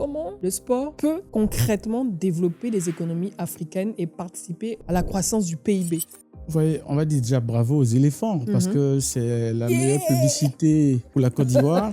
comment le sport peut concrètement développer les économies africaines et participer à la croissance du PIB. Vous voyez, on va dire déjà bravo aux éléphants parce que c'est la meilleure publicité pour la Côte d'Ivoire.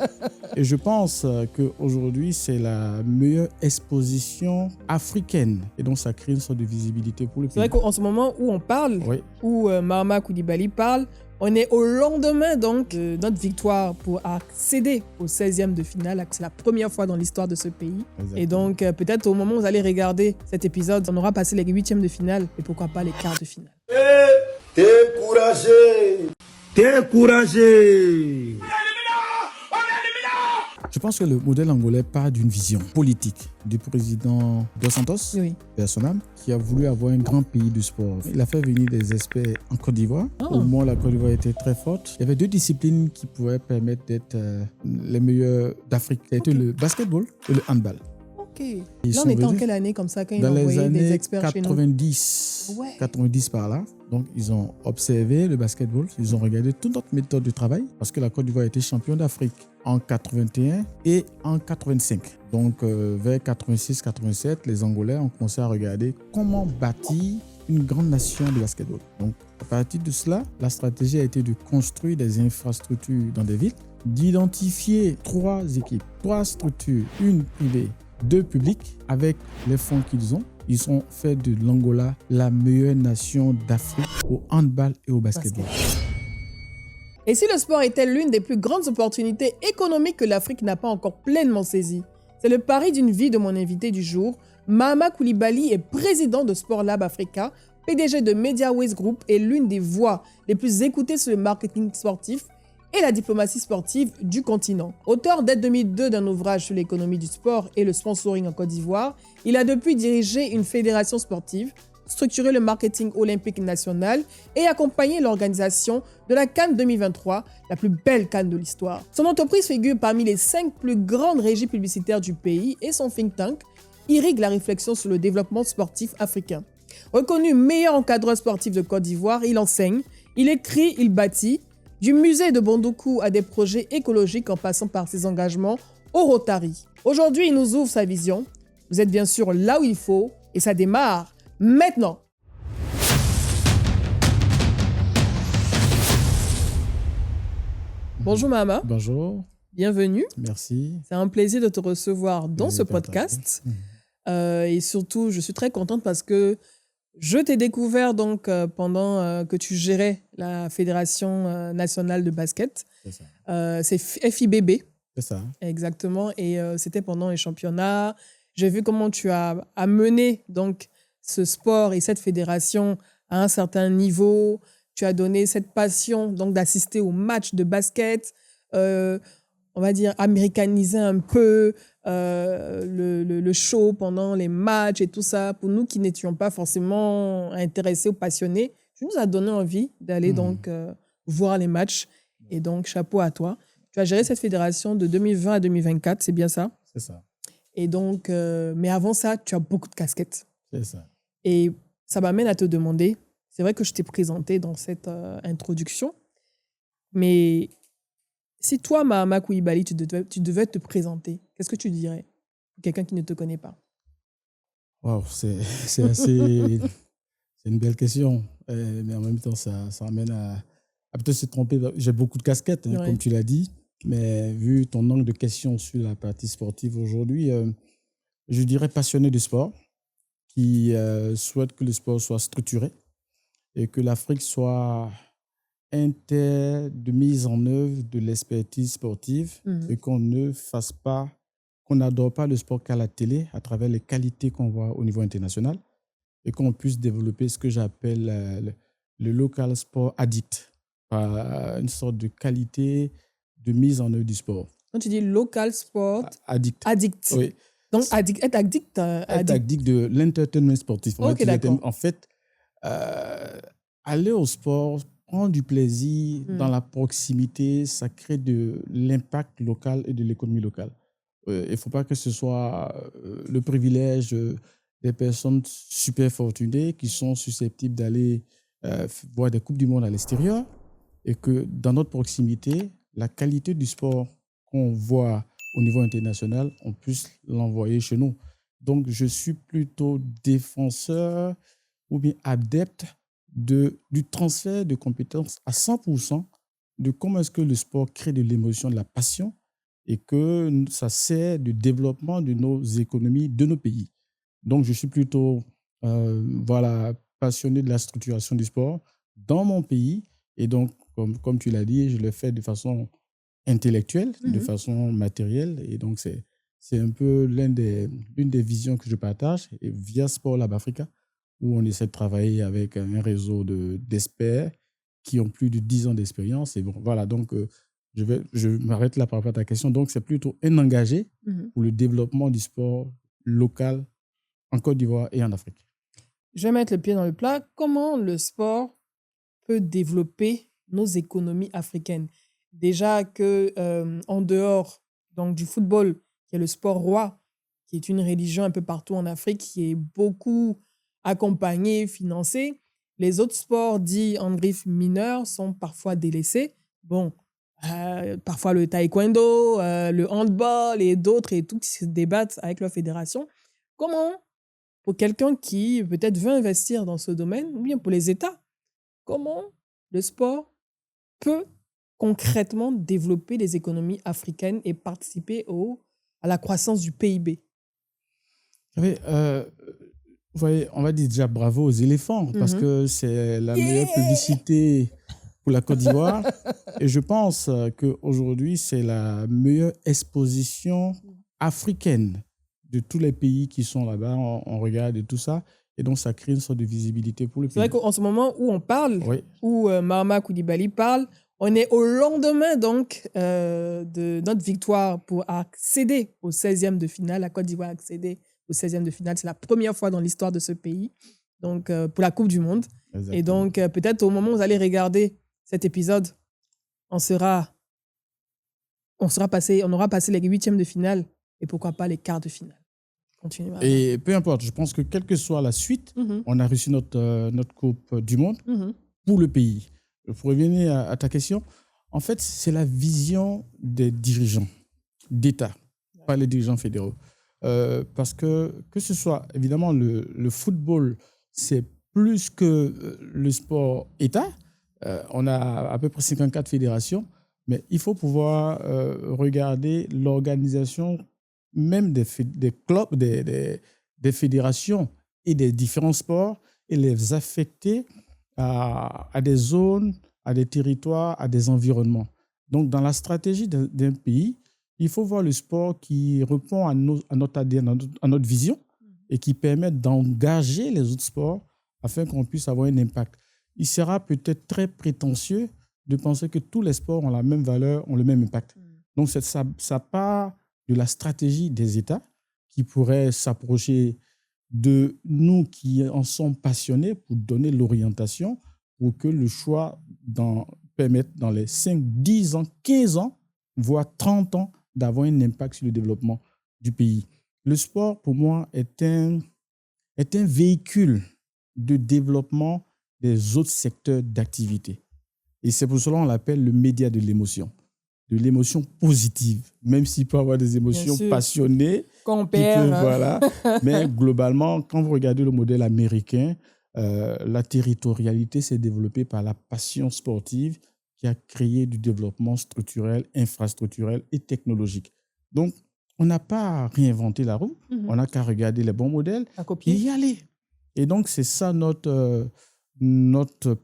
Et je pense qu'aujourd'hui, c'est la meilleure exposition africaine. Et donc, ça crée une sorte de visibilité pour le pays. C'est vrai qu'en ce moment où on parle, Oui. où Mahama Koulibaly parle, on est au lendemain donc de notre victoire pour accéder au 16e de finale. C'est la première fois dans l'histoire de ce pays. Exactement. Et donc, peut-être au moment où vous allez regarder cet épisode, on aura passé les 8e de finale et pourquoi pas les quarts de finale. Découragé. Je pense que le modèle angolais part d'une vision politique du président Dos Santos, Oui. personnel, qui a voulu avoir un grand pays du sport. Il a fait venir des experts en Côte d'Ivoire. Au moment où la Côte d'Ivoire était très forte, il y avait deux disciplines qui pouvaient permettre d'être les meilleures d'Afrique. C'était le basketball et le handball. Ok. Ils Là, on sont était en venus quelle année comme ça quand ils dans ont les envoyé des années experts chez nous? 90, Ouais. 90 par là. Donc, ils ont observé le basketball. Ils ont regardé toute notre méthode de travail parce que la Côte d'Ivoire était champion d'Afrique en 81 et en 85. Donc, vers 86-87, les Angolais ont commencé à regarder comment bâtir une grande nation de basketball. Donc, à partir de cela, la stratégie a été de construire des infrastructures dans des villes, d'identifier 3 équipes, 3 structures, une privée, 2 publiques, avec les fonds qu'ils ont. Ils ont fait de l'Angola la meilleure nation d'Afrique au handball et au basketball. Et si le sport était l'une des plus grandes opportunités économiques que l'Afrique n'a pas encore pleinement saisies? C'est le pari d'une vie de mon invité du jour. Mahama Koulibaly est président de Sport Lab Africa, PDG de MediaWays Group et l'une des voix les plus écoutées sur le marketing sportif et la diplomatie sportive du continent. Auteur dès 2002 d'un ouvrage sur l'économie du sport et le sponsoring en Côte d'Ivoire, il a depuis dirigé une fédération sportive, structuré le marketing olympique national et accompagné l'organisation de la CAN 2023, la plus belle CAN de l'histoire. Son entreprise figure parmi les 5 plus grandes régies publicitaires du pays et son think tank irrigue la réflexion sur le développement sportif africain. Reconnu meilleur encadreur sportif de Côte d'Ivoire, il enseigne, il écrit, il bâtit, du musée de Bondoukou à des projets écologiques en passant par ses engagements au Rotary. Aujourd'hui, il nous ouvre sa vision. Vous êtes bien sûr là où il faut et ça démarre maintenant. Bonjour Mahama. Bonjour, Bienvenue. merci. C'est un plaisir de te recevoir dans ce podcast. Et surtout, je suis très contente parce que je t'ai découvert donc pendant que tu gérais la Fédération nationale de basket. C'est ça. C'est FIBB, C'est ça. exactement. Et c'était pendant les championnats. J'ai vu comment tu as amené donc ce sport et cette fédération à un certain niveau. Tu as donné cette passion donc d'assister aux matchs de basket. On va dire américaniser un peu le show pendant les matchs et tout ça. Pour nous qui n'étions pas forcément intéressés ou passionnés, tu nous as donné envie d'aller donc voir les matchs. Et donc, chapeau à toi. Tu as géré cette fédération de 2020 à 2024, c'est bien ça? C'est ça. Et donc, mais avant ça, tu as beaucoup de casquettes. C'est ça. Et ça m'amène à te demander, c'est vrai que je t'ai présenté dans cette introduction, mais si toi, Mahama Koulibaly, tu devais te présenter, qu'est-ce que tu dirais pour quelqu'un qui ne te connaît pas? Wow, c'est assez... c'est une belle question. Mais en même temps, ça amène à peut-être se tromper. J'ai beaucoup de casquettes, Ouais. comme tu l'as dit. Mais vu ton angle de questions sur la partie sportive aujourd'hui, je dirais passionné de sport, qui souhaite que le sport soit structuré et que l'Afrique soit un terre de mise en œuvre de l'expertise sportive et qu'on ne fasse pas, qu'on n'adore pas le sport qu'à la télé à travers les qualités qu'on voit au niveau international et qu'on puisse développer ce que j'appelle le local sport addict, par une sorte de qualité de mise en œuvre du sport. Quand tu dis local sport, Addict. addict. Oui. Donc, être addict. Être addict de l'entertainment sportif. Ok, d'accord. En fait, aller au sport, prendre du plaisir dans la proximité, ça crée de l'impact local et de l'économie locale. Il ne faut pas que ce soit le privilège des personnes super fortunées qui sont susceptibles d'aller voir des Coupes du Monde à l'extérieur et que dans notre proximité, la qualité du sport qu'on voit au niveau international, on puisse l'envoyer chez nous. Donc, je suis plutôt défenseur ou bien adepte du transfert de compétences à 100% de comment est-ce que le sport crée de l'émotion, de la passion et que ça sert de développement de nos économies, de nos pays. Donc, je suis plutôt voilà, passionné de la structuration du sport dans mon pays. Et donc, comme tu l'as dit, je le fais de façon intellectuelle, de façon matérielle. Et donc, c'est un peu l'une des visions que je partage. Et via Sport Lab Africa, où on essaie de travailler avec un réseau d'experts qui ont plus de 10 ans d'expérience. Et bon, voilà, donc je m'arrête là par rapport à ta question. Donc, c'est plutôt un engagé pour le développement du sport local en Côte d'Ivoire et en Afrique. Je vais mettre le pied dans le plat. Comment le sport peut développer nos économies africaines? Déjà que en dehors donc, du football, qui est le sport roi, qui est une religion un peu partout en Afrique, qui est beaucoup accompagnée, financée, les autres sports dits en griffe mineurs sont parfois délaissés. Bon, parfois le taekwondo, le handball et d'autres, et tout qui se débattent avec leur fédération. Comment, pour quelqu'un qui peut-être veut investir dans ce domaine, ou bien pour les États, comment le sport peut concrètement développer les économies africaines et participer à la croissance du PIB? Oui, vous voyez, on va dire déjà bravo aux éléphants parce que c'est la meilleure publicité pour la Côte d'Ivoire. Et je pense qu'aujourd'hui, c'est la meilleure exposition africaine de tous les pays qui sont là-bas. On regarde et tout ça. Et donc, ça crée une sorte de visibilité pour le pays. C'est vrai qu'en ce moment où on parle, où Mahama Koulibaly parle, on est au lendemain donc de notre victoire pour accéder au 16e de finale. La Côte d'Ivoire a accédé au 16e de finale. C'est la première fois dans l'histoire de ce pays, donc pour la Coupe du Monde. Exactement. Et donc, peut-être au moment où vous allez regarder cet épisode, on aura passé les 8e de finale et pourquoi pas les quarts de finale. Et peu importe, je pense que quelle que soit la suite, on a reçu notre Coupe du Monde pour le pays. Pour revenir à ta question, en fait, c'est la vision des dirigeants d'État, pas les dirigeants fédéraux. Parce que ce soit, évidemment, le football, c'est plus que le sport État. On a à peu près 54 fédérations, mais il faut pouvoir regarder l'organisation même des clubs, des fédérations et des différents sports et les affecter à des zones, à des territoires, à des environnements. Donc, dans la stratégie d'un pays, il faut voir le sport qui répond à notre ADN, à notre vision et qui permet d'engager les autres sports afin qu'on puisse avoir un impact. Il sera peut-être très prétentieux de penser que tous les sports ont la même valeur, ont le même impact. Donc, ça part de la stratégie des États qui pourraient s'approcher de nous qui en sommes passionnés pour donner l'orientation pour que le choix permette dans les 5, 10 ans, 15 ans, voire 30 ans, d'avoir un impact sur le développement du pays. Le sport, pour moi, est un véhicule de développement des autres secteurs d'activité. Et c'est pour cela qu'on l'appelle le média de l'émotion positive, même s'il peut y avoir des émotions passionnées. Quand on perd. Voilà. Mais globalement, quand vous regardez le modèle américain, la territorialité s'est développée par la passion sportive qui a créé du développement structurel, infrastructurel et technologique. Donc, on n'a pas à réinventer la roue, on n'a qu'à regarder les bons modèles et y aller. Et donc, c'est ça notre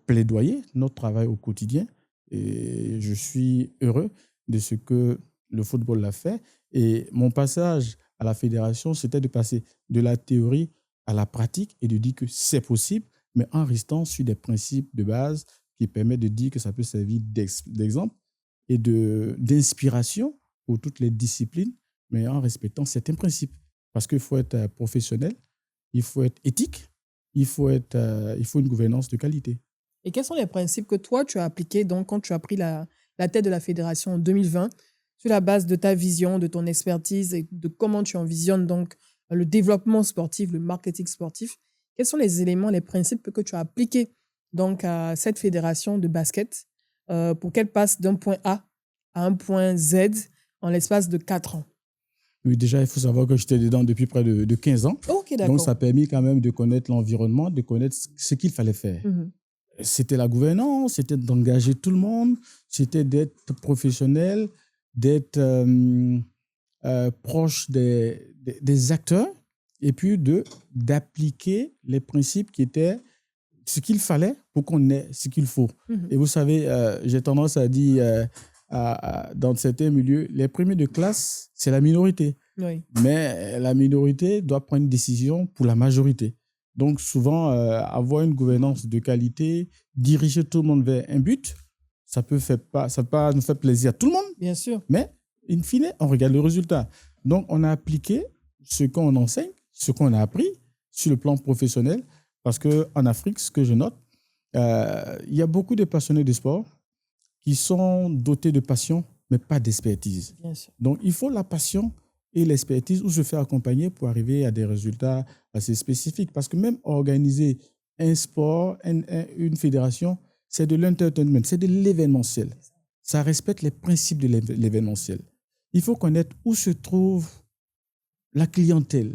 plaidoyer, notre travail au quotidien. Et je suis heureux de ce que le football l'a fait. Et mon passage à la fédération, c'était de passer de la théorie à la pratique et de dire que c'est possible, mais en restant sur des principes de base qui permettent de dire que ça peut servir d'exemple et d'inspiration pour toutes les disciplines, mais en respectant certains principes. Parce qu'il faut être professionnel, il faut être éthique, il faut une gouvernance de qualité. Et quels sont les principes que toi, tu as appliqués donc, quand tu as pris la tête de la fédération en 2020, sur la base de ta vision, de ton expertise et de comment tu envisionnes donc le développement sportif, le marketing sportif? Quels sont les éléments, les principes que tu as appliqués donc, à cette fédération de basket pour qu'elle passe d'un point A à un point Z en l'espace de 4 ans? Oui, déjà, il faut savoir que j'étais dedans depuis près de 15 ans. Ok, Donc, d'accord. ça a permis quand même de connaître l'environnement, de connaître ce qu'il fallait faire. Mhm. C'était la gouvernance, c'était d'engager tout le monde, c'était d'être professionnel, d'être proche des acteurs et puis d'appliquer les principes qui étaient ce qu'il fallait pour qu'on ait ce qu'il faut. Mhm. Et vous savez, j'ai tendance à dire dans certains milieux, les premiers de classe, c'est la minorité. Oui. Mais la minorité doit prendre une décision pour la majorité. Donc souvent, avoir une gouvernance de qualité, diriger tout le monde vers un but, ça peut nous faire plaisir à tout le monde, Bien sûr. mais in fine, on regarde le résultat. Donc on a appliqué ce qu'on enseigne, ce qu'on a appris sur le plan professionnel, parce qu'en Afrique, ce que je note, il y a beaucoup de passionnés de sport qui sont dotés de passion, mais pas d'expertise. Bien sûr. Donc il faut la passion et l'expertise où se faire accompagner pour arriver à des résultats assez spécifiques. Parce que même organiser un sport, une fédération, c'est de l'entertainment, c'est de l'événementiel. Ça respecte les principes de l'événementiel. Il faut connaître où se trouve la clientèle,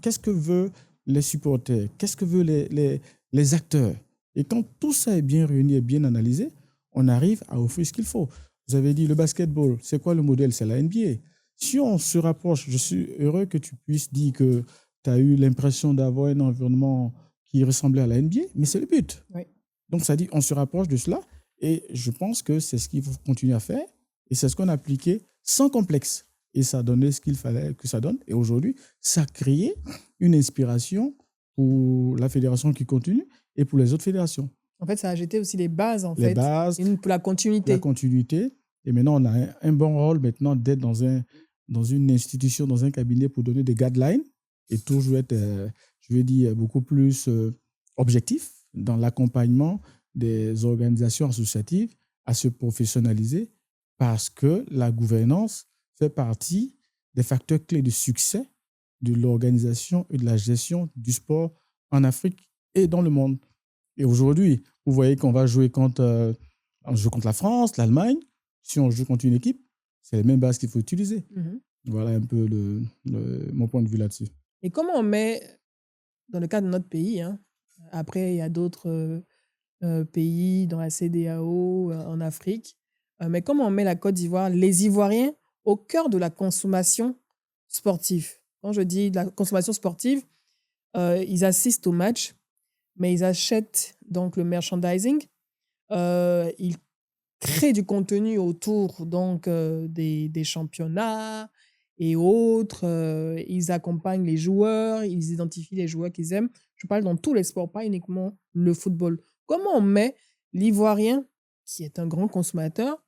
qu'est-ce que veulent les supporters, qu'est-ce que veulent les acteurs. Et quand tout ça est bien réuni et bien analysé, on arrive à offrir ce qu'il faut. Vous avez dit le basketball, c'est quoi le modèle? C'est la NBA. Si on se rapproche, je suis heureux que tu puisses dire que tu as eu l'impression d'avoir un environnement qui ressemblait à la NBA, mais c'est le but. Oui. Donc, ça dit, on se rapproche de cela et je pense que c'est ce qu'il faut continuer à faire et c'est ce qu'on a appliqué sans complexe. Et ça a donné ce qu'il fallait que ça donne. Et aujourd'hui, ça a créé une inspiration pour la fédération qui continue et pour les autres fédérations. En fait, ça a jeté aussi les bases, Les bases, pour la continuité. la continuité. Et maintenant, on a un bon rôle maintenant d'être dans une institution, dans un cabinet pour donner des guidelines et toujours être, je vais dire, beaucoup plus objectif dans l'accompagnement des organisations associatives à se professionnaliser parce que la gouvernance fait partie des facteurs clés de succès de l'organisation et de la gestion du sport en Afrique et dans le monde. Et aujourd'hui, vous voyez qu'on va jouer contre la France, l'Allemagne. Si on joue contre une équipe, c'est les mêmes bases qu'il faut utiliser. Mhm. Voilà un peu mon point de vue là-dessus. Et comment on met, dans le cas de notre pays, hein, après il y a d'autres pays dans la CEDEAO, en Afrique, mais comment on met la Côte d'Ivoire, les Ivoiriens, au cœur de la consommation sportive? Quand je dis de la consommation sportive, ils assistent au match, mais ils achètent donc le merchandising, ils créent du contenu autour donc des championnats et autres, ils accompagnent les joueurs, ils identifient les joueurs qu'ils aiment. Je parle dans tous les sports, pas uniquement le football. Comment on met l'Ivoirien, qui est un grand consommateur,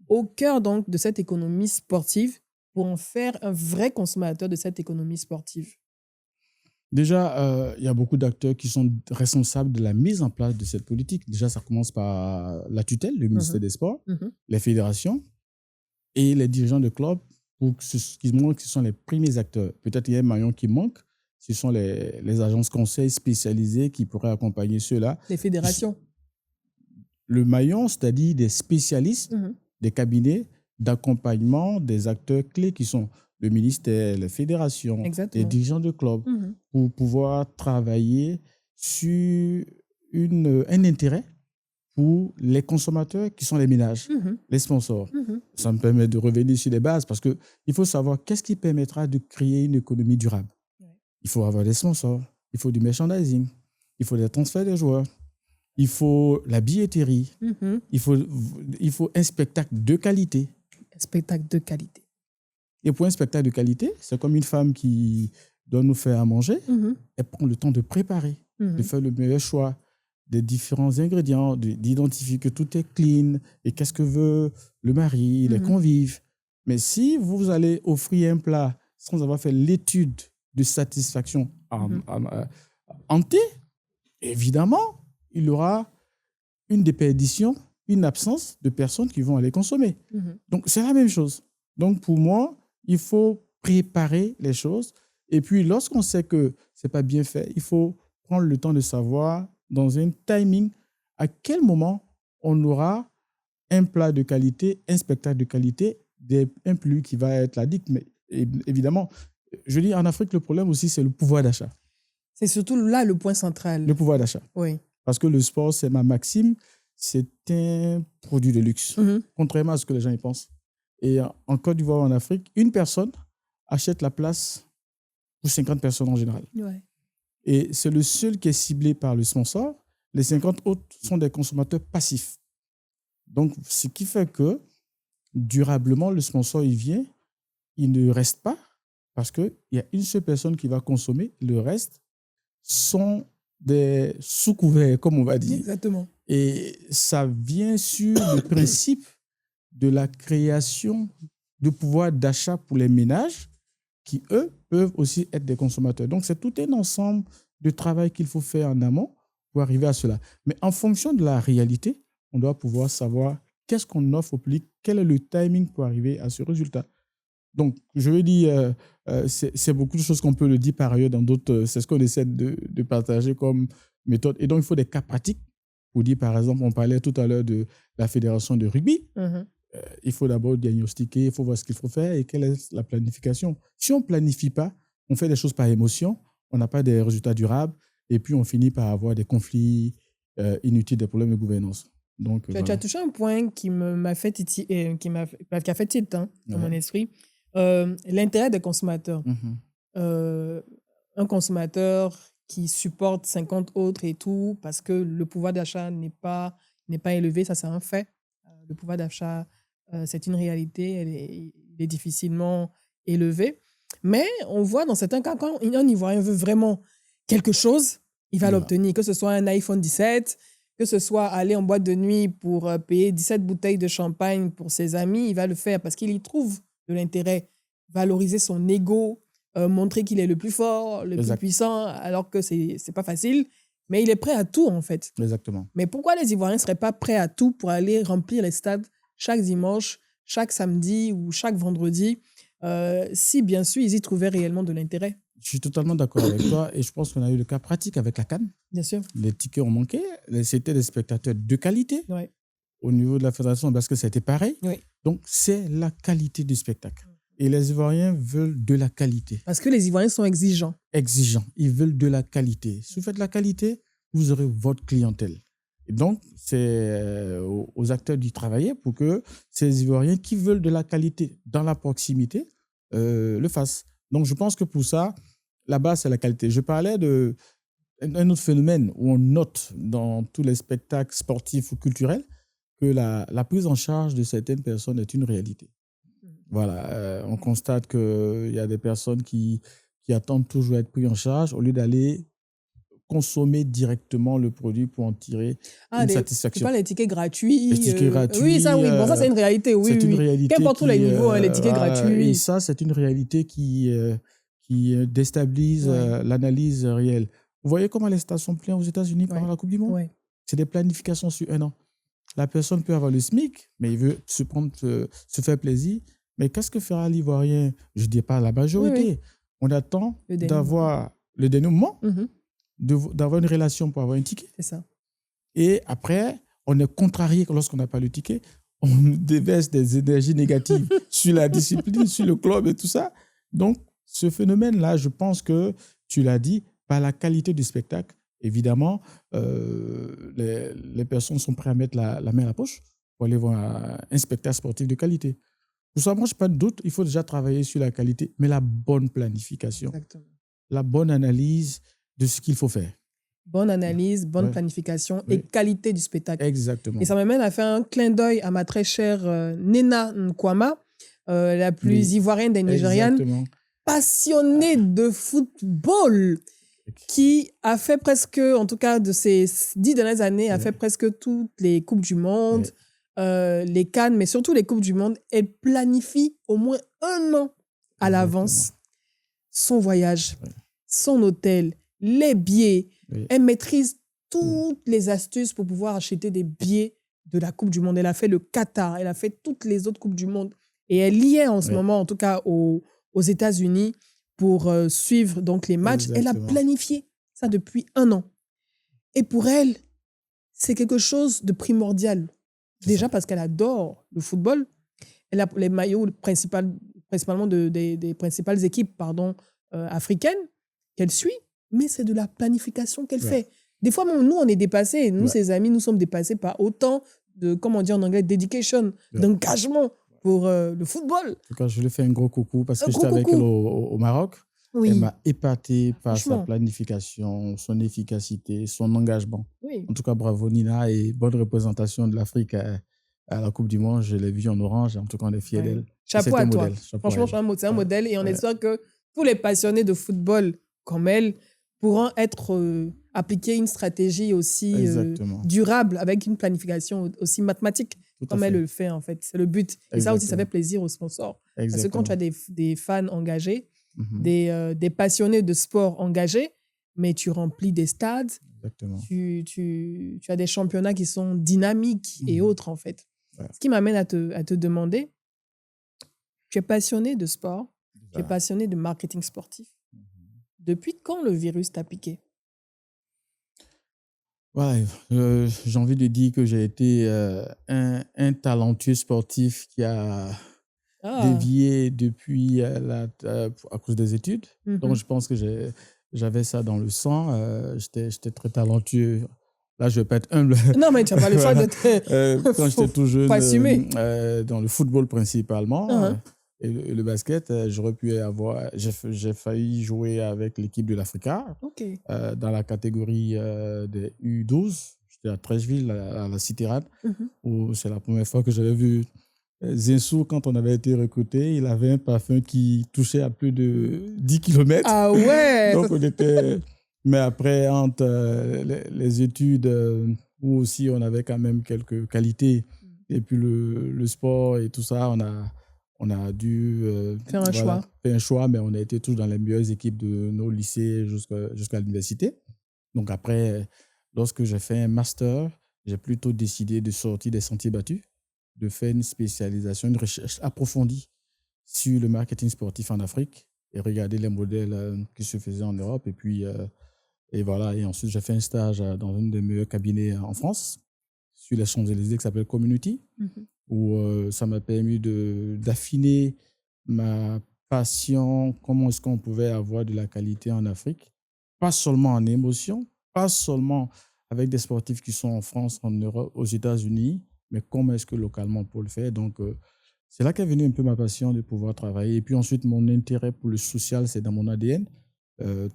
au cœur donc de cette économie sportive pour en faire un vrai consommateur de cette économie sportive? Déjà, il y a beaucoup d'acteurs qui sont responsables de la mise en place de cette politique. Déjà, ça commence par la tutelle, le ministère des Sports, les fédérations et les dirigeants de clubs pour qu'ils montrent que ce sont les premiers acteurs. Peut-être qu'il y a un maillon qui manque. Ce sont les agences conseils spécialisées qui pourraient accompagner ceux-là. Les fédérations. Le maillon, c'est-à-dire des spécialistes, des cabinets d'accompagnement des acteurs clés qui sont le ministère, les fédérations, Exactement. les dirigeants de clubs, pour pouvoir travailler sur un intérêt pour les consommateurs qui sont les ménages, les sponsors. Ça me permet de revenir sur les bases parce qu'il faut savoir qu'est-ce qui permettra de créer une économie durable. Il faut avoir des sponsors, il faut du merchandising, il faut des transferts de joueurs, il faut la billetterie, il faut un spectacle de qualité. Un spectacle de qualité. Et pour un spectacle de qualité, c'est comme une femme qui doit nous faire à manger. Elle prend le temps de préparer, de faire le meilleur choix des différents ingrédients, d'identifier que tout est clean et qu'est-ce que veut le mari, les convives. Mais si vous allez offrir un plat sans avoir fait l'étude de satisfaction en thé, évidemment, il y aura une déperdition, une absence de personnes qui vont aller consommer. Donc, c'est la même chose. Donc, pour moi, il faut préparer les choses. Et puis, lorsqu'on sait que ce n'est pas bien fait, il faut prendre le temps de savoir, dans un timing, à quel moment on aura un plat de qualité, un spectacle de qualité, un plus qui va être la dicte. Mais évidemment, je dis en Afrique, le problème aussi, c'est le pouvoir d'achat. C'est surtout là le point central. Le pouvoir d'achat. Oui. Parce que le sport, c'est ma maxime, c'est un produit de luxe, contrairement à ce que les gens y pensent. Et en Côte d'Ivoire, en Afrique, une personne achète la place pour 50 personnes en général. Ouais. Et c'est le seul qui est ciblé par le sponsor. Les 50 autres sont des consommateurs passifs. Donc, ce qui fait que, durablement, le sponsor, il vient, il ne reste pas parce qu'il y a une seule personne qui va consommer. Le reste sont des sous-couverts, comme on va dire. Exactement. Et ça vient sur le principe de la création de pouvoir d'achat pour les ménages qui, eux, peuvent aussi être des consommateurs. Donc, c'est tout un ensemble de travail qu'il faut faire en amont pour arriver à cela. Mais en fonction de la réalité, on doit pouvoir savoir qu'est-ce qu'on offre au public, quel est le timing pour arriver à ce résultat. Donc, je veux dire, c'est beaucoup de choses qu'on peut le dire par ailleurs dans d'autres, c'est ce qu'on essaie de partager comme méthode. Et donc, il faut des cas pratiques pour dire, par exemple, on parlait tout à l'heure de la fédération de rugby. Il faut d'abord diagnostiquer, il faut voir ce qu'il faut faire et quelle est la planification. Si on ne planifie pas, on fait des choses par émotion, on n'a pas des résultats durables et puis on finit par avoir des conflits inutiles, des problèmes de gouvernance. Donc, tu as touché un point qui m'a fait qui a fait tilt dans mon esprit. L'intérêt des consommateurs. Un consommateur qui supporte 50 autres et tout parce que le pouvoir d'achat n'est pas élevé, ça c'est un fait. Le pouvoir d'achat, c'est une réalité, il est difficilement élevé. Mais on voit dans certains cas, quand un Ivoirien veut vraiment quelque chose, il va l'obtenir, que ce soit un iPhone 17, que ce soit aller en boîte de nuit pour payer 17 bouteilles de champagne pour ses amis, il va le faire parce qu'il y trouve de l'intérêt, valoriser son ego, montrer qu'il est le plus fort, le plus puissant, alors que c'est pas facile. Mais il est prêt à tout, en fait. Exactement. Mais pourquoi les Ivoiriens ne seraient pas prêts à tout pour aller remplir les stades chaque dimanche, chaque samedi ou chaque vendredi, si, bien sûr, ils y trouvaient réellement de l'intérêt? Je suis totalement d'accord avec toi et je pense qu'on a eu le cas pratique avec la CAN. Bien sûr. Les tickets ont manqué. C'était des spectateurs de qualité. Ouais. Au niveau de la fédération, parce que c'était pareil. Oui. Donc, c'est la qualité du spectacle. Et les Ivoiriens veulent de la qualité. Parce que les Ivoiriens sont exigeants. Exigeants. Ils veulent de la qualité. Si vous faites de la qualité, vous aurez votre clientèle. Et donc, c'est aux acteurs d'y travailler pour que ces Ivoiriens qui veulent de la qualité dans la proximité le fassent. Donc, je pense que pour ça, la base, c'est la qualité. Je parlais d'un autre phénomène où on note dans tous les spectacles sportifs ou culturels que la prise en charge de certaines personnes est une réalité. Voilà, on constate qu'il y a des personnes qui attendent toujours à être pris en charge au lieu d'aller consommer directement le produit pour en tirer une satisfaction. Tu parles des tickets gratuits. Les tickets gratuits. Oui, ça, oui. Bon, ça, c'est une réalité. Oui, c'est une réalité. Qu'importe tous les niveaux, les tickets gratuits. Et ça, c'est une réalité qui déstabilise l'analyse réelle. Vous voyez comment les stades sont pleins aux États-Unis pendant la Coupe du Monde? C'est des planifications sur 1 an. La personne peut avoir le SMIC, mais il veut se faire plaisir. Mais qu'est-ce que fera l'Ivoirien? Je ne dis pas la majorité. On attend d'avoir le dénouement, d'avoir une relation pour avoir un ticket. C'est ça. Et après, on est contrarié lorsqu'on n'a pas le ticket. On déverse des énergies négatives sur la discipline, sur le club et tout ça. Donc, ce phénomène-là, je pense que, tu l'as dit, par la qualité du spectacle, évidemment, les personnes sont prêtes à mettre la main à la poche pour aller voir un spectacle sportif de qualité. Pour ça, moi, je n'ai pas de doute, il faut déjà travailler sur la qualité, mais la bonne planification, la bonne analyse de ce qu'il faut faire. Bonne analyse, bonne planification et qualité du spectacle. Exactement. Et ça m'amène à faire un clin d'œil à ma très chère Nena Nkwama, la plus ivoirienne des Nigérianes, passionnée de football, qui a fait presque, en tout cas de ces 10 dernières années, a fait presque toutes les Coupes du Monde, les CAN, mais surtout les Coupes du Monde. Elle planifie au moins 1 an à l'avance son voyage, son hôtel, les billets. Elle maîtrise toutes les astuces pour pouvoir acheter des billets de la Coupe du Monde. Elle a fait le Qatar, elle a fait toutes les autres Coupes du Monde. Et elle y est en ce moment, en tout cas aux États-Unis, pour suivre donc les matchs. Elle a planifié ça depuis 1 an. Et pour elle, c'est quelque chose de primordial. Déjà parce qu'elle adore le football. Elle a les maillots principalement des principales équipes africaines qu'elle suit, mais c'est de la planification qu'elle fait. Des fois, même, nous, on est dépassés. Nous, ses amis, nous sommes dépassés par autant de, comment on dit en anglais, dedication, d'engagement pour le football. En tout cas, je lui fais un gros coucou parce que j'étais avec elle au Maroc. Oui. Elle m'a épaté par sa planification, son efficacité, son engagement. Oui. En tout cas, bravo Nina et bonne représentation de l'Afrique à la Coupe du Monde. Je l'ai vue en orange. En tout cas, on est fiers d'elle. Chapeau à toi. Franchement, c'est un modèle et on espère que tous les passionnés de football comme elle pourront appliquer une stratégie aussi durable avec une planification aussi mathématique comme elle le fait en fait. C'est le but. Et ça aussi, ça fait plaisir aux sponsors. Parce que quand tu as des fans engagés, des passionnés de sport engagés, mais tu remplis des stades, tu as des championnats qui sont dynamiques et autres en fait. Ce qui m'amène à te demander, tu es passionné de sport, tu es passionné de marketing sportif. Depuis quand le virus t'a piqué? Ouais, j'ai envie de dire que j'ai été un talentueux sportif qui a dévié depuis à cause des études. Donc, je pense que j'avais ça dans le sang. J'étais très talentueux. Là, je vais pas être humble. Non, mais tu n'as pas le choix d'être quand j'étais tout jeune, dans le football principalement, et le basket, j'aurais pu avoir... J'ai failli jouer avec l'équipe de l'Africa dans la catégorie des U12. J'étais à Trècheville, à la Citérade, où c'est la première fois que j'avais vu Zinsou. Quand on avait été recruté, il avait un parfum qui touchait à plus de 10 km. Ah ouais! Donc, on était... Mais après, entre les études, où aussi on avait quand même quelques qualités, et puis le sport et tout ça, on a dû faire un choix, mais on a été tous dans les meilleures équipes de nos lycées jusqu'à l'université. Donc après, lorsque j'ai fait un master, j'ai plutôt décidé de sortir des sentiers battus, de faire une spécialisation, une recherche approfondie sur le marketing sportif en Afrique et regarder les modèles qui se faisaient en Europe. Et puis... Et voilà, et ensuite j'ai fait un stage dans un des meilleurs cabinets en France, sur les Champs-Élysées, qui s'appelle Community, où ça m'a permis d'affiner ma passion, comment est-ce qu'on pouvait avoir de la qualité en Afrique, pas seulement en émotion, pas seulement avec des sportifs qui sont en France, en Europe, aux États-Unis, mais comment est-ce que localement on peut le faire. Donc, c'est là qu'est venue un peu ma passion de pouvoir travailler. Et puis ensuite, mon intérêt pour le social, c'est dans mon ADN.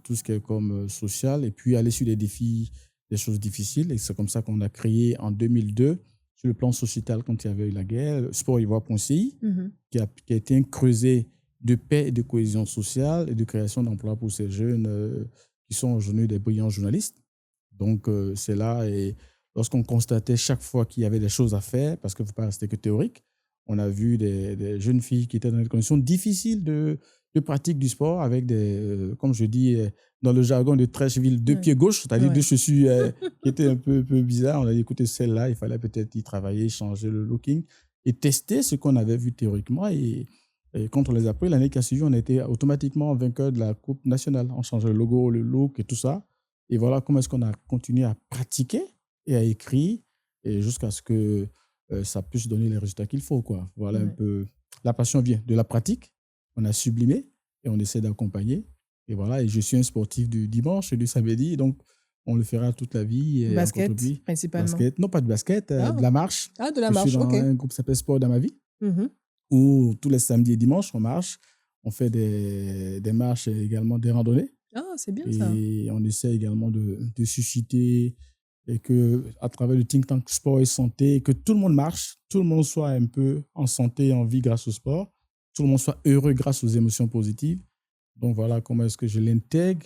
Tout ce qui est comme social, et puis aller sur des défis, des choses difficiles. Et c'est comme ça qu'on a créé en 2002, sur le plan sociétal, quand il y avait eu la guerre, sportivoire.ci, qui a été un creuset de paix et de cohésion sociale et de création d'emplois pour ces jeunes qui sont aujourd'hui des brillants journalistes. Donc, c'est là, et lorsqu'on constatait chaque fois qu'il y avait des choses à faire, parce que il ne faut pas rester que théorique, on a vu des jeunes filles qui étaient dans des conditions difficiles de pratique du sport avec des, comme je dis, dans le jargon de Trècheville, deux pieds gauche, c'est-à-dire deux chaussures qui étaient un peu bizarres. On a dit, écoutez, celle-là, il fallait peut-être y travailler, changer le looking et tester ce qu'on avait vu théoriquement. Et quand on les a pris, l'année qui a suivi, on a été automatiquement vainqueur de la Coupe nationale. On changeait le logo, le look et tout ça. Et voilà comment est-ce qu'on a continué à pratiquer et à écrire et jusqu'à ce que ça puisse donner les résultats qu'il faut, quoi. Voilà un peu. La passion vient de la pratique. On a sublimé et on essaie d'accompagner. Et voilà, et je suis un sportif du dimanche et du samedi, donc on le fera toute la vie. Et basket, principalement. Basket. Non, pas de basket, de la marche. Ah, de la marche, je suis dans un groupe qui s'appelle Sport dans ma vie, où tous les samedis et dimanches, on marche. On fait des marches et également des randonnées. Ah, c'est bien ça. Et on essaie également de susciter, et qu'à travers le think tank sport et santé, que tout le monde marche, tout le monde soit un peu en santé et en vie grâce au sport. Tout le monde soit heureux grâce aux émotions positives. Donc voilà comment est-ce que je l'intègre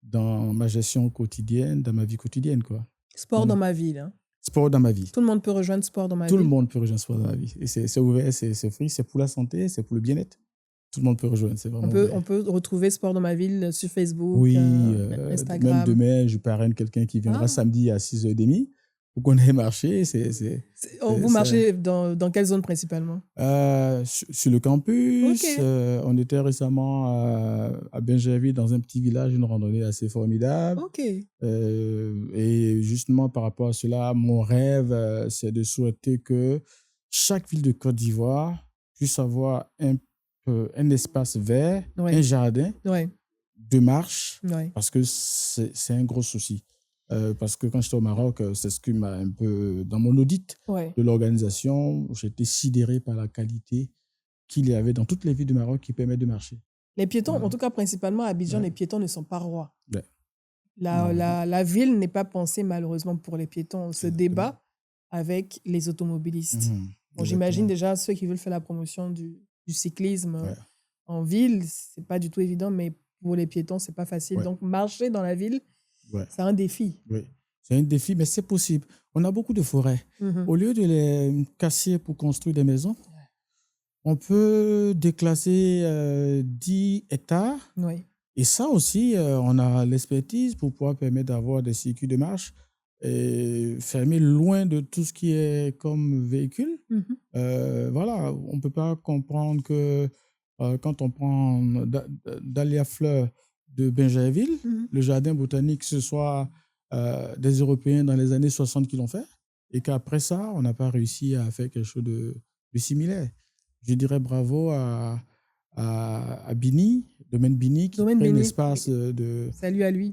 dans ma gestion quotidienne, dans ma vie quotidienne, quoi. Sport dans ma vie, là. Sport dans ma vie. Tout le monde peut rejoindre sport dans ma vie. Tout le monde peut rejoindre sport dans ma vie. Et c'est ouvert, c'est free, c'est pour la santé, c'est pour le bien-être. Tout le monde peut rejoindre, c'est vraiment on peut retrouver Sport dans ma ville sur Facebook, oui, Instagram. Même demain, je parraine quelqu'un qui viendra samedi à 6h30 pour qu'on ait marché. Vous marchez dans quelle zone principalement? Sur le campus. Okay. On était récemment à Bingerville, dans un petit village, une randonnée assez formidable. Okay. Et justement, par rapport à cela, mon rêve, c'est de souhaiter que chaque ville de Côte d'Ivoire puisse avoir un un espace vert, Ouais. un jardin Ouais. de marche, Ouais. parce que c'est un gros souci. Parce que quand j'étais au Maroc, c'est ce qui m'a un peu, dans mon audit Ouais. de l'organisation, j'étais sidéré par la qualité qu'il y avait dans toutes les villes du Maroc qui permettent de marcher. Les piétons, Voilà. en tout cas principalement à Abidjan, Ouais. les piétons ne sont pas rois. Ouais. La ville n'est pas pensée malheureusement pour les piétons. On se Exactement. débat avec les automobilistes. Mhm. Bon, j'imagine Exactement. déjà ceux qui veulent faire la promotion du cyclisme Ouais. en ville, c'est pas du tout évident, mais pour les piétons, c'est pas facile. Ouais. Donc, marcher dans la ville, Ouais. c'est un défi. Oui. C'est un défi, mais c'est possible. On a beaucoup de forêts. Mhm. Au lieu de les casser pour construire des maisons, on peut déclasser 10 hectares. Oui. Et ça aussi, on a l'expertise pour pouvoir permettre d'avoir des circuits de marche et fermer loin de tout ce qui est comme véhicule. Mhm. Voilà, on ne peut pas comprendre que quand on prend Dahlia Fleur de Bingerville, Mhm. le jardin botanique, ce soit des Européens dans les années 60 qui l'ont fait, et qu'après ça, on n'a pas réussi à faire quelque chose de similaire. Je dirais bravo à Bini, Domaine Bini, qui Domaine crée un Bini. espace de Salut à lui.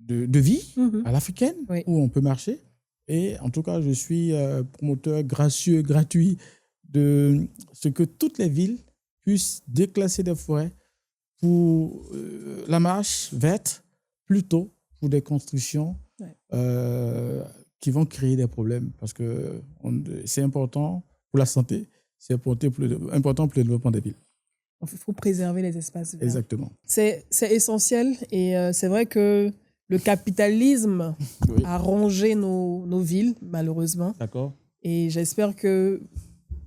vie Mhm. à l'africaine, Oui. où on peut marcher. Et en tout cas, je suis promoteur gracieux, gratuit de ce que toutes les villes puissent déclasser des forêts pour la marche verte, plutôt pour des constructions qui vont créer des problèmes. Parce que c'est important pour la santé, c'est important pour le développement des villes. Il faut préserver les espaces verts. Exactement. C'est essentiel et c'est vrai que le capitalisme Oui. a rongé nos villes, malheureusement. D'accord. Et j'espère que,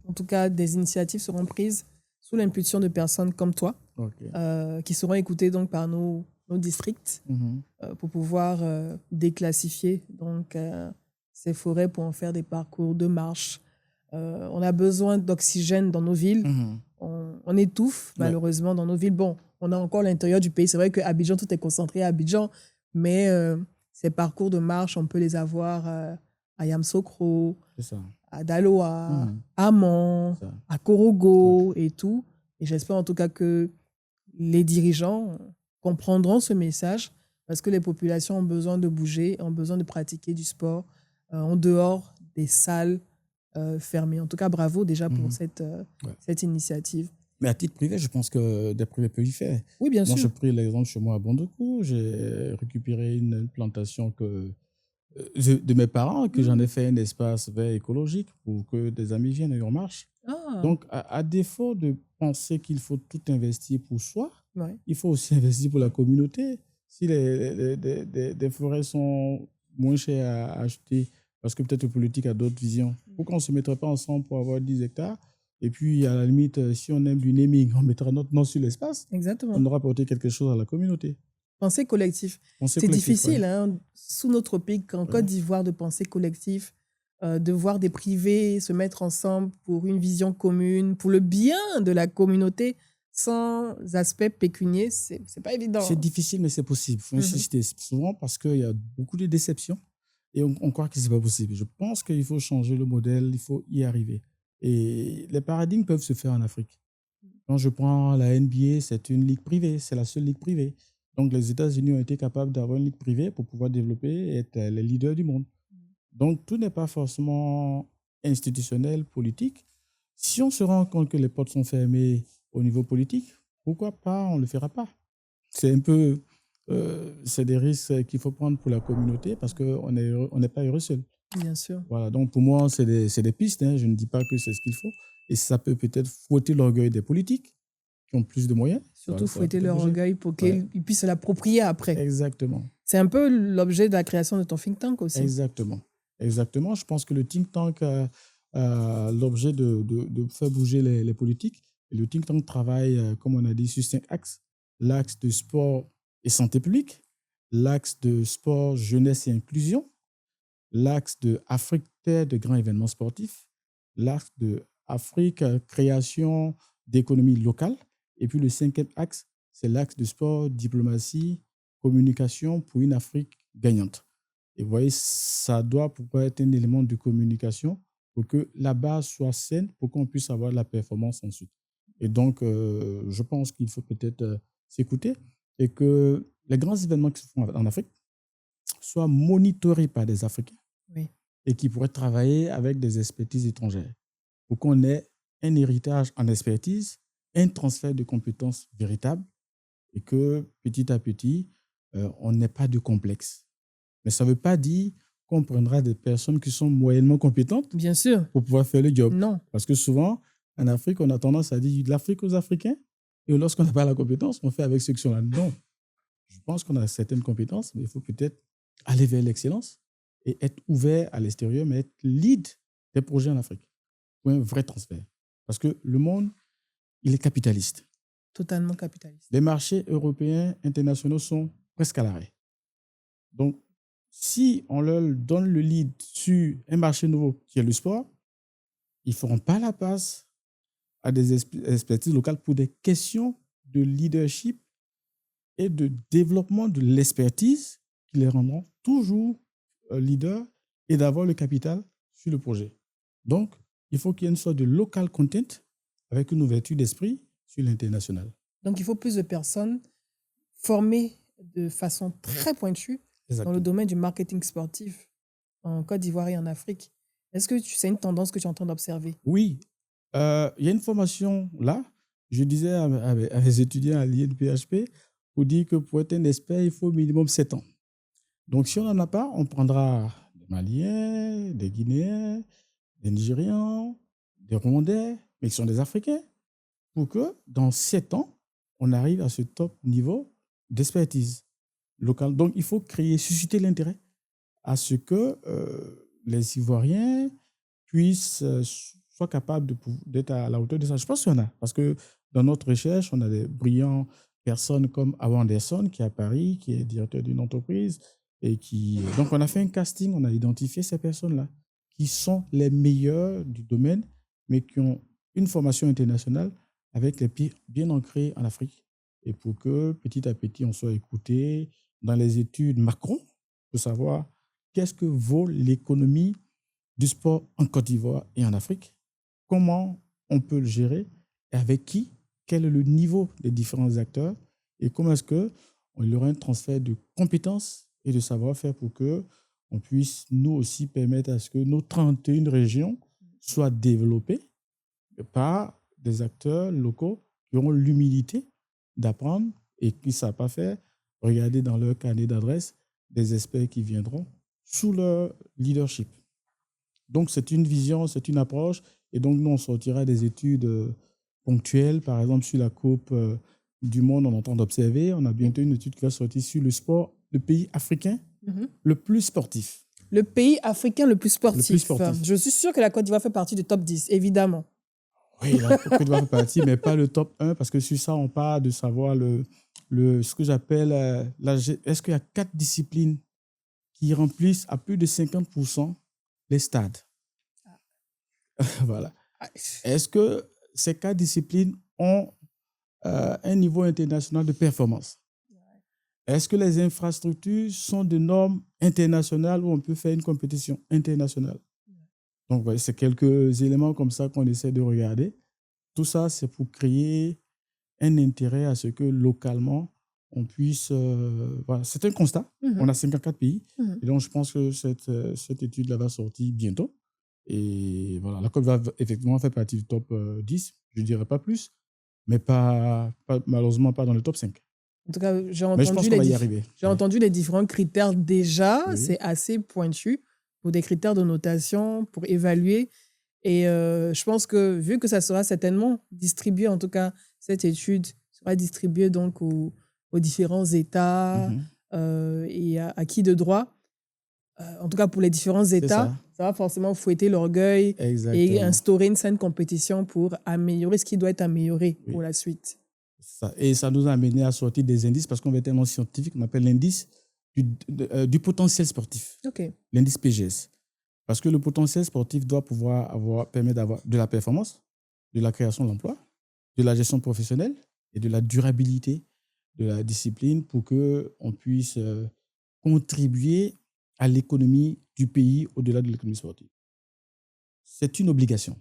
en tout cas, des initiatives seront prises sous l'impulsion de personnes comme toi, Ok. qui seront écoutées donc par nos districts Mhm. pour pouvoir déclassifier donc, ces forêts pour en faire des parcours de marche. On a besoin d'oxygène dans nos villes. Mhm. On étouffe malheureusement dans nos villes. Bon, on a encore l'intérieur du pays. C'est vrai qu'à Abidjan, tout est concentré à Abidjan, mais ces parcours de marche, on peut les avoir à Yamoussoukro, C'est ça. à Daloa, Mhm. à Mans, Ça. à Korogo et tout. Et j'espère en tout cas que les dirigeants comprendront ce message parce que les populations ont besoin de bouger, ont besoin de pratiquer du sport en dehors des salles fermées. En tout cas, bravo déjà pour cette initiative. Mais à titre privé, je pense que des privés peuvent y faire. Oui, bien Moi, sûr. je pris l'exemple chez moi à Bondoukou. J'ai récupéré une plantation de mes parents, que j'en ai fait un espace vert écologique pour que des amis viennent et on marche. Ah, Donc, à défaut de penser qu'il faut tout investir pour soi, ouais. il faut aussi investir pour la communauté. Si des forêts sont moins chères à acheter, parce que peut-être le politique a d'autres visions, pourquoi on ne se mettrait pas ensemble pour avoir 10 hectares? Et puis, à la limite, si on aime du naming, on mettra notre nom sur l'espace. Exactement. On aura apporté quelque chose à la communauté. Penser collectif. Penser C'est collectif, difficile, ouais. hein, sous notre tropique, en Côte d'Ivoire, de penser collectif, de voir des privés se mettre ensemble pour une vision commune, pour le bien de la communauté, sans aspect pécunier. C'est pas évident. C'est difficile, mais c'est possible. Il faut insister souvent parce qu'il y a beaucoup de déceptions et on croit que ce n'est pas possible. Je pense qu'il faut changer le modèle, il faut y arriver. Et les paradigmes peuvent se faire en Afrique. Quand je prends la NBA, c'est une ligue privée, c'est la seule ligue privée. Donc les États-Unis ont été capables d'avoir une ligue privée pour pouvoir développer et être les leaders du monde. Donc tout n'est pas forcément institutionnel, politique. Si on se rend compte que les portes sont fermées au niveau politique, pourquoi pas, on ne le fera pas. C'est un peu, c'est des risques qu'il faut prendre pour la communauté parce qu'on n'est pas heureux seul. Bien sûr. Voilà, donc pour moi, c'est des pistes. Hein. Je ne dis pas que c'est ce qu'il faut. Et ça peut peut-être fouetter l'orgueil des politiques qui ont plus de moyens. Surtout Ça fouetter leur bouger. orgueil pour qu'ils puissent se l'approprier après. Exactement. C'est un peu l'objet de la création de ton think tank aussi. Exactement. Exactement. Je pense que le think tank a l'objet de faire bouger les politiques. Et le think tank travaille, comme on a dit, sur 5 axes. L'axe de sport et santé publique, l'axe de sport, jeunesse et inclusion, l'axe de Afrique, terre de grands événements sportifs, l'axe de Afrique, création d'économie locale. Et puis le 5e axe, c'est l'axe de sport, diplomatie, communication pour une Afrique gagnante. Et vous voyez, ça doit pouvoir être un élément de communication pour que la base soit saine, pour qu'on puisse avoir de la performance ensuite. Et donc, je pense qu'il faut peut-être s'écouter et que les grands événements qui se font en Afrique soient monitorés par des Africains Oui. et qui pourraient travailler avec des expertises étrangères pour qu'on ait un héritage en expertise, un transfert de compétences véritable et que petit à petit, on n'ait pas de complexe. Mais ça ne veut pas dire qu'on prendra des personnes qui sont moyennement compétentes Bien sûr. pour pouvoir faire le job. Non. Parce que souvent, en Afrique, on a tendance à dire de l'Afrique aux Africains. Et lorsqu'on n'a pas la compétence, on fait avec ceux qui sont là. Non. Je pense qu'on a certaines compétences, mais il faut peut-être aller vers l'excellence et être ouvert à l'extérieur, mais être lead des projets en Afrique pour un vrai transfert. Parce que le monde, il est capitaliste. Totalement capitaliste. Les marchés européens, internationaux sont presque à l'arrêt. Donc, si on leur donne le lead sur un marché nouveau qui est le sport, ils ne feront pas la passe à des expertises locales pour des questions de leadership et de développement de l'expertise qui les rendront toujours leaders et d'avoir le capital sur le projet. Donc, il faut qu'il y ait une sorte de local content avec une ouverture d'esprit sur l'international. Donc, il faut plus de personnes formées de façon très pointue dans le domaine du marketing sportif en Côte d'Ivoire et en Afrique. Est-ce que c'est une tendance que tu es en train d'observer? Oui. Il y a une formation là. Je disais à mes étudiants à l'INPHP pour dire que pour être un expert, il faut au minimum 7 ans. Donc, si on n'en a pas, on prendra des Maliens, des Guinéens, des Nigérians, des Rwandais, mais qui sont des Africains, pour que dans 7 ans, on arrive à ce top niveau d'expertise locale. Donc, il faut susciter l'intérêt à ce que les Ivoiriens puissent soient capables d'être à la hauteur de ça. Je pense qu'il y en a, parce que dans notre recherche, on a des brillantes personnes comme Awa Anderson, qui est à Paris, qui est directeur d'une entreprise. Donc, on a fait un casting, on a identifié ces personnes-là, qui sont les meilleures du domaine, mais qui ont une formation internationale avec les pieds bien ancrés en Afrique. Et pour que, petit à petit, on soit écouté dans les études Macron, pour savoir qu'est-ce que vaut l'économie du sport en Côte d'Ivoire et en Afrique, comment on peut le gérer et avec qui, quel est le niveau des différents acteurs et comment est-ce qu'on y aura un transfert de compétences et de savoir-faire pour qu'on puisse nous aussi permettre à ce que nos 31 régions soient développées par des acteurs locaux qui auront l'humilité d'apprendre et qui ne savent pas faire, regarder dans leur carnet d'adresses des experts qui viendront sous leur leadership. Donc, c'est une vision, c'est une approche. Et donc, nous, on sortira des études ponctuelles. Par exemple, sur la Coupe du Monde, on est en train d'observer. On a bientôt une étude qui va sortir sur le sport, le pays africain le plus sportif. Le pays africain le plus sportif. Le plus sportif. Je suis sûr que la Côte d'Ivoire fait partie du top 10, évidemment. Oui, la Côte d'Ivoire fait partie, mais pas le top 1, parce que sur ça, on parle de savoir ce que j'appelle est-ce qu'il y a 4 disciplines qui remplissent à plus de 50% les stades. Voilà. Est-ce que ces 4 disciplines ont un niveau international de performance? Est-ce que les infrastructures sont de normes internationales où on peut faire une compétition internationale? Donc, voilà, c'est quelques éléments comme ça qu'on essaie de regarder. Tout ça, c'est pour créer un intérêt à ce que localement, on puisse... voilà. C'est un constat. On a 54 pays. Et donc, je pense que cette étude-là va sortir bientôt. Et voilà, la Côte va effectivement faire partie du top 10. Je ne dirais pas plus, mais malheureusement pas dans le top 5. En tout cas, j'ai entendu les différents critères déjà. Oui. C'est assez pointu pour des critères de notation, pour évaluer. Et je pense que vu que ça sera certainement distribué, en tout cas, cette étude sera distribuée donc aux différents États et à qui de droit. En tout cas, pour les différents États, ça va forcément fouetter l'orgueil et instaurer une saine compétition pour améliorer ce qui doit être amélioré pour la suite. Et ça nous a amené à sortir des indices, parce qu'on va être un nom scientifique, on appelle l'indice du potentiel sportif, l'indice PGS. Parce que le potentiel sportif doit pouvoir permettre d'avoir de la performance, de la création d'emplois, de la gestion professionnelle et de la durabilité de la discipline pour qu'on puisse contribuer à l'économie du pays au-delà de l'économie sportive. C'est une obligation.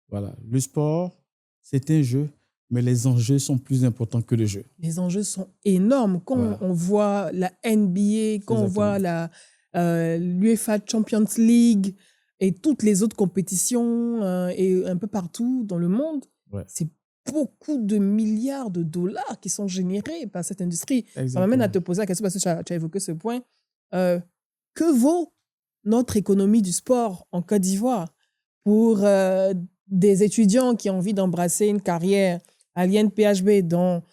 Voilà. Le sport, c'est un jeu, mais les enjeux sont plus importants que le jeu. Les enjeux sont énormes. Quand Voilà. on voit la NBA, quand on Exactement. voit l'UEFA Champions League et toutes les autres compétitions et un peu partout dans le monde, Ouais. c'est beaucoup de milliards de dollars qui sont générés par cette industrie. Ça m'amène à te Exactement. poser la question parce que tu as évoqué ce point. Que vaut notre économie du sport en Côte d'Ivoire pour des étudiants qui ont envie d'embrasser une carrière à l'INPHB dans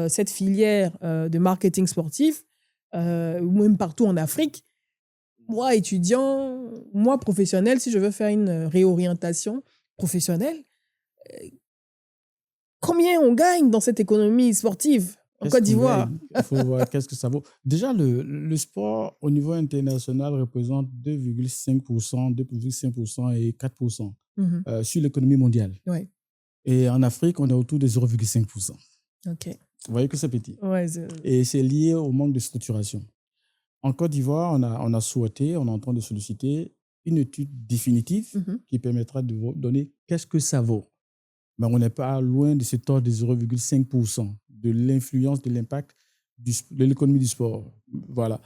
cette filière de marketing sportif, ou même partout en Afrique? Moi, étudiant, moi, professionnel, si je veux faire une réorientation professionnelle, combien on gagne dans cette économie sportive en Qu'est-ce Côte qu'on d'Ivoire? gagne? Il faut voir qu'est-ce que ça vaut. Déjà, le sport au niveau international représente 2,5%, 2,5% et 4% Mhm. sur l'économie mondiale. Ouais, Et en Afrique, on est autour de 0,5%. ok. Vous voyez que c'est petit. Ouais, Et c'est lié au manque de structuration. En Côte d'Ivoire, on a souhaité, on est en train de solliciter une étude définitive Mhm. qui permettra de vous donner qu'est-ce que ça vaut. Mais on n'est pas loin de cet ordre de 0,5% de l'influence, de l'impact de l'économie du sport. Voilà.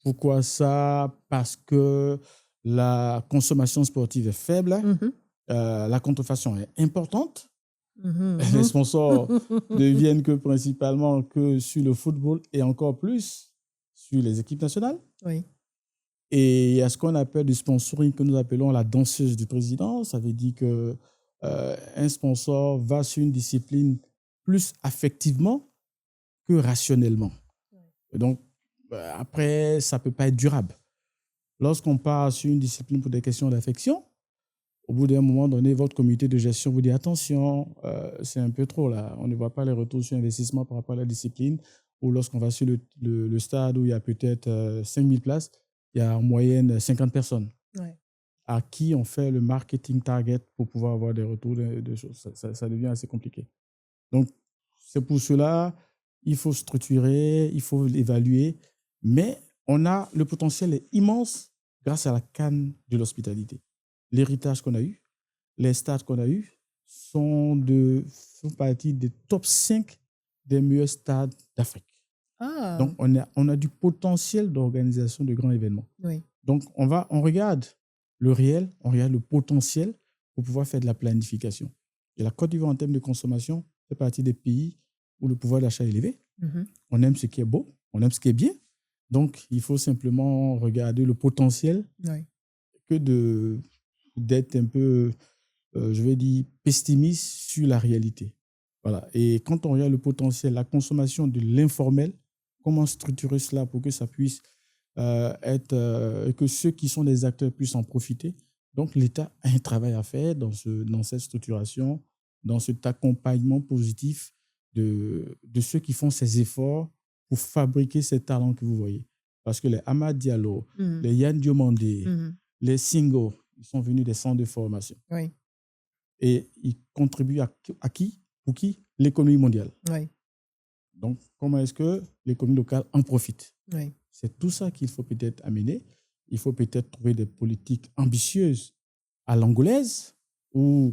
Pourquoi ça? Parce que la consommation sportive est faible, Mhm. la contrefaçon est importante, Mhm. les sponsors ne viennent que principalement que sur le football et encore plus sur les équipes nationales. Oui. Et il y a ce qu'on appelle du sponsoring que nous appelons la danseuse du président. Ça veut dire que un sponsor va sur une discipline plus affectivement que rationnellement. Et donc, après, ça ne peut pas être durable. Lorsqu'on part sur une discipline pour des questions d'affection, au bout d'un moment donné, votre comité de gestion vous dit attention, c'est un peu trop là. On ne voit pas les retours sur investissement par rapport à la discipline. Ou lorsqu'on va sur le stade où il y a peut-être 5000 places, il y a en moyenne 50 personnes Ouais. à qui on fait le marketing target pour pouvoir avoir des retours de choses. Ça devient assez compliqué. Donc, c'est pour cela, il faut structurer, il faut l'évaluer. Mais le potentiel est immense grâce à la canne de l'hospitalité. L'héritage qu'on a eu, les stades qu'on a eus font partie des top 5 des meilleurs stades d'Afrique. Ah, Donc, on a du potentiel d'organisation de grands événements. oui. Donc, on regarde le réel, on regarde le potentiel pour pouvoir faire de la planification. Et la Côte d'Ivoire, en termes de consommation, fait partie des pays où le pouvoir d'achat est élevé. Mhm. On aime ce qui est beau, on aime ce qui est bien. Donc, il faut simplement regarder le potentiel Oui. que d'être un peu, je vais dire, pessimiste sur la réalité. Voilà. Et quand on regarde le potentiel, la consommation de l'informel, comment structurer cela pour que ça puisse que ceux qui sont des acteurs puissent en profiter. Donc, l'État a un travail à faire dans cette structuration, dans cet accompagnement positif de ceux qui font ces efforts pour fabriquer ces talents que vous voyez. Parce que les Amad Diallo, Mhm. les Yann Diomandé, Mhm. les Singo, ils sont venus des centres de formation. Oui. Et ils contribuent à qui? Pour qui? L'économie mondiale. Oui. Donc, comment est-ce que l'économie locale en profite? Oui. C'est tout ça qu'il faut peut-être amener. Il faut peut-être trouver des politiques ambitieuses à l'angolaise où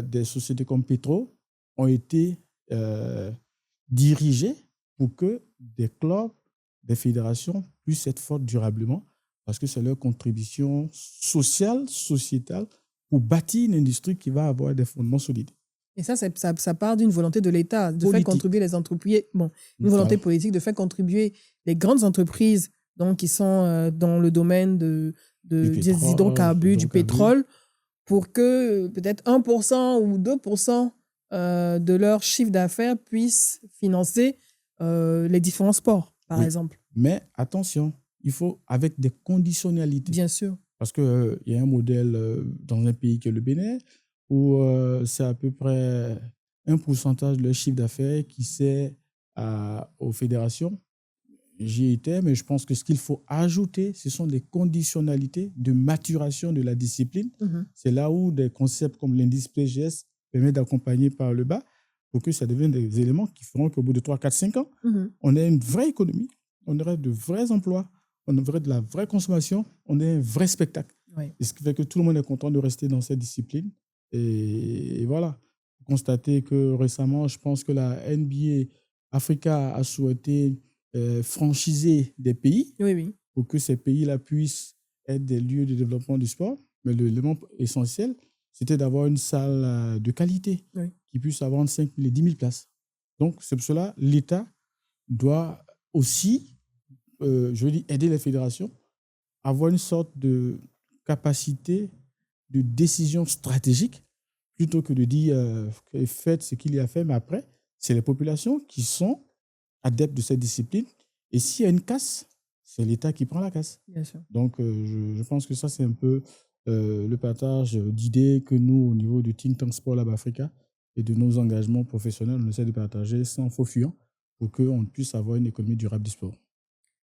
des sociétés comme Petro ont été dirigées pour que des clubs, des fédérations puissent être fortes durablement parce que c'est leur contribution sociale, sociétale pour bâtir une industrie qui va avoir des fondements solides. Et ça part d'une volonté de l'État de Politique. faire contribuer les entreprises. Bon, une volonté politique de faire contribuer les grandes entreprises donc, qui sont dans le domaine des hydrocarbures, du pétrole, pour que peut-être 1% ou 2% de leur chiffre d'affaires puissent financer les différents sports, par exemple. Mais attention, il faut avec des conditionnalités. Bien sûr. Parce qu'il y a un modèle dans un pays qui est le Bénin où c'est à peu près un pourcentage de leur chiffre d'affaires qui sert aux fédérations. J'y étais, mais je pense que ce qu'il faut ajouter, ce sont des conditionnalités de maturation de la discipline. Mhm. C'est là où des concepts comme l'indice PGS permettent d'accompagner par le bas pour que ça devienne des éléments qui feront qu'au bout de 3, 4, 5 ans, on ait une vraie économie, on aurait de vrais emplois, on aurait de la vraie consommation, on ait un vrai spectacle. Oui. Et ce qui fait que tout le monde est content de rester dans cette discipline. Et voilà. constater que récemment, je pense que la NBA Africa a souhaité franchiser des pays Oui, oui. pour que ces pays-là puissent être des lieux de développement du sport. Mais l'élément essentiel, c'était d'avoir une salle de qualité Oui. qui puisse avoir entre 5 000 et 10 000 places. Donc, c'est pour cela l'État doit aussi, je veux dire, aider les fédérations à avoir une sorte de capacité de décision stratégique plutôt que de dire faites ce qu'il y a fait, mais après, c'est les populations qui sont adeptes de cette discipline. Et s'il y a une casse, c'est l'État qui prend la casse. Bien sûr. Donc, je pense que ça, c'est un peu le partage d'idées que nous, au niveau du Think Tank Sport Lab Africa et de nos engagements professionnels, on essaie de partager sans faux fuyant pour qu'on puisse avoir une économie durable du sport.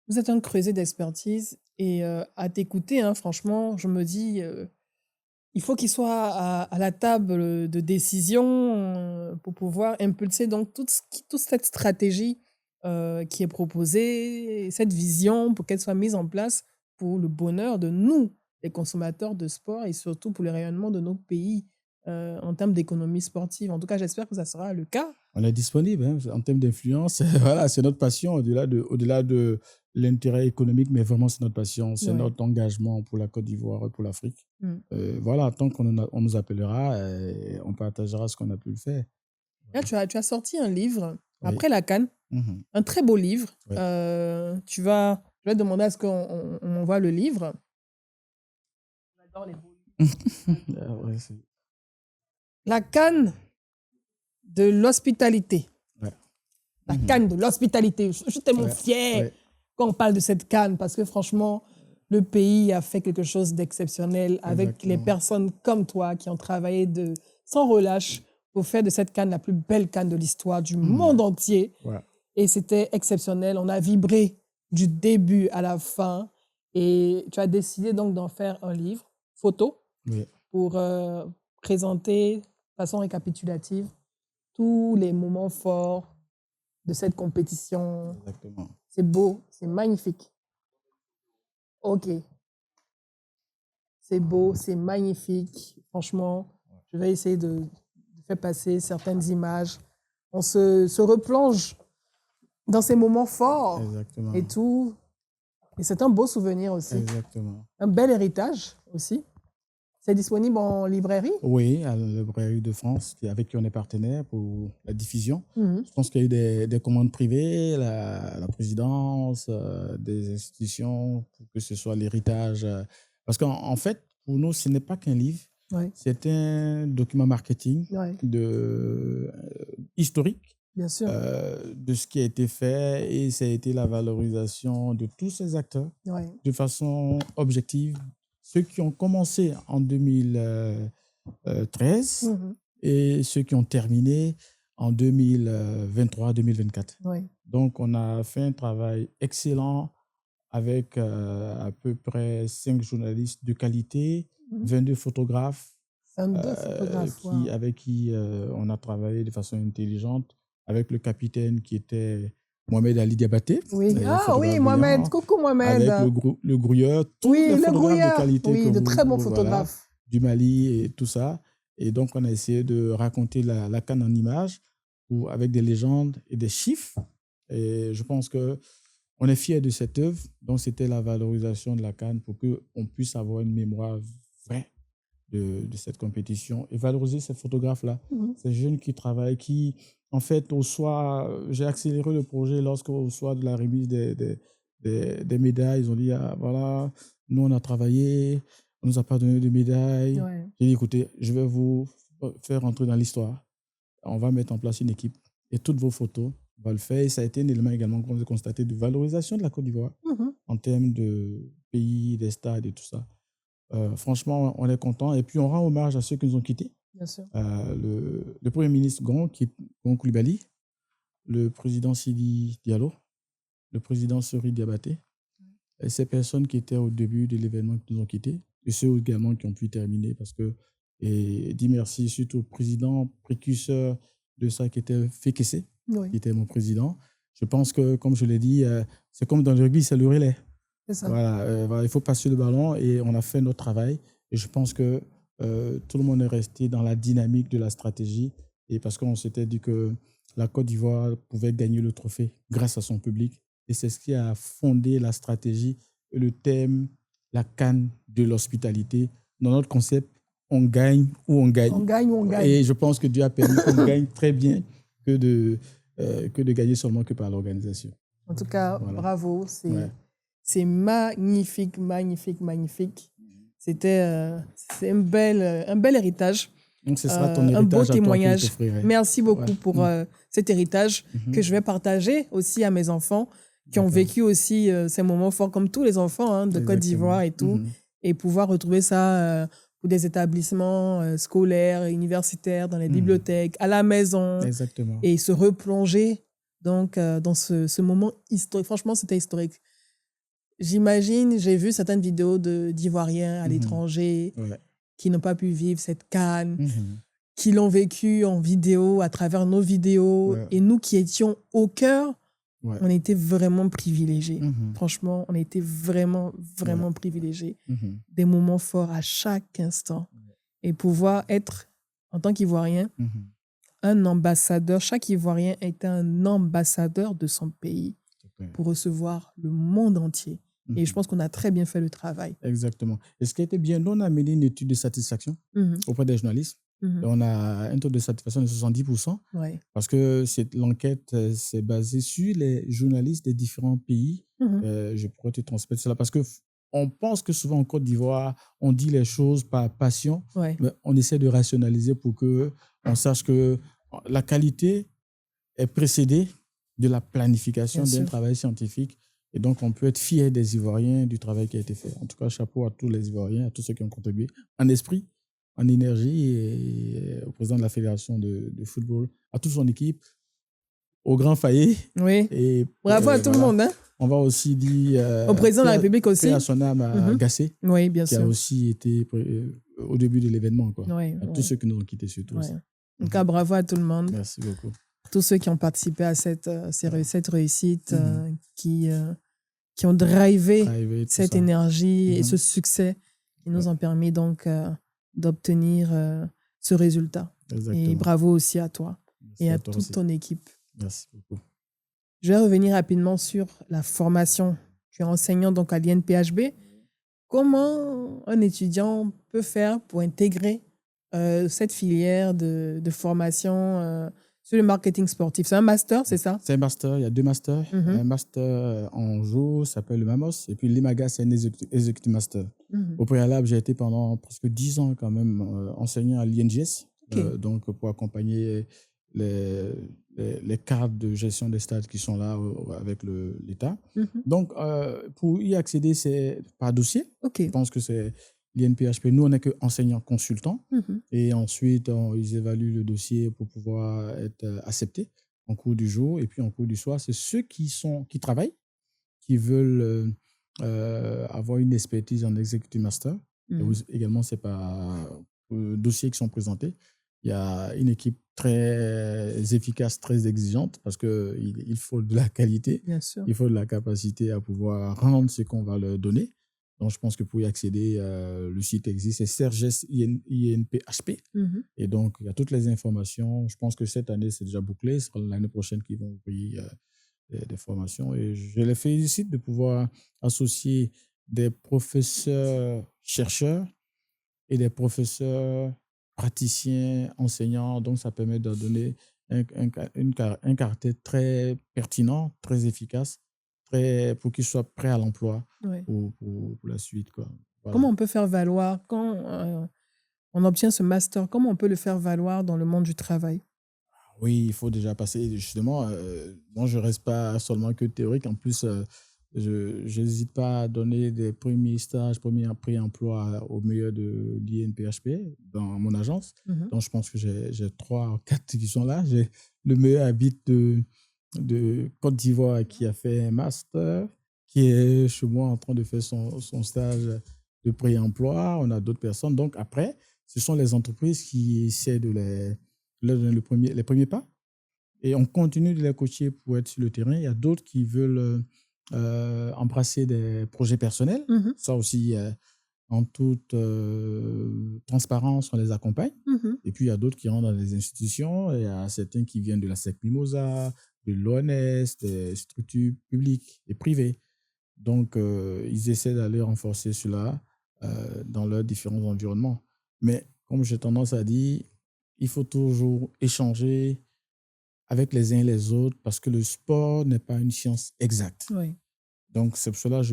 Vous êtes un creuset d'expertise et à t'écouter, hein, franchement, je me dis, il faut qu'il soit à la table de décision pour pouvoir impulser donc toute cette stratégie qui est proposée, cette vision pour qu'elle soit mise en place pour le bonheur de nous, les consommateurs de sport et surtout pour le rayonnement de nos pays en termes d'économie sportive. En tout cas, j'espère que ça sera le cas. On est disponible hein, en termes d'influence. Voilà, c'est notre passion au-delà de l'intérêt économique, mais vraiment c'est notre passion, c'est Ouais. notre engagement pour la Côte d'Ivoire et pour l'Afrique. Mm. Voilà, tant on nous appellera, on partagera ce qu'on a pu le faire. Là, tu as sorti un livre, Oui. Après la CAN, Mhm. un très beau livre. Ouais. Je vais demander à ce qu'on m'envoie le livre. J'adore les beaux livres. Ah ouais, La CAN de l'hospitalité. Ouais. La Mhm. CAN de l'hospitalité. Je suis tellement Ouais, fière ouais. quand on parle de cette CAN parce que franchement, le pays a fait quelque chose d'exceptionnel avec Exactement. les personnes comme toi qui ont travaillé sans relâche pour faire de cette CAN la plus belle CAN de l'histoire du monde entier. Ouais. Et c'était exceptionnel. On a vibré du début à la fin. Et tu as décidé donc d'en faire un livre, photo, Oui. pour présenter de façon récapitulative tous les moments forts de cette compétition. Exactement. C'est beau, c'est magnifique. OK. C'est beau, c'est magnifique. Franchement, je vais essayer de faire passer certaines images. On se replonge dans ces moments forts Exactement. et tout. Et c'est un beau souvenir aussi. Exactement. Un bel héritage aussi. C'est disponible en librairie? Oui, à la librairie de France, avec qui on est partenaire pour la diffusion. Mhm. Je pense qu'il y a eu des commandes privées, la présidence, des institutions, pour que ce soit l'héritage. Parce qu'en fait, pour nous, ce n'est pas qu'un livre, Ouais, c'est un document marketing ouais, historique bien sûr. de ce qui a été fait et ça a été la valorisation de tous ces acteurs Ouais. de façon objective. Ceux qui ont commencé en 2013 Mhm. et ceux qui ont terminé en 2023-2024. Ouais. Donc, on a fait un travail excellent avec à peu près 5 journalistes de qualité, Mhm. 22 photographes, 22 photographes. Wow. avec qui on a travaillé de façon intelligente, avec le capitaine qui était Mohamed Ali Diabaté. Oui. Ah photographe oui, Mohamed. brillant, Coucou Mohamed. avec le grouilleur, tous Oui, les le photographes de grouilleur. qualité Oui, que de vous, très bons voilà, photographes. du Mali et tout ça. Et donc, on a essayé de raconter la CAN en images avec des légendes et des chiffres. Et je pense qu'on est fiers de cette œuvre. Donc, c'était la valorisation de la CAN pour qu'on puisse avoir une mémoire vraie de cette compétition et valoriser ces photographes-là, ces jeunes qui travaillent, qui, en fait, au soir, j'ai accéléré le projet lorsqu'au soir de la remise des médailles, ils ont dit, ah, voilà, nous, on a travaillé, on ne nous a pas donné de médailles. Ouais. J'ai dit, écoutez, je vais vous faire entrer dans l'histoire. On va mettre en place une équipe et toutes vos photos, on va le faire. Et ça a été un élément également qu'on a constaté de valorisation de la Côte d'Ivoire en termes de pays, des stades et tout ça. Franchement, on est content. Et puis, on rend hommage à ceux qui nous ont quittés. Bien sûr. Le Premier ministre Gon Coulibaly, le président Sidi Diallo, le président Sori Diabaté, et ces personnes qui étaient au début de l'événement qui nous ont quittés, et ceux également qui ont pu terminer, parce que, et dis merci surtout au président précurseur de ça qui était Fekese, Oui, qui était mon président. Je pense que, comme je l'ai dit, c'est comme dans le rugby, c'est le relais. c'est ça. Voilà, il faut passer le ballon et on a fait notre travail. Et je pense que tout le monde est resté dans la dynamique de la stratégie Et parce qu'on s'était dit que la Côte d'Ivoire pouvait gagner le trophée grâce à son public. Et c'est ce qui a fondé la stratégie et le thème, la CAN de l'hospitalité. Dans notre concept, on gagne ou on gagne. On gagne ou on gagne. Et je pense que Dieu a permis qu'on gagne très bien que de gagner seulement que par l'organisation. En tout cas, Voilà. bravo. Ouais. C'est magnifique, magnifique, magnifique. C'est un bel héritage. Donc, ce sera ton un beau héritage à toi témoignage. que je t'offrirai. Merci beaucoup pour cet héritage Mhm. que je vais partager aussi à mes enfants qui ont D'accord. vécu aussi ces moments forts comme tous les enfants de Côte Exactement. d'Ivoire et tout. Mhm. Et pouvoir retrouver ça pour des établissements scolaires, universitaires, dans les bibliothèques, à la maison. Exactement. Et se replonger donc, dans ce moment historique. Franchement, c'était historique. J'imagine, j'ai vu certaines vidéos d'Ivoiriens à l'étranger Ouais. qui n'ont pas pu vivre cette CAN, Mhm. qui l'ont vécu en vidéo, à travers nos vidéos. Ouais. Et nous qui étions au cœur, Ouais. on était vraiment privilégiés. Mhm. Franchement, on était vraiment, vraiment privilégiés. Mhm. Des moments forts à chaque instant. Et pouvoir être, en tant qu'Ivoirien, Mhm. un ambassadeur. Chaque Ivoirien est un ambassadeur de son pays Super. pour recevoir le monde entier. Et Mhm. je pense qu'on a très bien fait le travail. Exactement. Et ce qui a été bien, nous, on a mené une étude de satisfaction Mhm. auprès des journalistes. Mhm. Et on a un taux de satisfaction de 70%. Ouais. Parce que l'enquête s'est basée sur les journalistes des différents pays. Mhm. Je pourrais te transmettre cela parce qu'on pense que souvent en Côte d'Ivoire, on dit les choses par passion, Ouais. mais on essaie de rationaliser pour qu'on sache que la qualité est précédée de la planification Bien d'un sûr. travail scientifique. Et donc, on peut être fier des Ivoiriens, du travail qui a été fait. En tout cas, chapeau à tous les Ivoiriens, à tous ceux qui ont contribué en esprit, en énergie, et au président de la fédération de football, à toute son équipe, au grand Fayet. Oui. Et, Bravo à tout le monde. Hein? On va aussi dire Au président de la République aussi. paix à son âme à Mhm. Gassé, Oui, bien qui sûr. a aussi été au début de l'événement. Quoi. Oui, À tous ceux qui nous ont quittés surtout. Ouais. Aussi. En tout cas, bravo à tout le monde. Merci beaucoup. Tous ceux qui ont participé à cette réussite, qui ont drivé Drivé, tout cette ça. énergie et Mhm. ce succès qui nous ont permis donc d'obtenir ce résultat. Exactement. Et bravo aussi à toi Merci et à toi toute aussi. ton équipe. Merci beaucoup. Je vais revenir rapidement sur la formation. Tu es enseignant donc à l'INPHB. Comment un étudiant peut faire pour intégrer cette filière de formation sur le marketing sportif? C'est un master, c'est ça? C'est un master, il y a 2 masters. Mhm. Un master en jour s'appelle le MAMOS, et puis l'IMAGA, c'est un executive master. Mhm. Au préalable, j'ai été pendant presque 10 ans quand même enseignant à l'INGS, Ok. donc pour accompagner les cadres de gestion des stades qui sont là avec l'État. Mhm. Donc, pour y accéder, c'est par dossier. Ok. Je pense que c'est l'INPHP. Nous, on n'est qu'enseignants consultants. Mhm. Et ensuite, ils évaluent le dossier pour pouvoir être acceptés en cours du jour. Et puis, en cours du soir, c'est ceux qui travaillent, qui veulent avoir une expertise en executive master. Mhm. Et également, c'est par dossiers qui sont présentés. Il y a une équipe très efficace, très exigeante, parce qu'il faut de la qualité, Bien sûr. il faut de la capacité à pouvoir rendre ce qu'on va leur donner. Donc, je pense que pour y accéder, le site existe, c'est Serges INPHP. Mhm. Et donc, il y a toutes les informations. Je pense que cette année, c'est déjà bouclé. Ce sera l'année prochaine qu'ils vont ouvrir des formations. Et je les félicite de pouvoir associer des professeurs chercheurs et des professeurs praticiens, enseignants. Donc, ça permet de donner un caractère très pertinent, très efficace, pour qu'ils soient prêts à l'emploi Ouais. pour la suite. Quoi. Voilà. Comment on peut faire valoir quand on obtient ce master? Comment on peut le faire valoir dans le monde du travail? Oui, il faut déjà passer. Justement, moi, je ne reste pas seulement que théorique. En plus, je n'hésite pas à donner des premiers stages, premiers pré-emploi au meilleur de l'INPHP dans mon agence. Mhm. Donc, je pense que j'ai 3 ou 4 qui sont là. J'ai le meilleur habite de Côte d'Ivoire qui a fait un master, qui est chez moi en train de faire son stage de pré-emploi. On a d'autres personnes. Donc, après, ce sont les entreprises qui essaient de leur donner les premiers pas. Et on continue de les coacher pour être sur le terrain. Il y a d'autres qui veulent embrasser des projets personnels. Mhm. Ça aussi, en toute transparence, on les accompagne. Mhm. Et puis, il y a d'autres qui rentrent dans les institutions. Et il y a certains qui viennent de la SEC Mimosa, de l'ONS, des structures publiques et privées. Donc, ils essaient d'aller renforcer cela dans leurs différents environnements. Mais comme j'ai tendance à dire, il faut toujours échanger avec les uns et les autres parce que le sport n'est pas une science exacte. Oui. Donc, c'est pour cela que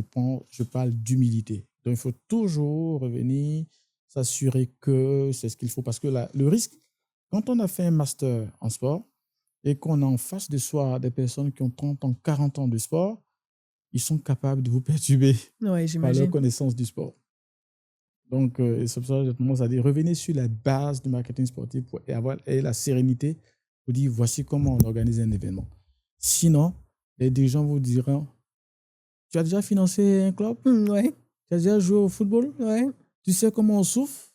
je parle d'humilité. Donc, il faut toujours revenir, s'assurer que c'est ce qu'il faut. Parce que le risque, quand on a fait un master en sport et qu'on a en face de soi des personnes qui ont 30 ans, 40 ans de sport, ils sont capables de vous perturber Oui, par leur j'imagine. connaissance du sport. Donc, c'est pour ça que j'ai tendance à dire, revenez sur la base du marketing sportif pour avoir la sérénité pour dire, voici comment on organise un événement. Sinon, les dirigeants vous diront, tu as déjà financé un club? Ouais, Tu as déjà joué au football? ouais. Tu sais comment on souffre?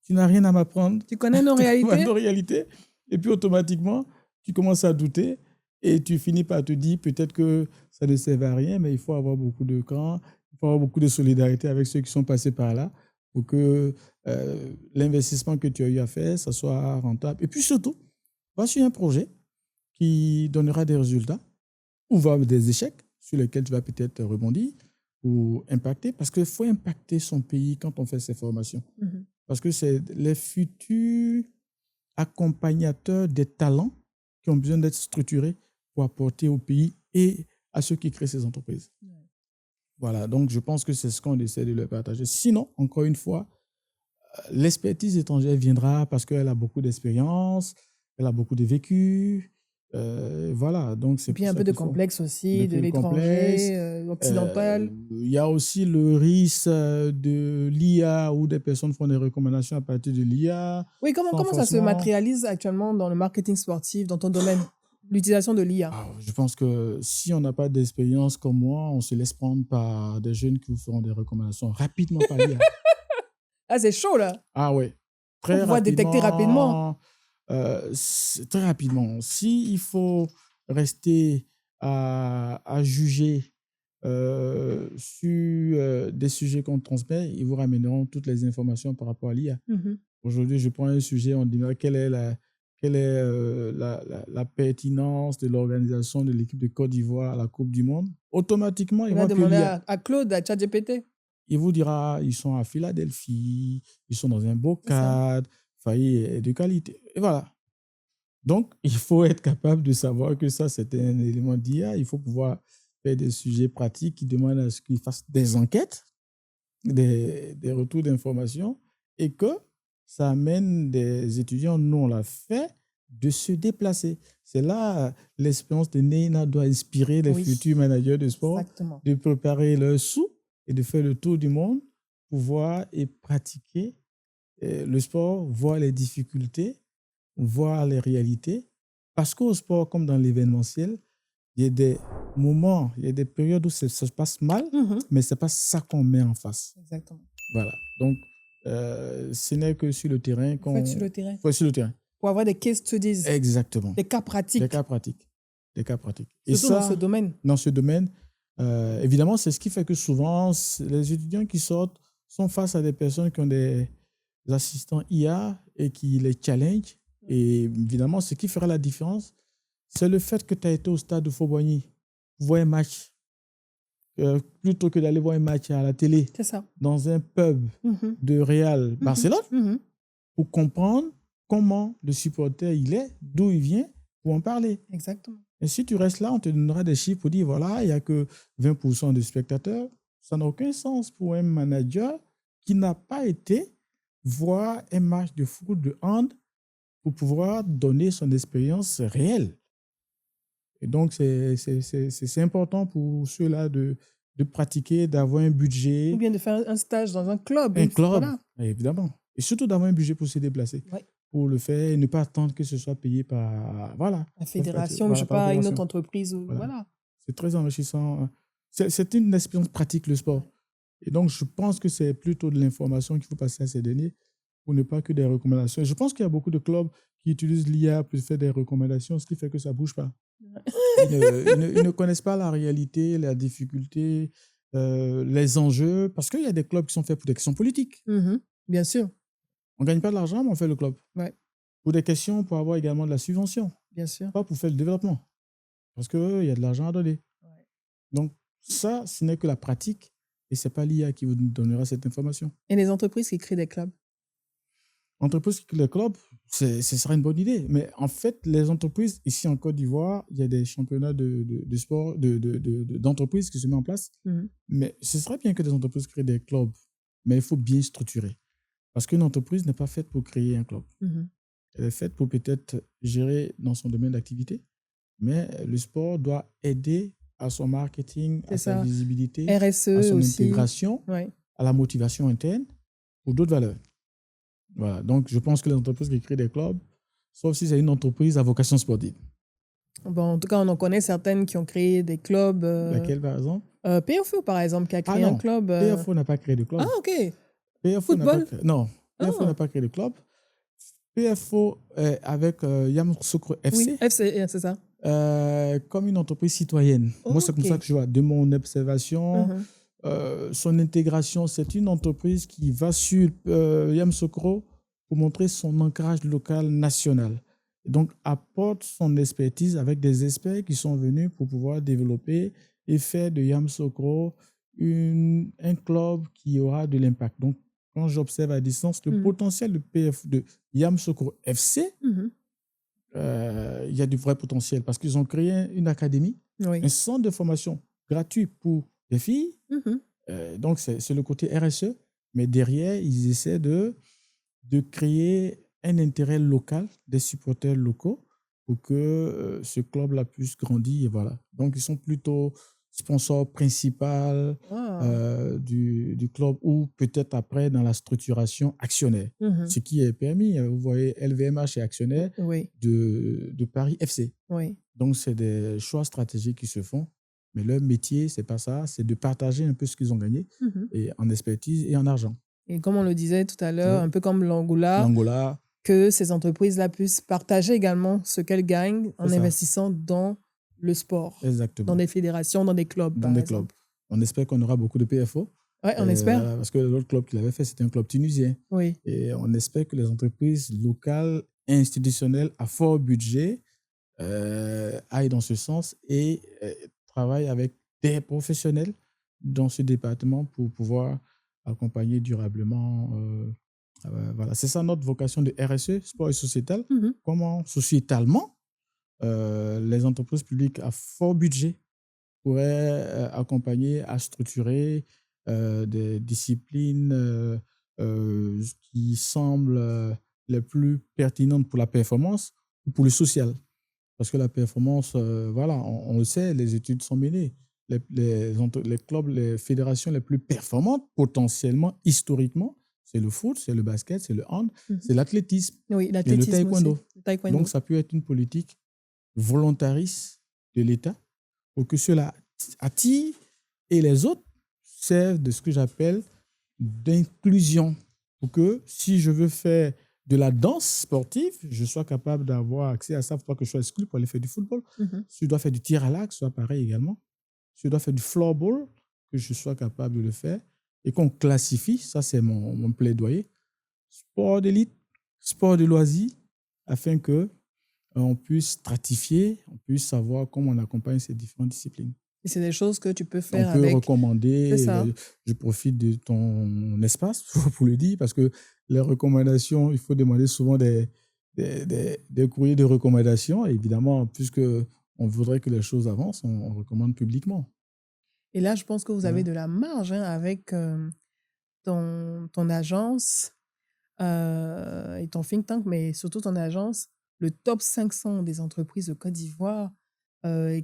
Tu n'as rien à m'apprendre. Tu connais nos Tu connais réalités? nos réalités. Et puis, automatiquement, tu commences à douter et tu finis par te dire peut-être que ça ne sert à rien, mais il faut avoir beaucoup de cran, il faut avoir beaucoup de solidarité avec ceux qui sont passés par là pour que l'investissement que tu as eu à faire, ça soit rentable. Et puis surtout, voici un projet qui donnera des résultats ou va avoir des échecs sur lesquels tu vas peut-être rebondir ou impacter, parce qu'il faut impacter son pays quand on fait ces formations. Mhm. Parce que c'est les futurs accompagnateurs des talents qui ont besoin d'être structurés pour apporter au pays et à ceux qui créent ces entreprises. Ouais. Voilà, donc je pense que c'est ce qu'on essaie de leur partager. Sinon, encore une fois, l'expertise étrangère viendra parce qu'elle a beaucoup d'expérience, elle a beaucoup de vécu. Voilà, donc c'est Et puis pour un ça peu de qu'il faut complexe un aussi, de peu de complexe. l'étranger, occidental. Il y a aussi le risque de l'IA où des personnes font des recommandations à partir de l'IA Oui, sans comment ça se forcément... matérialise actuellement dans le marketing sportif, dans ton domaine, l'utilisation de l'IA? Ah, je pense que si on n'a pas d'expérience comme moi, on se laisse prendre par des jeunes qui vous feront des recommandations rapidement par l'IA. Ah, c'est chaud là. Ah ouais, Pour très pouvoir détecter rapidement. rapidement. Très rapidement. S'il faut rester à juger sur des sujets qu'on transmet, ils vous ramèneront toutes les informations par rapport à l'IA. Mhm. Aujourd'hui, je prends un sujet, on dirait quelle est la pertinence de l'organisation de l'équipe de Côte d'Ivoire à la Coupe du Monde. Automatiquement, On ils va vont appeler demander l'IA. à Claude, à ChatGPT. Il vous dira, ils sont à Philadelphie, ils sont dans un beau C'est ça. cadre, failli de qualité. Et voilà. Donc, il faut être capable de savoir que ça, c'est un élément d'IA. Il faut pouvoir faire des sujets pratiques qui demandent à ce qu'ils fassent des enquêtes, des retours d'informations et que ça amène des étudiants, nous on l'a fait, de se déplacer. C'est là l'expérience de Neina doit inspirer les Oui. futurs managers de sport, Exactement. de préparer leurs sous et de faire le tour du monde pour voir et pratiquer le sport, voir les difficultés, voir les réalités. Parce qu'au sport, comme dans l'événementiel, il y a des moments, il y a des périodes où ça se passe mal, Mhm. mais ce n'est pas ça qu'on met en face. Exactement. Voilà. Donc, ce n'est que sur le terrain Faut être sur le terrain. faut être sur le terrain. Pour avoir des case studies, Exactement. des cas pratiques, Des cas pratiques. Des cas pratiques. Et surtout dans ça, ce domaine. dans ce domaine, évidemment, c'est ce qui fait que souvent, les étudiants qui sortent sont face à des personnes qui ont des assistants IA et qui les challenge. Et évidemment, ce qui fera la différence, c'est le fait que tu as été au stade de Fauboigny, voir un match, plutôt que d'aller voir un match à la télé, C'est ça. dans un pub Mhm. de Real Barcelone, Mhm. pour comprendre comment le supporter il est, d'où il vient, pour en parler. Exactement. Et si tu restes là, on te donnera des chiffres pour dire, voilà, il n'y a que 20% de spectateurs. Ça n'a aucun sens pour un manager qui n'a pas été voir un match de foot, de hand, pour pouvoir donner son expérience réelle. Et donc, c'est important pour ceux-là de pratiquer, d'avoir un budget. Ou bien de faire un stage dans un club. Un club, Voilà. évidemment. Et surtout d'avoir un budget pour se déplacer. Ouais. Pour le faire et ne pas attendre que ce soit payé par La fédération, voilà, je sais par la pas, une fédération. autre entreprise. Ou... Voilà. Voilà. C'est très enrichissant. C'est une expérience pratique, le sport. Et donc, je pense que c'est plutôt de l'information qu'il faut passer à ces derniers pour ne pas que des recommandations. Et je pense qu'il y a beaucoup de clubs qui utilisent l'IA pour faire des recommandations, ce qui fait que ça ne bouge pas. Ils ne connaissent pas la réalité, la difficulté, les enjeux, parce qu'il y a des clubs qui sont faits pour des questions politiques. Bien sûr. On ne gagne pas de l'argent, mais on fait le club. Ouais. Pour des questions, pour avoir également de la subvention. Bien sûr. Pas pour faire le développement. Parce qu'il y a de l'argent à donner. Ouais. Donc, ça, ce n'est que la pratique et ce n'est pas l'IA qui vous donnera cette information. Et les entreprises qui créent des clubs? Entreprises qui créent des clubs, ce serait une bonne idée. Mais en fait, les entreprises, ici en Côte d'Ivoire, il y a des championnats de sport, d'entreprises qui se mettent en place. Mais ce serait bien que des entreprises créent des clubs. Mais il faut bien structurer. Parce qu'une entreprise n'est pas faite pour créer un club. Elle est faite pour peut-être gérer dans son domaine d'activité. Mais le sport doit aider à son marketing, à sa visibilité, RSE à son aussi. intégration, à la motivation interne, pour d'autres valeurs. Voilà. Donc, je pense que les entreprises qui créent des clubs, sauf si c'est une entreprise à vocation sportive. Bon, en tout cas, on en connaît certaines qui ont créé des clubs. Laquelle, par exemple? PFO, par exemple, qui a créé un club. PFO n'a pas créé de club. Ah, OK. PFO Football? Non, PFO n'a pas créé de club. PFO avec Yamoussoukro FC. Oui, FC, c'est ça. Comme une entreprise citoyenne. Moi, c'est comme ça que je vois. De mon observation, son intégration, c'est une entreprise qui va sur Yamoussoukro pour montrer son ancrage local national. Et donc, apporte son expertise avec des experts qui sont venus pour pouvoir développer et faire de Yamoussoukro un club qui aura de l'impact. Donc, quand j'observe à distance le potentiel de Yamoussoukro FC, il y a du vrai potentiel parce qu'ils ont créé une académie, un centre de formation gratuit pour les filles. Donc, c'est le côté RSE. Mais derrière, ils essaient de créer un intérêt local des supporters locaux pour que ce club-là puisse grandir. Et voilà. Donc, ils sont plutôt sponsor principal du club ou peut-être après dans la structuration actionnaire. Ce qui est permis. Vous voyez, LVMH est actionnaire de Paris FC. Donc, c'est des choix stratégiques qui se font. Mais leur métier, ce n'est pas ça. C'est de partager un peu ce qu'ils ont gagné et en expertise et en argent. Et comme on le disait tout à l'heure, un peu comme l'Angola, que ces entreprises-là puissent partager également ce qu'elles gagnent en investissant dans le sport. Exactement. Dans des fédérations, dans des clubs. Dans des clubs. On espère qu'on aura beaucoup de PFO. Oui, on espère. Parce que l'autre club qu'il avait fait, c'était un club tunisien. Oui. Et on espère que les entreprises locales et institutionnelles à fort budget aillent dans ce sens et travaillent avec des professionnels dans ce département pour pouvoir accompagner durablement. Voilà. C'est ça notre vocation de RSE, sport et sociétal. Comment sociétalement, les entreprises publiques à fort budget pourraient accompagner à structurer des disciplines qui semblent les plus pertinentes pour la performance ou pour le social. Parce que la performance, voilà, on le sait, les études sont menées. Les clubs, les fédérations les plus performantes, potentiellement, historiquement, c'est le foot, c'est le basket, c'est le hand, c'est l'athlétisme et le taekwondo. Donc, ça peut être une politique volontariste de l'État pour que cela attire et les autres servent de ce que j'appelle d'inclusion. Pour que si je veux faire de la danse sportive, je sois capable d'avoir accès à ça. Il ne faut pas que je sois exclu pour aller faire du football. Si je dois faire du tir à l'arc, ce soit pareil également. Si je dois faire du floorball, que je sois capable de le faire et qu'on classifie, ça c'est mon plaidoyer, sport d'élite, sport de loisir, afin que on puisse stratifier, on puisse savoir comment on accompagne ces différentes disciplines. Et c'est des choses que tu peux faire avec... On peut recommander, je profite de ton espace pour le dire, parce que les recommandations, il faut demander souvent des courriers de recommandation. Et évidemment, puisque on voudrait que les choses avancent, on recommande publiquement. Et là, je pense que vous avez de la marge avec ton agence et ton think tank, mais surtout ton agence, le top 500 des entreprises de Côte d'Ivoire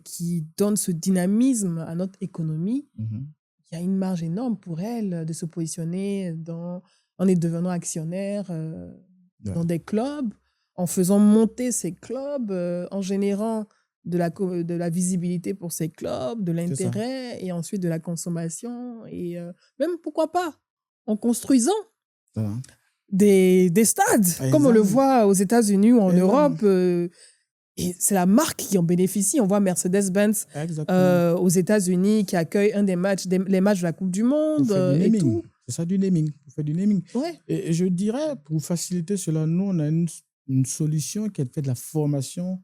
qui donne ce dynamisme à notre économie. Il y a une marge énorme pour elles de se positionner en y devenant actionnaire dans des clubs, en faisant monter ces clubs, en générant de la visibilité pour ces clubs, de l'intérêt et ensuite de la consommation et même, pourquoi pas, en construisant des stades, comme on le voit aux États-Unis ou en Europe. Et c'est la marque qui en bénéficie. On voit Mercedes-Benz Exactement. aux États-Unis qui accueille un des matchs, les matchs de la Coupe du Monde Pour faire du et naming. tout. C'est ça, du naming. Pour faire du naming. Ouais. Et je dirais, pour faciliter cela, nous, on a une solution qui est fait de la formation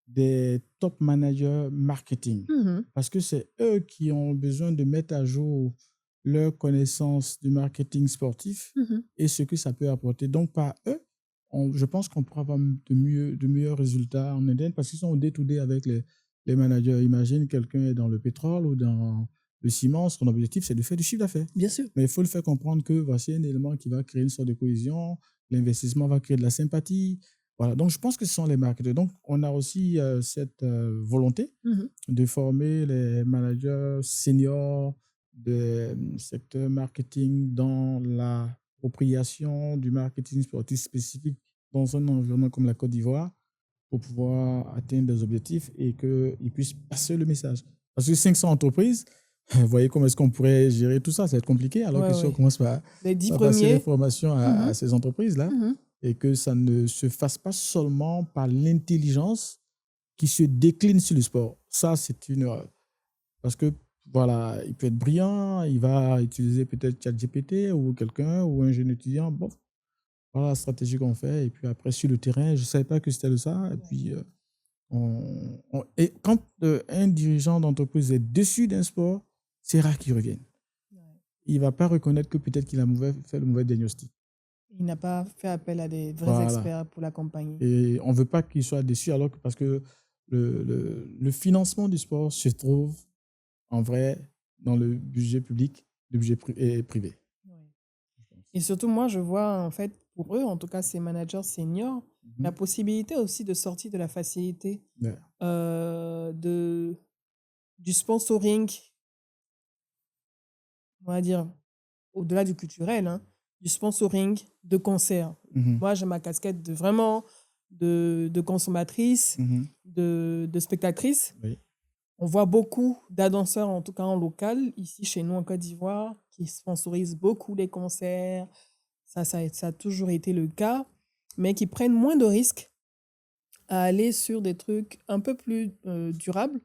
des top managers marketing. Mhm. Parce que c'est eux qui ont besoin de mettre à jour leur connaissance du marketing sportif Mhm. et ce que ça peut apporter. Donc, par eux, je pense qu'on pourra avoir de meilleurs résultats en Inde parce qu'ils sont au day-to-day avec les managers. Imagine quelqu'un est dans le pétrole ou dans le ciment, son objectif, c'est de faire du chiffre d'affaires. Bien sûr. Mais il faut le faire comprendre que voici un élément qui va créer une sorte de cohésion, l'investissement va créer de la sympathie. Voilà, donc je pense que ce sont les marketeurs. Donc, on a aussi cette volonté Mhm. de former les managers seniors du secteur marketing dans l'appropriation du marketing sportif spécifique dans un environnement comme la Côte d'Ivoire pour pouvoir atteindre des objectifs et qu'ils puissent passer le message. Parce que 500 entreprises, vous voyez comment est-ce qu'on pourrait gérer tout ça, ça va être compliqué. Alors que si on commence par les 10 passer premiers. l'information à ces entreprises-là, Mhm. et que ça ne se fasse pas seulement par l'intelligence qui se décline sur le sport. Ça, c'est une erreur. Parce que, voilà, il peut être brillant, il va utiliser peut-être ChatGPT ou quelqu'un ou un jeune étudiant. Bon, voilà la stratégie qu'on fait. Et puis après, sur le terrain, je ne savais pas que c'était ça. Et puis, et quand un dirigeant d'entreprise est dessus d'un sport, c'est rare qu'il revienne. Il ne va pas reconnaître que peut-être qu'il a fait le mauvais diagnostic. Il n'a pas fait appel à des vrais experts pour l'accompagner. Et on ne veut pas qu'il soit déçu parce que le financement du sport se trouve en vrai dans le budget public, le budget privé. Et surtout, moi, je vois, en fait, pour eux, en tout cas, ces managers seniors, la possibilité aussi de sortir de la facilité du sponsoring, on va dire, au-delà du culturel, hein, du sponsoring de concerts. Moi, j'ai ma casquette de consommatrice, de spectatrice. Oui. On voit beaucoup d'annonceurs, en tout cas en local, ici chez nous en Côte d'Ivoire, qui sponsorisent beaucoup les concerts. Ça a toujours été le cas, mais qui prennent moins de risques à aller sur des trucs un peu plus durables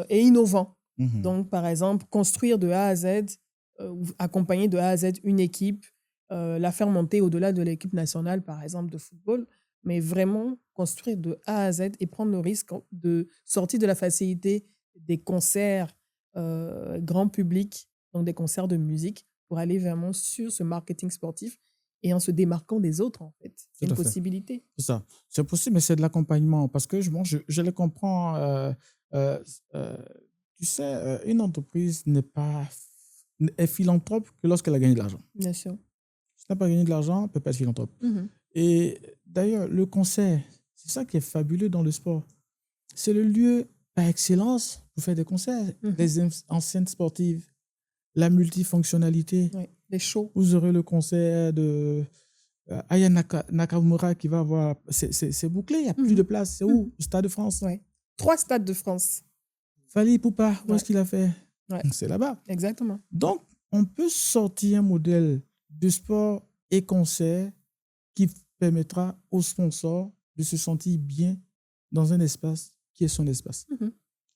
et innovants. Donc, par exemple, construire de A à Z, accompagner de A à Z une équipe, la faire monter au-delà de l'équipe nationale, par exemple, de football, mais vraiment construire de A à Z et prendre le risque de sortir de la facilité des concerts grand public, donc des concerts de musique, pour aller vraiment sur ce marketing sportif et en se démarquant des autres, en fait. C'est une possibilité. C'est ça. C'est possible, mais c'est de l'accompagnement. Parce que je le comprends. Tu sais, une entreprise est philanthrope que lorsqu'elle a gagné de l'argent. Bien sûr. Si tu n'as pas gagné de l'argent, elle ne peut pas être philanthrope. Et d'ailleurs, le concert, c'est ça qui est fabuleux dans le sport. C'est le lieu par excellence pour faire des concerts. Les enceintes sportives, la multifonctionnalité. Oui, les shows. Vous aurez le concert de Aya Nakamura qui va avoir... C'est bouclé, il n'y a plus de place. C'est où? Le Stade de France. Ouais. 3 stades de France. Fally Ipupa, où est-ce qu'il a fait? C'est là-bas. Exactement. Donc, on peut sortir un modèle de sport et concert qui permettra aux sponsors de se sentir bien dans un espace qui est son espace.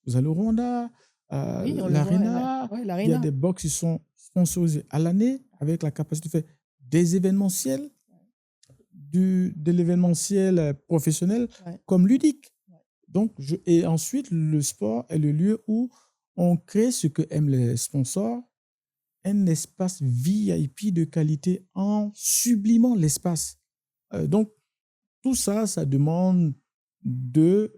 Vous allez au Rwanda, l'Arena, il y a des box qui sont sponsorisés à l'année avec la capacité de faire des événementiels, de l'événementiel professionnel comme ludique. Donc, et ensuite, le sport est le lieu où on crée ce que aiment les sponsors, un espace VIP de qualité en sublimant l'espace. Donc, tout ça, ça demande de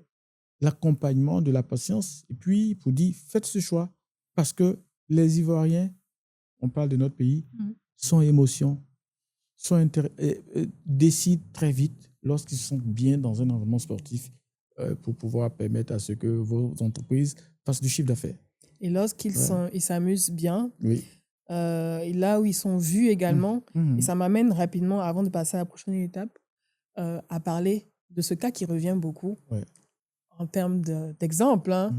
l'accompagnement, de la patience. Et puis, pour dire, faites ce choix parce que les Ivoiriens, on parle de notre pays, sont émotions, décident très vite lorsqu'ils sont bien dans un environnement sportif pour pouvoir permettre à ce que vos entreprises fassent du chiffre d'affaires. Et lorsqu'ils ils s'amusent bien, et là où ils sont vus également, et ça m'amène rapidement, avant de passer à la prochaine étape, à parler de ce cas qui revient beaucoup en termes d'exemple,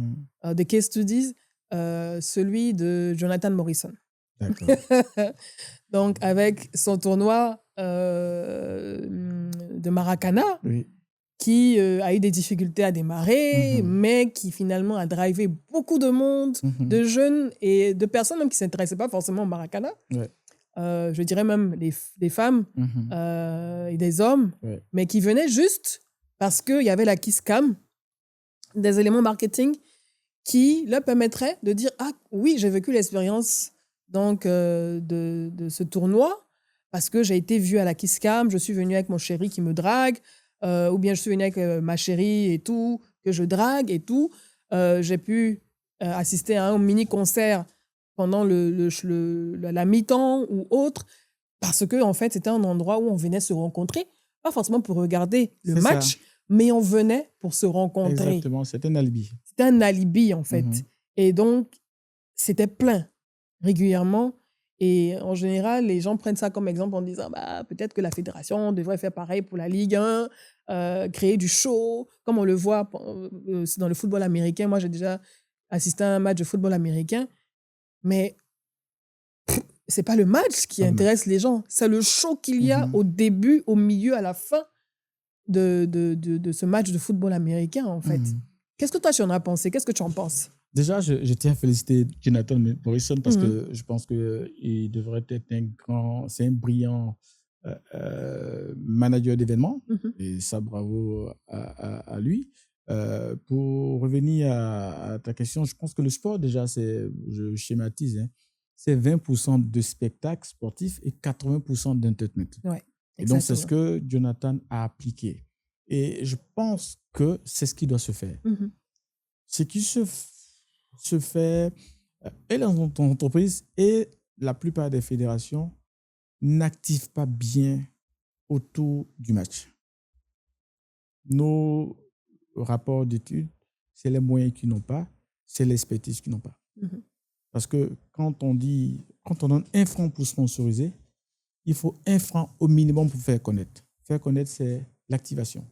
de case studies, celui de Jonathan Morrison. D'accord. Donc, avec son tournoi de Maracana, qui a eu des difficultés à démarrer, mais qui finalement a drivé beaucoup de monde, de jeunes et de personnes même qui ne s'intéressaient pas forcément au Maracana. Ouais. Je dirais même des femmes et des hommes, mais qui venaient juste parce qu'il y avait la Kiss Cam, des éléments marketing qui leur permettraient de dire « Ah oui, j'ai vécu l'expérience donc, de ce tournoi parce que j'ai été vue à la Kiss Cam, je suis venue avec mon chéri qui me drague, ou bien je suis venue avec ma chérie et tout, que je drague et tout. J'ai pu assister à un mini-concert pendant la mi-temps ou autre, parce que en fait, c'était un endroit où on venait se rencontrer, pas forcément pour regarder le match, mais on venait pour se rencontrer. Exactement, c'était un alibi. C'était un alibi, en fait. Et donc, c'était plein régulièrement. Et en général, les gens prennent ça comme exemple en disant bah, peut-être que la fédération devrait faire pareil pour la Ligue 1, créer du show, comme on le voit dans le football américain. Moi, j'ai déjà assisté à un match de football américain, mais ce n'est pas le match qui intéresse les gens, c'est le show qu'il y a au début, au milieu, à la fin de ce match de football américain, en fait. Qu'est-ce que toi, tu en as pensé? Qu'est-ce que tu en penses? Déjà, je tiens à féliciter Jonathan Morrison parce que je pense qu'il devrait être c'est un brillant manager d'événements. Et ça, bravo à lui. Pour revenir à ta question, je pense que le sport, déjà, je schématise, c'est 20% de spectacles sportifs et 80% d'entertainment. Ouais, et donc, c'est ce que Jonathan a appliqué. Et je pense que c'est ce qui doit se faire. Ce qui se fait et dans ton entreprise et la plupart des fédérations n'activent pas bien autour du match. Nos rapports d'études, c'est les moyens qu'ils n'ont pas, c'est l'expertise qu'ils n'ont pas. Parce que quand on donne 1 franc pour sponsoriser, il faut 1 franc au minimum pour faire connaître. Faire connaître, c'est l'activation.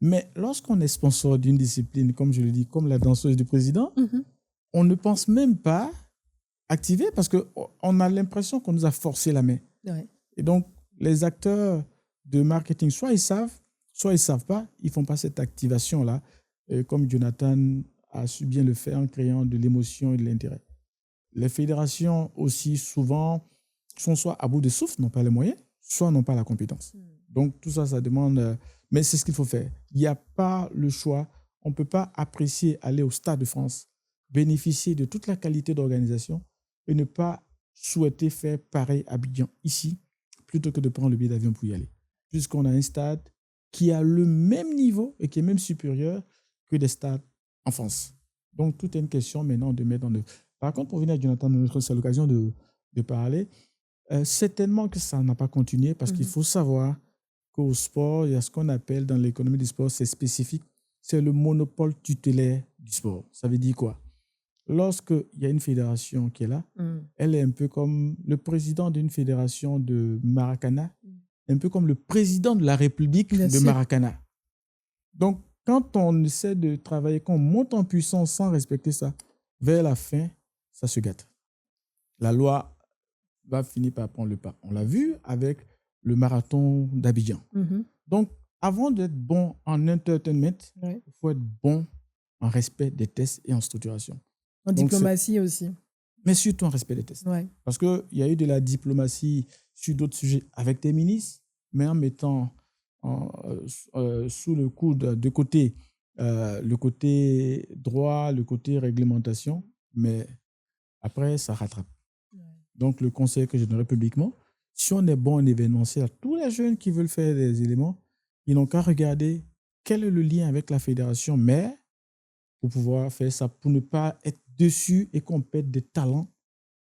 Mais lorsqu'on est sponsor d'une discipline, comme je le dis, comme la danseuse du président, on ne pense même pas activer parce qu'on a l'impression qu'on nous a forcé la main. Ouais. Et donc, les acteurs de marketing, soit ils savent pas, ils ne font pas cette activation-là, comme Jonathan a su bien le faire en créant de l'émotion et de l'intérêt. Les fédérations aussi, souvent, sont soit à bout de souffle, n'ont pas les moyens, soit n'ont pas la compétence. Donc, tout ça, ça demande... mais c'est ce qu'il faut faire. Il n'y a pas le choix. On ne peut pas apprécier aller au Stade de France, bénéficier de toute la qualité d'organisation et ne pas souhaiter faire pareil à Abidjan, ici, plutôt que de prendre le billet d'avion pour y aller. Puisqu'on a un stade qui a le même niveau et qui est même supérieur que des stades en France. Donc, tout est une question maintenant de mettre en œuvre. Par contre, pour venir à Jonathan, c'est l'occasion de parler. Certainement que ça n'a pas continué parce qu'il faut savoir qu'au sport, il y a ce qu'on appelle dans l'économie du sport, c'est spécifique, c'est le monopole tutélaire du sport. Ça veut dire quoi? Lorsqu'il y a une fédération qui est là, elle est un peu comme le président d'une fédération de Maracana, un peu comme le président de la République de Maracana. Donc, quand on essaie de travailler, quand on monte en puissance sans respecter ça, vers la fin, ça se gâte. La loi va finir par prendre le pas. On l'a vu avec le marathon d'Abidjan. Donc, avant d'être bon en entertainment, il faut être bon en respect des tests et en structuration. En diplomatie aussi. Mais surtout en respect des tests. Parce qu'il y a eu de la diplomatie sur d'autres sujets avec des ministres, mais en mettant sous le coude de côté le côté droit, le côté réglementation, mais après, ça rattrape. Donc, le conseil que je donnerais publiquement, si on est bon en événementiel, tous les jeunes qui veulent faire des éléments, ils n'ont qu'à regarder quel est le lien avec la fédération mère pour pouvoir faire ça, pour ne pas être dessus et qu'on perde des talents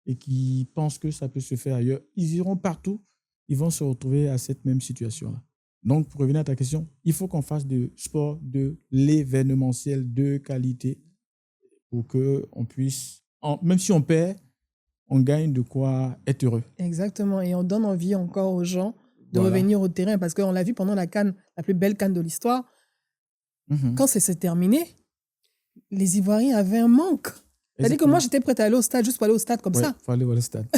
et qui pensent que ça peut se faire ailleurs. Ils iront partout, ils vont se retrouver à cette même situation-là. Donc, pour revenir à ta question, il faut qu'on fasse du sport de l'événementiel de qualité pour qu'on puisse, même si on perd, on gagne de quoi être heureux. Exactement. Et on donne envie encore aux gens de revenir au terrain parce qu'on l'a vu pendant la CAN, la plus belle CAN de l'histoire. Quand c'est terminé, les Ivoiriens avaient un manque. C'est-à-dire que moi, j'étais prête à aller au stade juste pour aller au stade comme ça. Il faut aller voir le stade.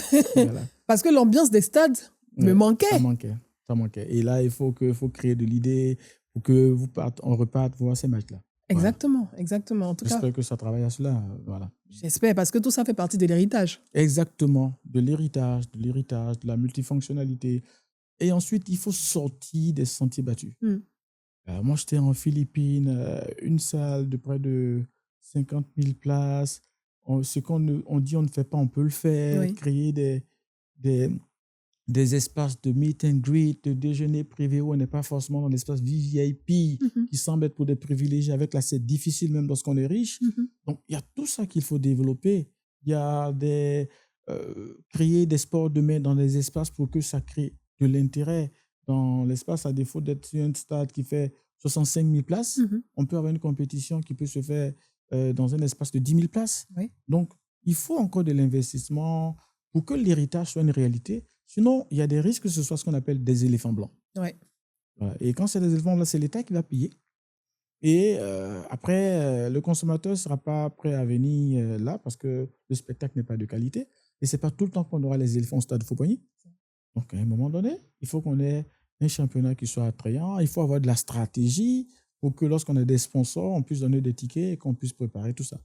Parce que l'ambiance des stades me manquait. Ça manquait. Et là, il faut créer de l'idée pour que on reparte voir ces matchs-là. Voilà. Exactement, exactement. En tout cas, J'espère que ça travaille à cela. Voilà. j'espère, parce que tout ça fait partie de l'héritage. Exactement. De l'héritage, de la multifonctionnalité. Et ensuite, il faut sortir des sentiers battus. Moi, j'étais en Philippines, une salle de près de 50 000 places. Ce on dit on ne fait pas, on peut le faire. Oui. Créer des espaces de meet and greet, de déjeuner privé où on n'est pas forcément dans l'espace VIP qui semble être pour des privilégiés. Avec là, c'est difficile même lorsqu'on est riche. Donc, il y a tout ça qu'il faut développer. Il y a créer des sports de main dans les espaces pour que ça crée de l'intérêt. Dans l'espace, à défaut d'être sur un stade qui fait 65 000 places, on peut avoir une compétition qui peut se faire dans un espace de 10 000 places. Oui. Donc, il faut encore de l'investissement pour que l'héritage soit une réalité. Sinon, il y a des risques que ce soit ce qu'on appelle des éléphants blancs. Ouais. Voilà. Et quand c'est des éléphants blancs, c'est l'État qui va payer. Et après, le consommateur ne sera pas prêt à venir là parce que le spectacle n'est pas de qualité. Et ce n'est pas tout le temps qu'on aura les éléphants au stade Faux-Poigny. Donc, à un moment donné, il faut qu'on ait un championnat qui soit attrayant. Il faut avoir de la stratégie pour que lorsqu'on a des sponsors, on puisse donner des tickets et qu'on puisse préparer tout ça.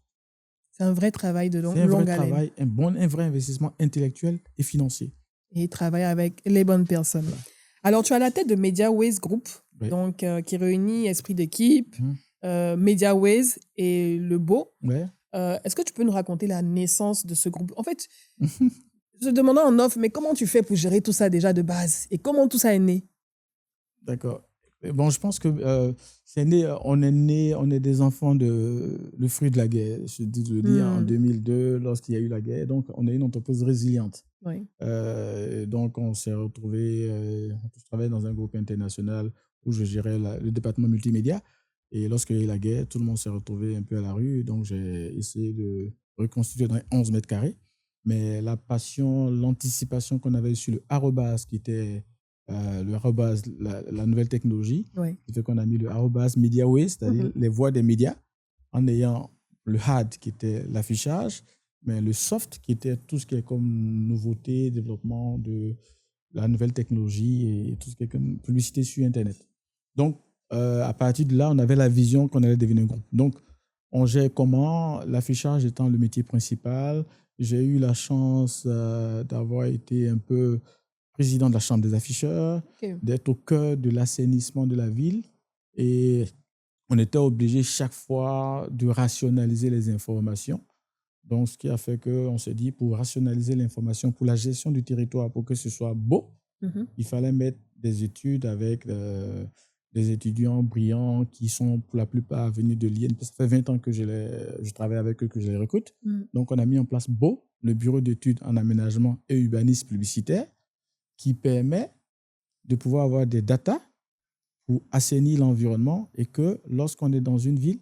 C'est un vrai travail de longue haleine. C'est un vrai haleine. travail, un vrai investissement intellectuel et financier. Et travailler avec les bonnes personnes. Voilà. Alors, tu as la tête de MediaWays Group, Oui. donc, qui réunit esprit d'équipe, MediaWays et Le Beau. Ouais. Est-ce que tu peux nous raconter la naissance de ce groupe? En fait, je demandais en off, mais comment tu fais pour gérer tout ça déjà de base? Et comment tout ça est né? D'accord. Bon, je pense que on est des enfants le fruit de la guerre. Je le dis en 2002, lorsqu'il y a eu la guerre. Donc, on est une entreprise résiliente. Oui. Donc, on s'est retrouvés, je travaillais dans un groupe international où je gérais le département multimédia. Et lorsqu'il y a eu la guerre, tout le monde s'est retrouvé un peu à la rue. Donc, j'ai essayé de reconstituer dans 11 mètres carrés. Mais la passion, l'anticipation qu'on avait sur le arrobas, qui était le arrobas, la nouvelle technologie, qui fait qu'on a mis le arrobas MediaWays, c'est-à-dire les voix des médias, en ayant le hard qui était l'affichage, mais le soft qui était tout ce qui est comme nouveauté, développement de la nouvelle technologie et tout ce qui est comme publicité sur Internet. Donc, à partir de là, on avait la vision qu'on allait devenir un groupe. Donc, on gère comment, l'affichage étant le métier principal. J'ai eu la chance d'avoir été un peu président de la Chambre des afficheurs, d'être au cœur de l'assainissement de la ville. Et on était obligé chaque fois de rationaliser les informations. Donc, ce qui a fait qu'on s'est dit, pour rationaliser l'information, pour la gestion du territoire, pour que ce soit beau, il fallait mettre des études avec des étudiants brillants qui sont pour la plupart venus de l'IN. Ça fait 20 ans que je travaille avec eux, que je les recrute. Donc, on a mis en place BO, le bureau d'études en aménagement et urbanisme publicitaire, qui permet de pouvoir avoir des datas pour assainir l'environnement et que lorsqu'on est dans une ville,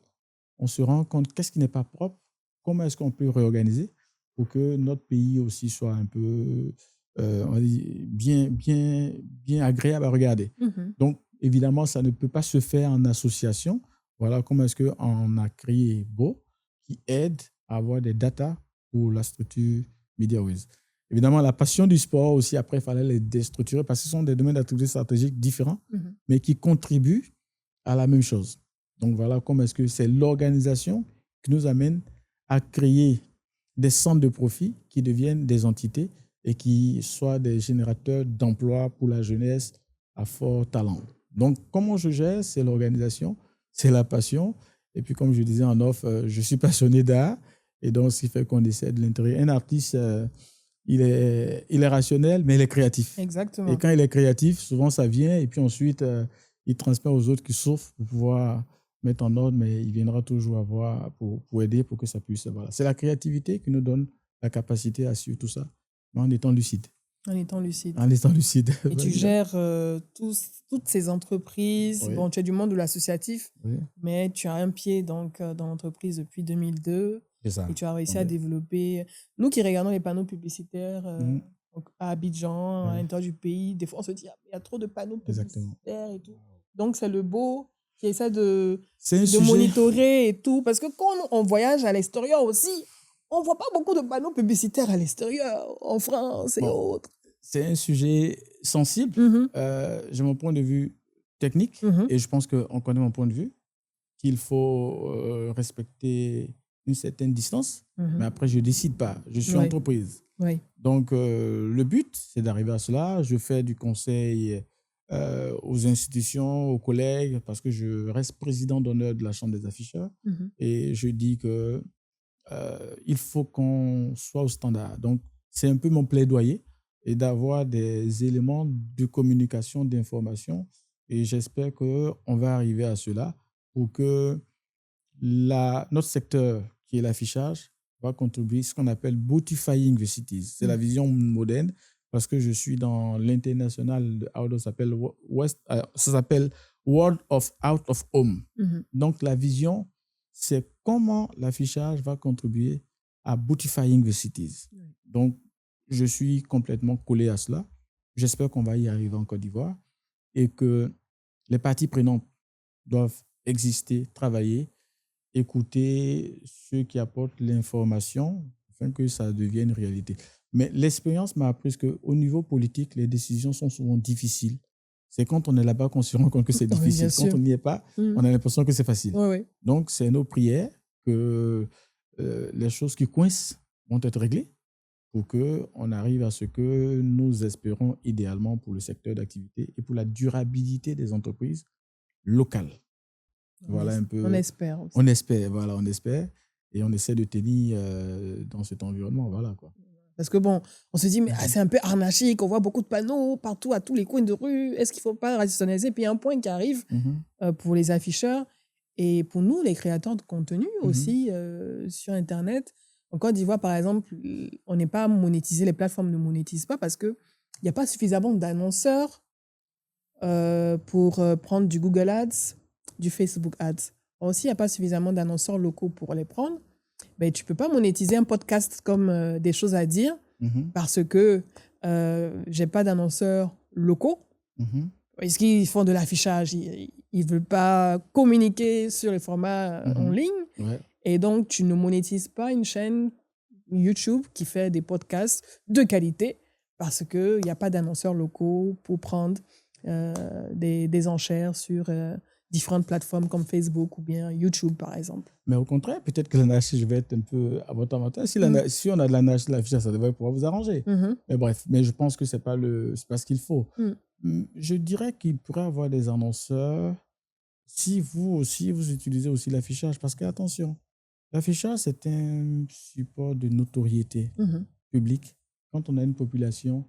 on se rend compte qu'est-ce qui n'est pas propre, comment est-ce qu'on peut réorganiser pour que notre pays aussi soit un peu on dit bien agréable à regarder. Donc, évidemment, ça ne peut pas se faire en association. Voilà comment est-ce qu'on a créé BO qui aide à avoir des datas pour la structure MediaWays. Évidemment, la passion du sport aussi, après, il fallait les déstructurer parce que ce sont des domaines d'activité stratégiques différents, mais qui contribuent à la même chose. Donc, voilà comment est-ce que c'est l'organisation qui nous amène à créer des centres de profit qui deviennent des entités et qui soient des générateurs d'emplois pour la jeunesse à fort talent. Donc, comment je gère, c'est l'organisation, c'est la passion. Et puis, comme je disais en off, je suis passionné d'art. Et donc, ce qui fait qu'on essaie de l'intégrer. Un artiste, il est rationnel, mais il est créatif. Exactement. Et quand il est créatif, souvent, ça vient. Et puis ensuite, il transmet aux autres qui souffrent pour pouvoir mettre en ordre, mais il viendra toujours avoir pour aider, pour que ça puisse... Voilà. C'est la créativité qui nous donne la capacité à suivre tout ça, mais en étant lucide. En étant lucide. En étant lucide. Et tu gères toutes ces entreprises. Oui. Bon, tu es du monde de l'associatif, mais tu as un pied donc, dans l'entreprise depuis 2002. C'est ça. Et tu as réussi à développer... Nous qui regardons les panneaux publicitaires à Abidjan, à l'intérieur du pays, des fois on se dit il y a trop de panneaux publicitaires et tout. Donc c'est le beau qui essaie de monitorer et tout. Parce que quand on voyage à l'extérieur aussi, on ne voit pas beaucoup de panneaux publicitaires à l'extérieur, en France et autres. C'est un sujet sensible. J'ai mon point de vue technique Mhm. et je pense qu'on connaît mon point de vue, qu'il faut respecter une certaine distance. Mhm. Mais après, je ne décide pas. Je suis Ouais. entreprise. Oui. Donc, le but, c'est d'arriver à cela. Je fais du conseil aux institutions, aux collègues, parce que je reste président d'honneur de la Chambre des afficheurs. Mhm. Et je dis que il faut qu'on soit au standard. Donc, c'est un peu mon plaidoyer et d'avoir des éléments de communication, d'information. Et j'espère qu'on va arriver à cela pour que notre secteur, qui est l'affichage, va contribuer à ce qu'on appelle beautifying the cities. C'est la vision moderne parce que je suis dans l'international, ça s'appelle World of Out of Home. Mhm. Donc, la vision, c'est comment l'affichage va contribuer à beautifying the cities. Donc, je suis complètement collé à cela. J'espère qu'on va y arriver en Côte d'Ivoire et que les parties prenantes doivent exister, travailler, écouter ceux qui apportent l'information afin que ça devienne réalité. Mais l'expérience m'a appris qu'au niveau politique, les décisions sont souvent difficiles. C'est quand on est là-bas qu'on se rend compte que c'est Oui, difficile. bien sûr. Quand on n'y est pas, on a l'impression que c'est facile. Oui, oui. Donc, c'est nos prières que les choses qui coincent vont être réglées pour qu'on arrive à ce que nous espérons idéalement pour le secteur d'activité et pour la durabilité des entreprises locales. Voilà un peu. On espère aussi. On espère, voilà, on espère. Et on essaie de tenir dans cet environnement, voilà quoi. Parce que bon, on se dit, mais c'est un peu anarchique, on voit beaucoup de panneaux partout, à tous les coins de rue. Est-ce qu'il ne faut pas rationaliser? Puis il y a un point qui arrive pour les afficheurs et pour nous, les créateurs de contenu aussi sur Internet. En Côte d'Ivoire, par exemple, on n'est pas monétisé, les plateformes ne monétisent pas parce qu'il n'y a pas suffisamment d'annonceurs pour prendre du Google Ads, du Facebook Ads. Aussi, il n'y a pas suffisamment d'annonceurs locaux pour les prendre. Ben, tu ne peux pas monétiser un podcast comme des choses à dire parce que je n'ai pas d'annonceurs locaux. Est-ce qu'ils font de l'affichage? Ils ne veulent pas communiquer sur les formats en ligne. Ouais. Et donc, tu ne monétises pas une chaîne YouTube qui fait des podcasts de qualité parce qu'il n'y a pas d'annonceurs locaux pour prendre des enchères sur différentes plateformes comme Facebook ou bien YouTube, par exemple. Mais au contraire, peut-être que l'anarchie, je vais être un peu à votre avantage. Si on a de l'anarchie, l'affichage, ça devrait pouvoir vous arranger. Mais bref, mais je pense que ce n'est pas ce qu'il faut. Je dirais qu'il pourrait y avoir des annonceurs si vous aussi, vous utilisez aussi l'affichage. Parce que, attention, l'affichage, c'est un support de notoriété publique. Quand on a une population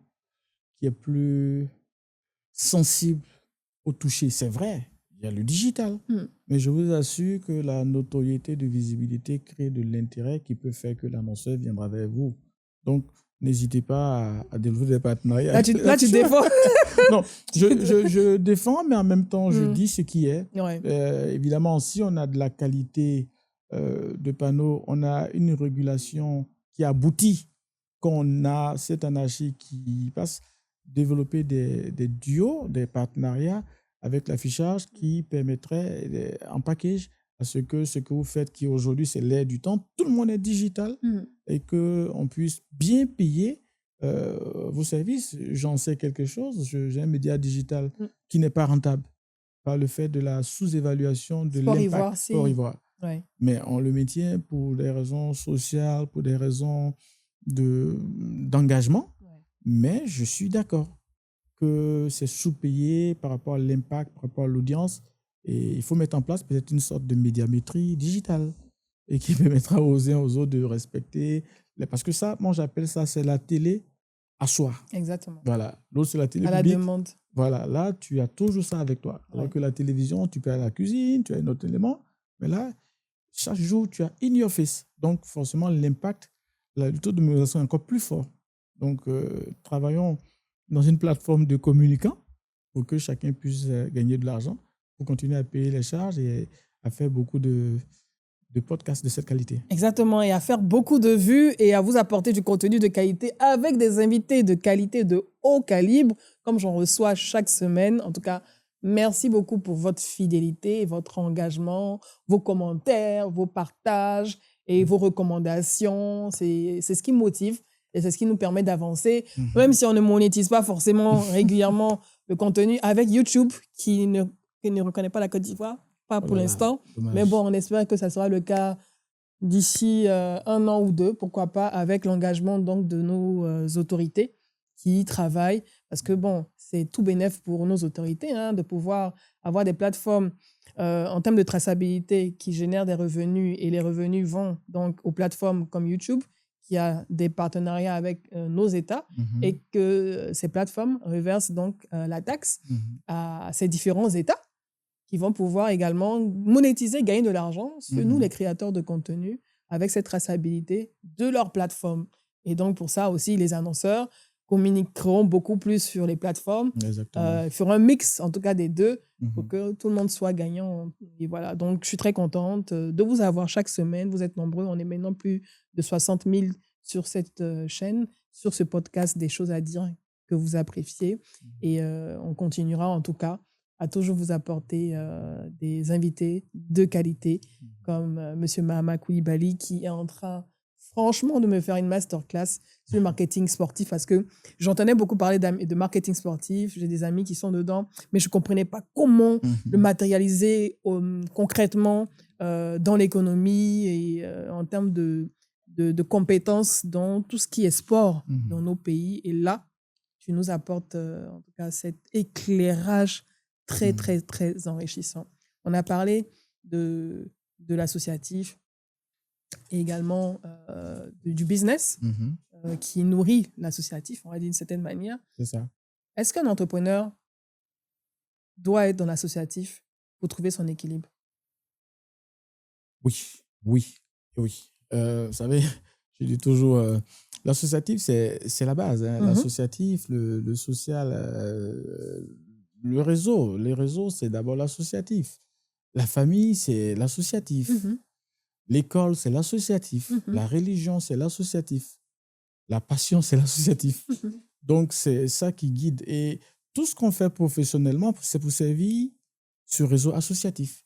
qui est plus sensible au toucher, c'est vrai, il y a le digital. Mais je vous assure que la notoriété de visibilité crée de l'intérêt qui peut faire que l'annonceur viendra vers vous. Donc, n'hésitez pas à développer des partenariats. Là, tu défends. Non, je défends, mais en même temps, je dis ce qui est. Ouais. Évidemment, si on a de la qualité de panneaux, on a une régulation qui aboutit, qu'on a cette anarchie qui passe, développer des duos, des partenariats avec l'affichage qui permettrait en package à ce que vous faites, qui aujourd'hui c'est l'air du temps, tout le monde est digital et qu'on puisse bien payer vos services. J'en sais quelque chose, j'ai un média digital qui n'est pas rentable par le fait de la sous-évaluation de l'impact Sport Ivoire. Ouais. Mais on le maintient pour des raisons sociales, pour des raisons d'engagement. Mais je suis d'accord que c'est sous-payé par rapport à l'impact, par rapport à l'audience. Et il faut mettre en place peut-être une sorte de médiamétrie digitale et qui permettra aux uns aux autres de respecter. Parce que ça, moi j'appelle ça, c'est la télé à soi. Exactement. Voilà. L'autre, c'est la télé à publique. la demande. Voilà. Là, tu as toujours ça avec toi. Alors que la télévision, tu peux aller à la cuisine, tu as un autre élément. Mais là, chaque jour, tu as in your face. Donc, forcément, l'impact, le taux de mobilisation est encore plus fort. Donc, travaillons dans une plateforme de communicants pour que chacun puisse gagner de l'argent, pour continuer à payer les charges et à faire beaucoup de podcasts de cette qualité. Exactement, et à faire beaucoup de vues et à vous apporter du contenu de qualité avec des invités de qualité de haut calibre, comme j'en reçois chaque semaine. En tout cas, merci beaucoup pour votre fidélité, votre engagement, vos commentaires, vos partages et vos recommandations. C'est ce qui motive et c'est ce qui nous permet d'avancer. Même si on ne monétise pas forcément régulièrement le contenu avec YouTube qui ne reconnaît pas la Côte d'Ivoire, pas pour l'instant. Dommage. Mais bon, on espère que ça sera le cas d'ici 1 an ou 2, pourquoi pas, avec l'engagement donc de nos autorités qui y travaillent. Parce que bon, c'est tout bénef pour nos autorités de pouvoir avoir des plateformes en termes de traçabilité qui génèrent des revenus et les revenus vont donc aux plateformes comme YouTube qui a des partenariats avec nos États et que ces plateformes reversent donc la taxe à ces différents États qui vont pouvoir également monétiser, gagner de l'argent sur nous, les créateurs de contenu, avec cette traçabilité de leur plateforme. Et donc, pour ça aussi, les annonceurs communiqueront beaucoup plus sur les plateformes, feront un mix, en tout cas, des deux, pour que tout le monde soit gagnant. Et voilà, donc je suis très contente de vous avoir chaque semaine. Vous êtes nombreux, on est maintenant plus de 60 000 sur cette chaîne, sur ce podcast, des choses à dire que vous appréciez. Et on continuera, en tout cas, à toujours vous apporter des invités de qualité, comme M. Mahama Koulibaly, qui est en train, franchement, de me faire une masterclass sur le marketing sportif, parce que j'entendais beaucoup parler de marketing sportif, j'ai des amis qui sont dedans, mais je ne comprenais pas comment le matérialiser concrètement dans l'économie et en termes de compétences dans tout ce qui est sport dans nos pays. Et là, tu nous apportes en tout cas cet éclairage très, très, très enrichissant. On a parlé de l'associatif et également du business qui nourrit l'associatif, on va dire d'une certaine manière. C'est ça. Est-ce qu'un entrepreneur doit être dans l'associatif pour trouver son équilibre? Oui. Vous savez, je dis toujours, l'associatif, c'est la base. L'associatif, le social, le réseau. Les réseaux, c'est d'abord l'associatif. La famille, c'est l'associatif. L'école, c'est l'associatif. La religion, c'est l'associatif. La passion, c'est l'associatif. Donc, c'est ça qui guide. Et tout ce qu'on fait professionnellement, c'est pour servir ce réseau associatif.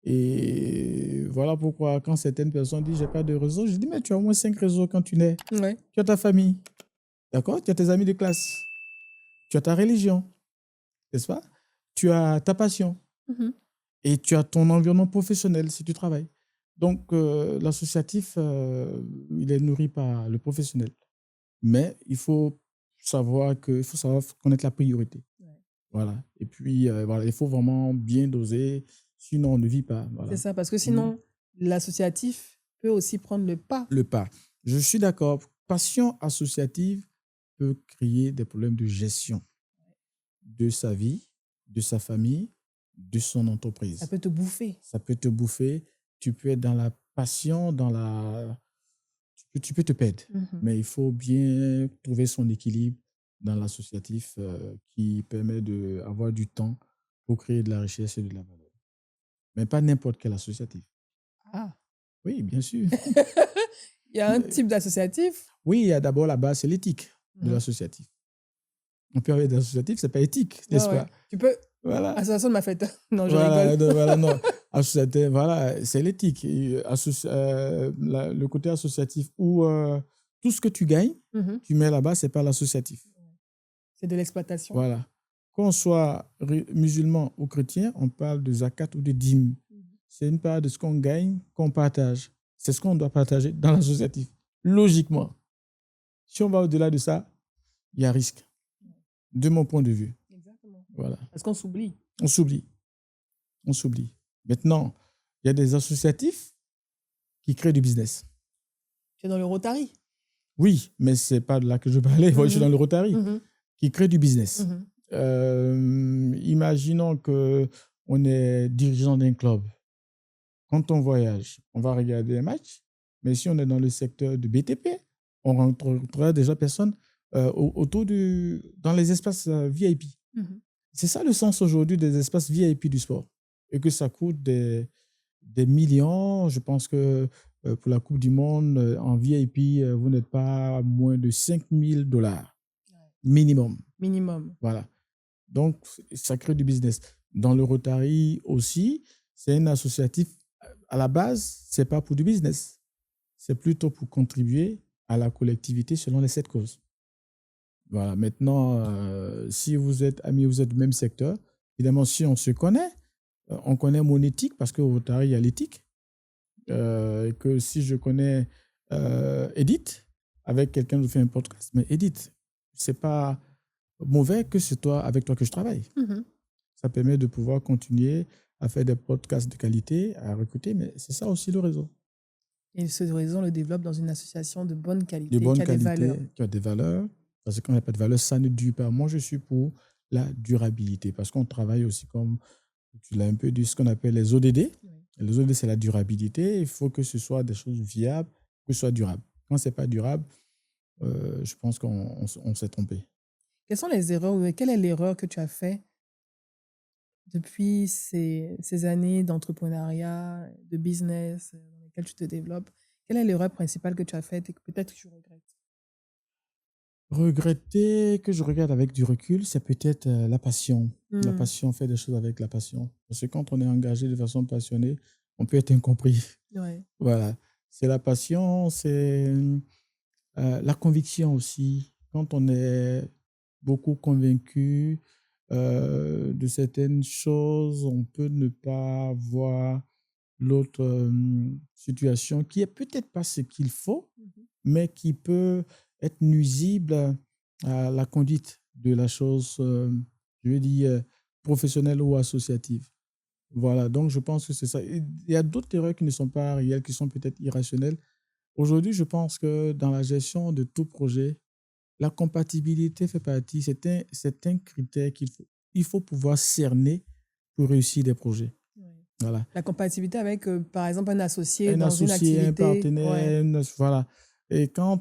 Et voilà pourquoi, quand certaines personnes disent « j'ai pas de réseau », je dis « mais tu as au moins 5 réseaux quand tu nais. Ouais. Tu as ta famille, d'accord? Tu as tes amis de classe. Tu as ta religion, n'est-ce pas? Tu as ta passion. Et tu as ton environnement professionnel si tu travailles. Donc, l'associatif, il est nourri par le professionnel. Mais il faut savoir connaître la priorité. Ouais. Voilà. Et puis, voilà, il faut vraiment bien doser, sinon on ne vit pas. Voilà. C'est ça, parce que sinon, l'associatif peut aussi prendre le pas. Le pas. Je suis d'accord. Passion associative peut créer des problèmes de gestion de sa vie, de sa famille, de son entreprise. Ça peut te bouffer. Ça peut te bouffer. Tu peux être dans la passion, tu peux te perdre. Mais il faut bien trouver son équilibre dans l'associatif qui permet d'avoir du temps pour créer de la richesse et de la valeur. Mais pas n'importe quel associatif. Ah. Oui, bien sûr. Il y a un type d'associatif. Oui, il y a d'abord la base, c'est l'éthique de l'associatif. On peut avoir des associatifs, c'est pas éthique, n'est-ce pas? Tu peux. Voilà. Association de ma fête. Non, je rigole. Voilà, non. Associatif, voilà, c'est l'éthique. Le côté associatif où tout ce que tu gagnes, tu mets là-bas, c'est pas l'associatif. C'est de l'exploitation. Voilà. Qu'on soit musulman ou chrétien, on parle de zakat ou de dîme. C'est une part de ce qu'on gagne, qu'on partage. C'est ce qu'on doit partager dans l'associatif. Logiquement. Si on va au-delà de ça, il y a risque. De mon point de vue. Exactement. Voilà. Parce qu'on s'oublie. On s'oublie. Maintenant, il y a des associatifs qui créent du business. Tu es dans le Rotary? Oui, mais ce n'est pas de là que je parlais. Je suis dans le Rotary. Qui crée du business. Imaginons qu'on est dirigeant d'un club. Quand on voyage, on va regarder un match. Mais si on est dans le secteur du BTP, on rencontrera déjà personnes dans les espaces VIP. C'est ça le sens aujourd'hui des espaces VIP du sport. Et que ça coûte des millions. Je pense que pour la Coupe du Monde, en VIP, vous n'êtes pas à moins de $5 000 minimum. Voilà. Donc, ça crée du business. Dans le Rotary aussi, c'est un associatif. À la base, ce n'est pas pour du business. C'est plutôt pour contribuer à la collectivité selon les 7 causes. Voilà. Maintenant, si vous êtes amis, vous êtes du même secteur, évidemment, si on se connaît, on connaît mon éthique parce qu'au travail, il y a l'éthique. Et que si je connais Edith, avec quelqu'un, je fais un podcast, mais Edith, c'est pas mauvais que c'est toi, avec toi que je travaille. Mhm. Ça permet de pouvoir continuer à faire des podcasts de qualité, à recruter, mais c'est ça aussi le réseau. Et ce réseau le développe dans une association de bonne De qualité, qui bonne a des valeurs. qualité, qui a des valeurs, parce que quand il n'y a pas de valeur, ça ne dure pas. Moi, je suis pour la durabilité, parce qu'on travaille aussi comme, tu l'as un peu dit, ce qu'on appelle les ODD. Oui. Et les ODD, c'est la durabilité. Il faut que ce soit des choses viables, que ce soit durable. Quand ce n'est pas durable, je pense qu'on s'est trompé. Quelles sont les erreurs, ou quelle est l'erreur que tu as fait depuis ces années d'entrepreneuriat, de business dans lesquelles tu te développes? Quelle est l'erreur principale que tu as faite et que peut-être tu regrettes? Regretter que je regarde avec du recul, c'est peut-être la passion. La Hmm. passion, fait des choses avec la passion. Parce que quand on est engagé de façon passionnée, on peut être incompris. Ouais. Voilà. C'est la passion, c'est la conviction aussi. Quand on est beaucoup convaincu de certaines choses, on peut ne pas voir l'autre situation qui est peut-être pas ce qu'il faut, Mhm. mais qui peut être nuisible à la conduite de la chose, je veux dire, professionnelle ou associative. Voilà, donc je pense que c'est ça. Il y a d'autres erreurs qui ne sont pas réelles, qui sont peut-être irrationnelles. Aujourd'hui, je pense que dans la gestion de tout projet, la compatibilité fait partie, c'est un critère il faut pouvoir cerner pour réussir des projets. Ouais. Voilà. La compatibilité avec, par exemple, un associé Un dans une associé, un activité. Ouais. partenaire, voilà. Et quand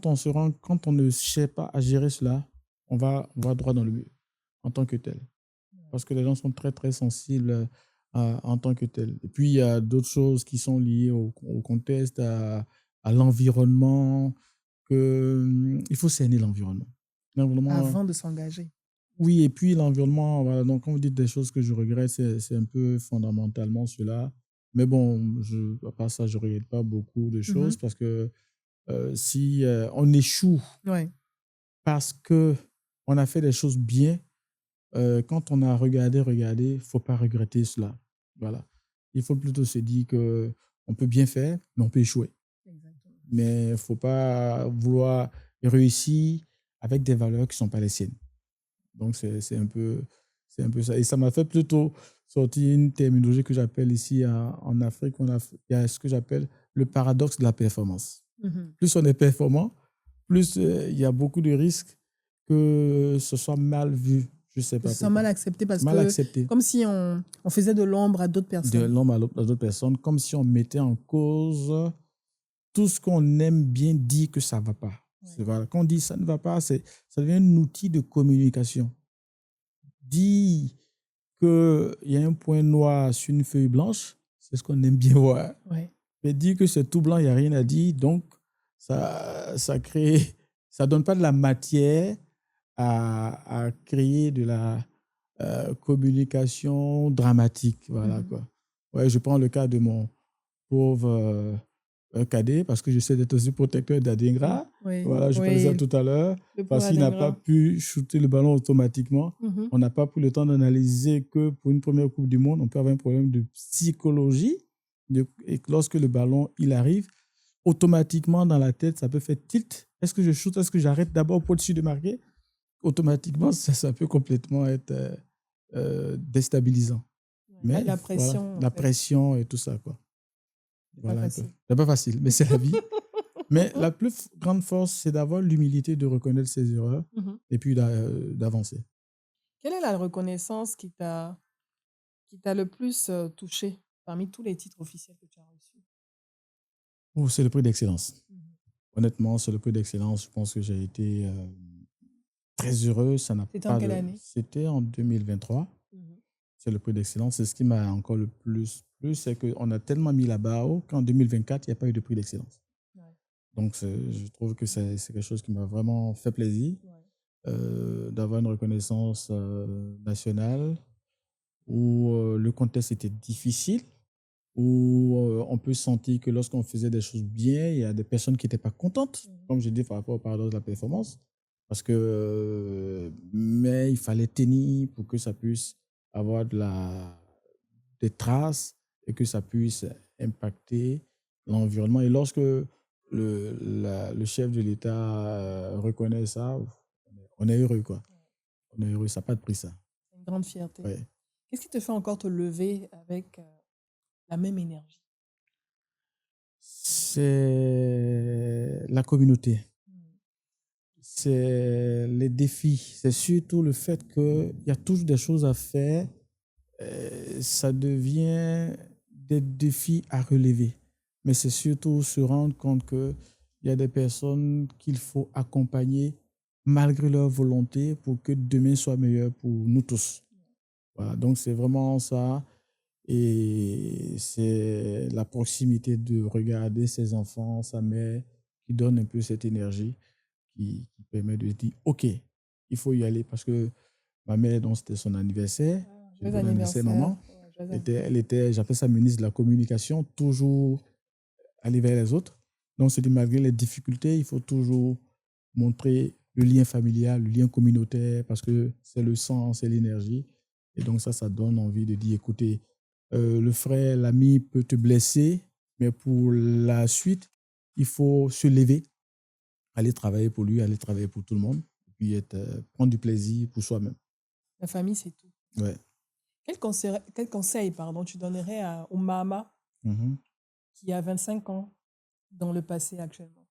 quand on ne sait pas à gérer cela, on va droit dans le mur en tant que tel. Parce que les gens sont très, très sensibles en tant que tel. Et puis, il y a d'autres choses qui sont liées au contexte, à l'environnement, il faut cerner l'environnement. L'environnement, Avant de s'engager. oui, et puis l'environnement, voilà, donc quand vous dites des choses que je regrette, c'est un peu fondamentalement cela. Mais bon, à part ça, je ne regrette pas beaucoup de choses Mhm. parce que si on échoue Ouais. parce qu'on a fait des choses bien, quand on a regardé, il ne faut pas regretter cela. Voilà. Il faut plutôt se dire qu'on peut bien faire, mais on peut échouer. Exactement. Mais il ne faut pas vouloir réussir avec des valeurs qui ne sont pas les siennes. Donc, c'est un peu ça. Et ça m'a fait plutôt sortir une terminologie que j'appelle ici en Afrique. Il y a ce que j'appelle le paradoxe de la performance. Mhm. Plus on est performant, plus il y a beaucoup de risques que ce soit mal vu. Je ne sais Que pas ce soit pourquoi. mal accepté parce Mal que, accepté comme si on faisait de l'ombre à d'autres de personnes. l'homme à d'autres personnes, comme si on mettait en cause tout ce qu'on aime bien dire que ça ne va pas. Ouais. Voilà. Quand on dit ça ne va pas, ça devient un outil de communication. Dire qu'il y a un point noir sur une feuille blanche, c'est ce qu'on aime bien voir. Ouais. Mais dire que c'est tout blanc, il n'y a rien à dire, donc ça crée, ça donne pas de la matière à créer de la communication dramatique. Voilà, Mhm. quoi. Ouais, je prends le cas de mon pauvre cadet, parce que j'essaie d'être aussi protecteur d'Adingra. Oui. Voilà, je parlais ça Oui. tout à l'heure, Le pauvre parce qu'il n'a pas Adingra. pu shooter le ballon automatiquement. Mhm. On n'a pas pris le temps d'analyser que pour une première Coupe du Monde, on peut avoir un problème de psychologie. Et que lorsque le ballon il arrive, automatiquement dans la tête, ça peut faire tilt. Est-ce que je shoot? Est-ce que j'arrête d'abord pour dessus de marquer? Automatiquement, ça peut complètement être déstabilisant. Mais La voilà, pression, en la fait, pression et tout ça, quoi. c'est pas Voilà un peu. facile. C'est pas facile, mais c'est la vie. Mais la plus grande force, c'est d'avoir l'humilité de reconnaître ses erreurs Mhm. et puis d'avancer. Quelle est la reconnaissance qui t'a le plus touché parmi tous les titres officiels que tu as reçus? Oh, c'est le prix d'excellence. Mhm. Honnêtement, c'est le prix d'excellence. Je pense que j'ai été très heureux. Ça n'a C'était en pas quelle de... année? C'était en 2023. Mhm. C'est le prix d'excellence. C'est ce qui m'a encore le plus plu, c'est qu'on a tellement mis la barre haut qu'en 2024, il n'y a pas eu de prix d'excellence. Ouais. Donc, je trouve que c'est quelque chose qui m'a vraiment fait plaisir Ouais. d'avoir une reconnaissance nationale où le contexte était difficile, où on peut sentir que lorsqu'on faisait des choses bien, il y a des personnes qui n'étaient pas contentes, Mhm. comme je dis par rapport au paradoxe de la performance. Parce que, mais il fallait tenir pour que ça puisse avoir des traces et que ça puisse impacter l'environnement. Et lorsque le chef de l'État reconnaît ça, on est heureux, quoi. On est heureux, ça n'a pas de prix, ça. C'est une grande fierté. Ouais. Qu'est-ce qui te fait encore te lever avec la même énergie? C'est la communauté. C'est les défis. C'est surtout le fait qu'il y a toujours des choses à faire. Ça devient des défis à relever. Mais c'est surtout se rendre compte qu'il y a des personnes qu'il faut accompagner malgré leur volonté pour que demain soit meilleur pour nous tous. Voilà, donc c'est vraiment ça. Et c'est la proximité de regarder ses enfants, sa mère, qui donne un peu cette énergie, qui permet de dire, OK, il faut y aller parce que ma mère, donc c'était son anniversaire. Joyeux anniversaire. Maman. Elle était, j'appelle ça ministre de la communication, toujours aller vers les autres. Donc, c'est dit, malgré les difficultés, il faut toujours montrer le lien familial, le lien communautaire, parce que c'est le sang, c'est l'énergie. Et donc, ça donne envie de dire, écoutez, le frère, l'ami peut te blesser, mais pour la suite, il faut se lever, aller travailler pour lui, aller travailler pour tout le monde, et puis prendre du plaisir pour soi-même. La famille, c'est tout. Ouais. Quel conseil tu donnerais au Mama qui a 25 ans dans le passé actuellement?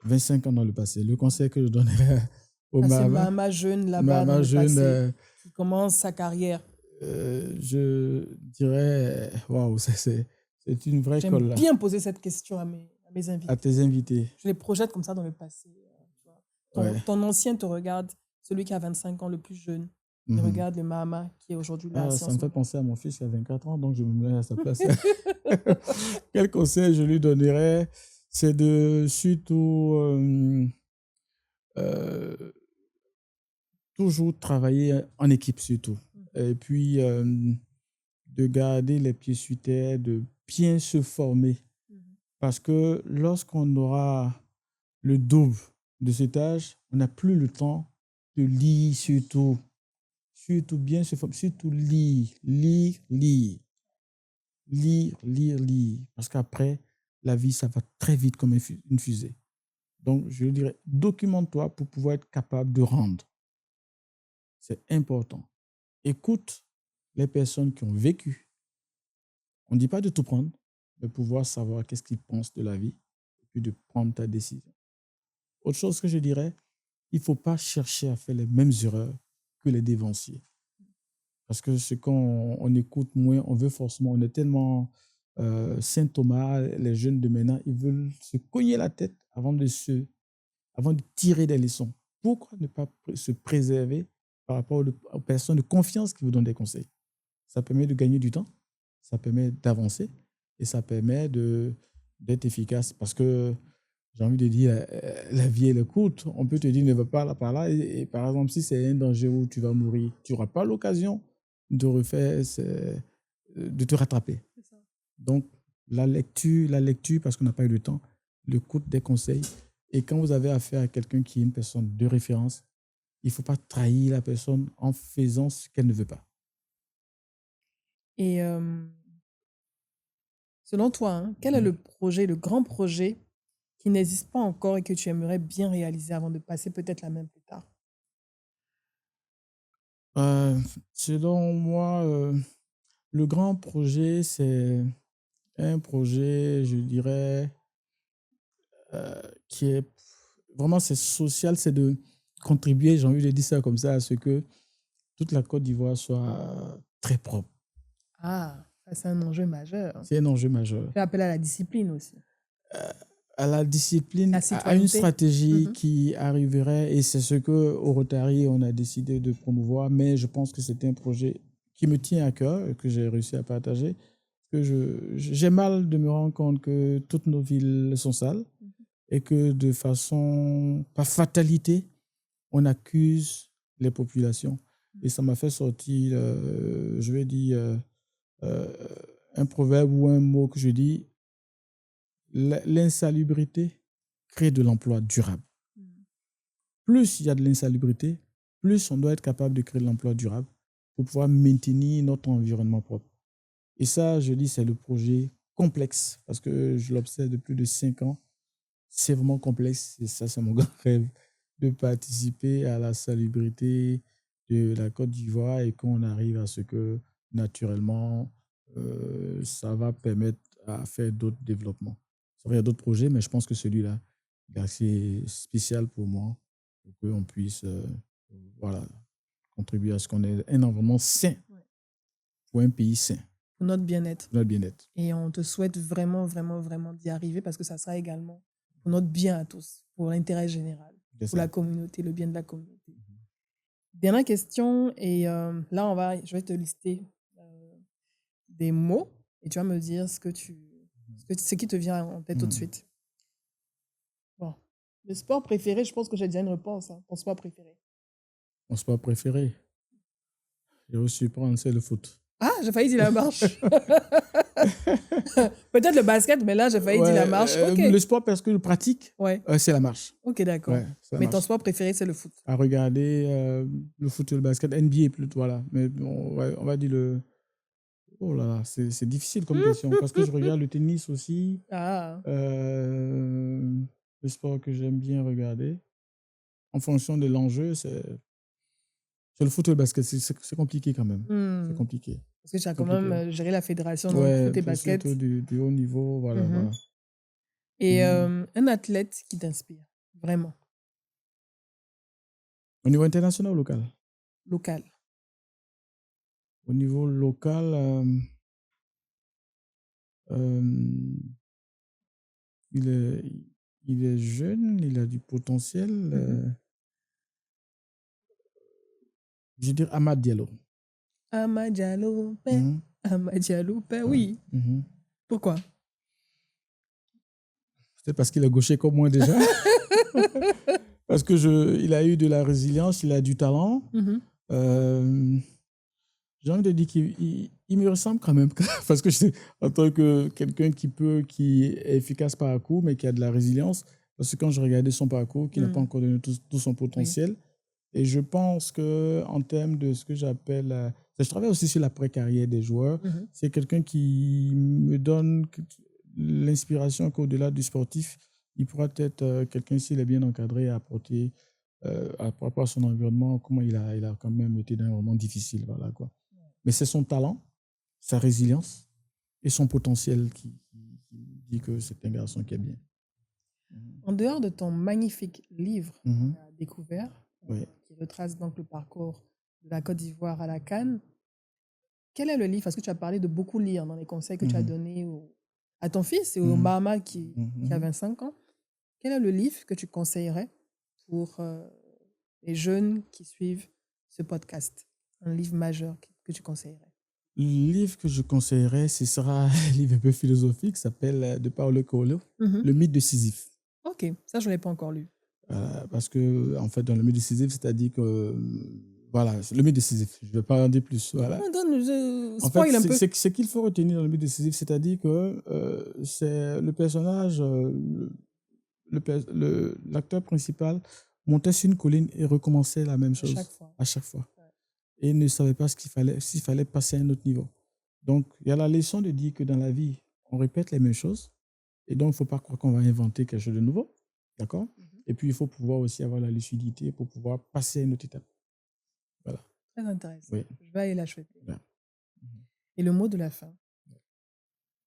25 ans dans le passé. Le conseil que je donnerais au C'est Mama, Mama jeune là-bas dans le passé, qui commence sa carrière. Je dirais, waouh, c'est une vraie J'aime colle là. bien poser cette question à mes invités. À tes invités. Je les projette comme ça dans le passé. Ton ancien te regarde, celui qui a 25 ans, le plus jeune. Il regarde le Mama qui est aujourd'hui là. Ça me fait penser à mon fils qui a 24 ans, donc je me mets à sa place. Quel conseil je lui donnerais? C'est de surtout toujours travailler en équipe surtout. Et puis de garder les pieds sur terre, de bien se former. Parce que lorsqu'on aura le double de cet âge, on n'a plus le temps de lire surtout. Surtout bien se former, surtout lire. Parce qu'après, la vie, ça va très vite comme une fusée. Donc, je dirais, documente-toi pour pouvoir être capable de rendre. C'est important. Écoute les personnes qui ont vécu. On ne dit pas de tout prendre, mais pouvoir savoir qu'est-ce qu'ils pensent de la vie et puis de prendre ta décision. Autre chose que je dirais, il ne faut pas chercher à faire les mêmes erreurs que les dévanciers. Parce que ce qu'on écoute moins, on veut forcément, on est tellement Saint Thomas, les jeunes de maintenant, ils veulent se cogner la tête avant de tirer des leçons. Pourquoi ne pas se préserver par rapport aux personnes de confiance qui vous donnent des conseils? Ça permet de gagner du temps, ça permet d'avancer et ça permet d'être efficace. Parce que j'ai envie de dire, la vie elle est courte. On peut te dire ne va pas là par là. Et par exemple, si c'est un danger où tu vas mourir, tu n'auras pas l'occasion de refaire, de te rattraper. Donc, la lecture, parce qu'on n'a pas eu le temps, l'écoute des conseils. Et quand vous avez affaire à quelqu'un qui est une personne de référence, il ne faut pas trahir la personne en faisant ce qu'elle ne veut pas. Et selon toi, quel est le grand projet qui n'existe pas encore et que tu aimerais bien réaliser avant de passer peut-être la main plus tard? Selon moi, le grand projet, c'est un projet, je dirais, qui est vraiment c'est social, c'est de contribuer, j'ai envie de dire ça comme ça, à ce que toute la Côte d'Ivoire soit très propre. Ah, ça c'est un enjeu majeur. C'est un enjeu majeur. Tu appelles à la discipline aussi. À la discipline, à une stratégie qui arriverait, et c'est ce qu'au Rotary, on a décidé de promouvoir, mais je pense que c'est un projet qui me tient à cœur et que j'ai réussi à partager. J'ai mal de me rendre compte que toutes nos villes sont sales et que de façon, par fatalité, on accuse les populations. Et ça m'a fait sortir, je vais dire, un proverbe ou un mot que je dis, l'insalubrité créer de l'emploi durable. Plus il y a de l'insalubrité, plus on doit être capable de créer de l'emploi durable pour pouvoir maintenir notre environnement propre. Et ça, je dis, c'est le projet complexe parce que je l'observe depuis plus de 5 ans. C'est vraiment complexe et ça, c'est mon grand rêve de participer à la salubrité de la Côte d'Ivoire et qu'on arrive à ce que, naturellement, ça va permettre à faire d'autres développements. Il y a d'autres projets, mais je pense que celui-là est assez spécial pour moi, pour qu'on puisse voilà, contribuer à ce qu'on ait un environnement sain pour un pays sain. Pour notre bien-être. Pour notre bien-être. Et on te souhaite vraiment, vraiment, vraiment d'y arriver parce que ça sera également pour notre bien à tous, pour l'intérêt général, pour la communauté, le bien de la communauté. Dernière question, et là, je vais te lister des mots et tu vas me dire ce qui te vient en tête tout de suite. Bon. Le sport préféré, je pense que j'ai déjà une réponse. Ton sport préféré? Mon sport préféré, je vais surprendre, c'est le foot. Ah, j'ai failli dire la marche. Peut-être le basket, mais là, j'ai failli dire la marche. Okay. Le sport, parce que je pratique, c'est la marche. Ok, d'accord. Mais ton sport préféré, c'est le foot? À regarder le foot et le basket, NBA plutôt, voilà. Mais on va dire le... Oh là là, c'est difficile comme question, parce que je regarde le tennis aussi. Le sport que j'aime bien regarder, en fonction de l'enjeu, c'est le foot et le basket. C'est compliqué quand même. C'est compliqué. Parce que tu as quand même géré la fédération de foot et basket. Du haut niveau, voilà. Voilà. Et un athlète qui t'inspire, vraiment? Au niveau international ou local? Local. Au niveau local, il est jeune, il a du potentiel. Je veux dire Amad Diallo. Amad Diallo, Amad Diallo, oui. Pourquoi? C'est parce qu'il est gaucher comme moi déjà. Parce que il a eu de la résilience, il a du talent. J'ai envie de dire qu'il me ressemble quand même. Parce que en tant que quelqu'un qui est efficace par parcours, mais qui a de la résilience, parce que quand je regardais son parcours, qui n'a pas encore donné tout son potentiel, et je pense qu'en termes de ce que j'appelle... je travaille aussi sur l'après-carrière des joueurs. C'est quelqu'un qui me donne l'inspiration qu'au-delà du sportif, il pourra être quelqu'un, s'il est bien encadré, à apporter par rapport à son environnement, comment il a quand même été dans un moment difficile. Voilà, quoi. Mais c'est son talent, sa résilience et son potentiel qui dit que c'est un garçon qui est bien. En dehors de ton magnifique livre Découvert, qui retrace donc le parcours de la Côte d'Ivoire à la CAN, quel est le livre, parce que tu as parlé de beaucoup lire dans les conseils que tu as donnés à ton fils et au Mahama qui a 25 ans, quel est le livre que tu conseillerais pour les jeunes qui suivent ce podcast? Un livre majeur que tu conseillerais? Le livre que je conseillerais, ce sera un livre un peu philosophique, s'appelle de Paulo Coelho, Le mythe de Sisyphe. Ok, ça je ne l'ai pas encore lu. Parce que, en fait, dans le mythe de Sisyphe, c'est-à-dire que, voilà, le mythe de Sisyphe, je ne vais pas en dire plus. Voilà. En fait, ce qu'il faut retenir dans le mythe de Sisyphe, c'est-à-dire que c'est le personnage, l'acteur principal montait sur une colline et recommençait la même chose à chaque fois. Et il ne savait pas s'il fallait passer à un autre niveau. Donc, il y a la leçon de dire que dans la vie, on répète les mêmes choses. Et donc, il ne faut pas croire qu'on va inventer quelque chose de nouveau. D'accord? Et puis, il faut pouvoir aussi avoir la lucidité pour pouvoir passer à une autre étape. Voilà. Très intéressant. Oui. Je vais aller l'acheter. Ouais. Et le mot de la fin,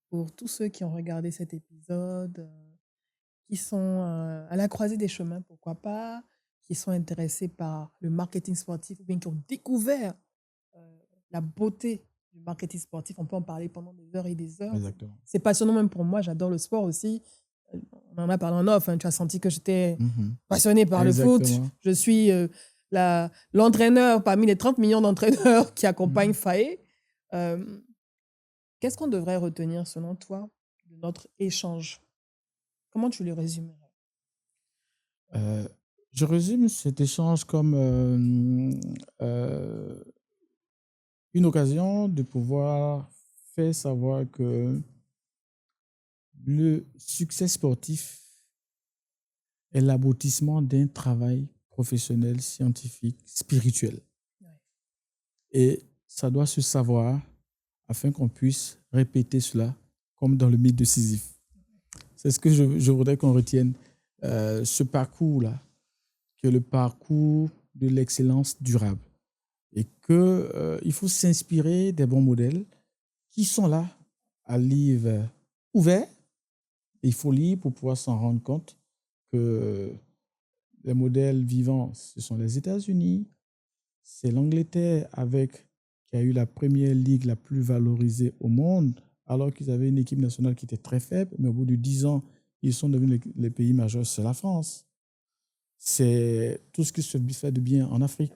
pour tous ceux qui ont regardé cet épisode, qui sont à la croisée des chemins, pourquoi pas, qui sont intéressés par le marketing sportif ou bien qui ont découvert la beauté du marketing sportif. On peut en parler pendant des heures et des heures. Exactement. C'est passionnant même pour moi. J'adore le sport aussi. On en a parlé en off. Tu as senti que j'étais passionné par le foot. Je suis l'entraîneur parmi les 30 millions d'entraîneurs qui accompagnent FAE. Qu'est-ce qu'on devrait retenir selon toi de notre échange? Comment tu le résumerais? Je résume cet échange comme une occasion de pouvoir faire savoir que le succès sportif est l'aboutissement d'un travail professionnel, scientifique, spirituel. Et ça doit se savoir afin qu'on puisse répéter cela comme dans le mythe de Sisyphe. C'est ce que je voudrais qu'on retienne. Ce parcours-là, qui est le parcours de l'excellence durable. Et qu'il faut s'inspirer des bons modèles qui sont là à livre ouvert. Il faut lire pour pouvoir s'en rendre compte que les modèles vivants, ce sont les États-Unis, c'est l'Angleterre qui a eu la première ligue la plus valorisée au monde, alors qu'ils avaient une équipe nationale qui était très faible, mais au bout de 10 ans, ils sont devenus les pays majeurs, c'est la France. C'est tout ce qui se fait de bien en Afrique.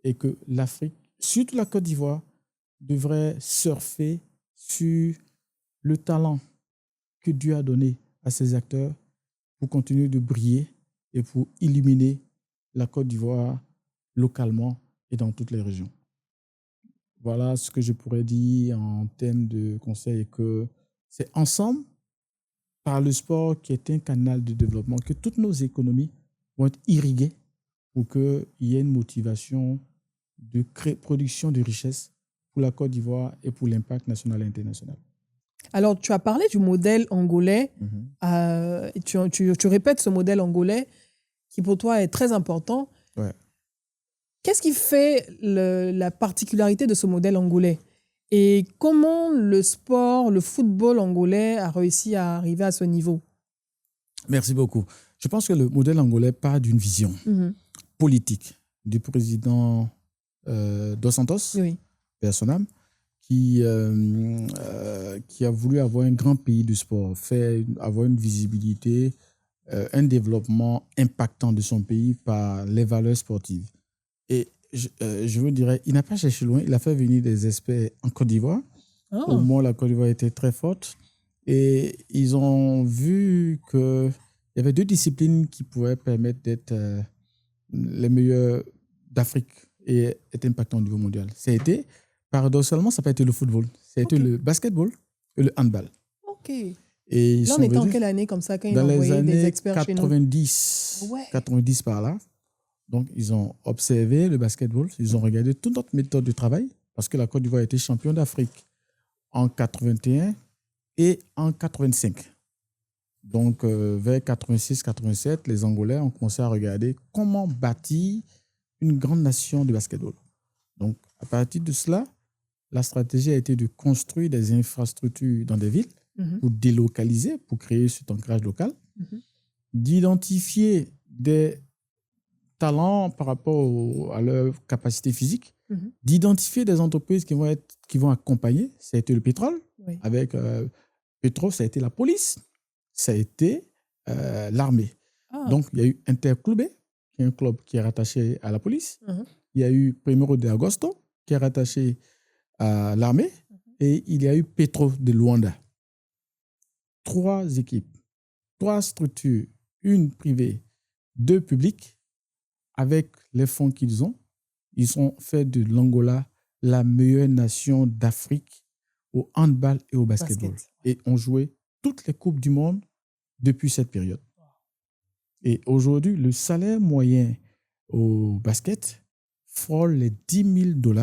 Et que l'Afrique, surtout la Côte d'Ivoire, devrait surfer sur le talent que Dieu a donné à ses acteurs pour continuer de briller et pour illuminer la Côte d'Ivoire localement et dans toutes les régions. Voilà ce que je pourrais dire en termes de conseils, et que c'est ensemble, par le sport qui est un canal de développement, que toutes nos économies vont être irriguées pour qu'il y ait une motivation de production de richesses pour la Côte d'Ivoire et pour l'impact national et international. Alors, tu as parlé du modèle angolais. Tu répètes ce modèle angolais qui, pour toi, est très important. Ouais. Qu'est-ce qui fait la particularité de ce modèle angolais? Et comment le sport, le football angolais a réussi à arriver à ce niveau? Merci beaucoup. Je pense que le modèle angolais part d'une vision politique du président Dos Santos, oui, personnel, qui a voulu avoir un grand pays du sport, avoir une visibilité, un développement impactant de son pays par les valeurs sportives. Et je vous dirais, il n'a pas cherché loin, il a fait venir des experts en Côte d'Ivoire. Au moment où la Côte d'Ivoire était très forte. Et ils ont vu qu'il y avait 2 disciplines qui pouvaient permettre d'être les meilleures d'Afrique et être impactants au niveau mondial. Paradoxalement, ça n'a pas été le football. Ça a été le basketball et le handball. OK. Et là, on était en quelle année comme ça quand ils ont envoyé des experts chez nous? Dans les années 90 par là. Donc, ils ont observé le basketball. Ils ont regardé toute notre méthode de travail parce que la Côte d'Ivoire était champion d'Afrique en 81 et en 85. Donc, vers 86-87, les Angolais ont commencé à regarder comment bâtir une grande nation de basketball. Donc, à partir de cela, la stratégie a été de construire des infrastructures dans des villes pour délocaliser, pour créer cet ancrage local, d'identifier des talents par rapport à leur capacité physique, d'identifier des entreprises qui vont accompagner. Ça a été le pétrole, avec Petro, ça a été la police, ça a été l'armée. Donc, il y a eu Interclubé, qui est un club qui est rattaché à la police. Il y a eu Primero de Agosto, qui est rattaché à l'armée. Et il y a eu Petro de Luanda. 3 équipes, 3 structures, une privée, 2 publiques, avec les fonds qu'ils ont. Ils ont fait de l'Angola la meilleure nation d'Afrique au handball et au basketball. Et ont joué toutes les coupes du monde depuis cette période. Et aujourd'hui, le salaire moyen au basket frôle les $10 000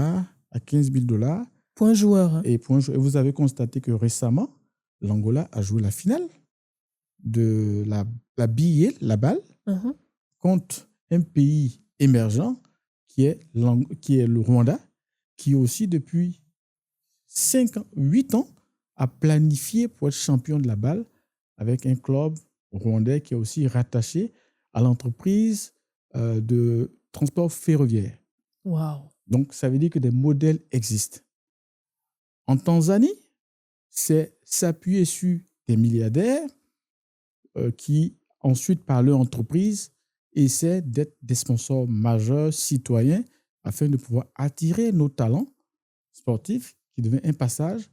à $15 000. Point joueur. Et vous avez constaté que récemment, l'Angola a joué la finale de la BIL, la balle, contre un pays émergent qui est le Rwanda, qui aussi depuis 8 ans a planifié pour être champion de la balle avec un club rwandais qui est aussi rattaché à l'entreprise de transport ferroviaire. Wow. Donc, ça veut dire que des modèles existent. En Tanzanie, c'est s'appuyer sur des milliardaires qui, ensuite, par leur entreprise, essaient d'être des sponsors majeurs, citoyens, afin de pouvoir attirer nos talents sportifs qui deviennent un passage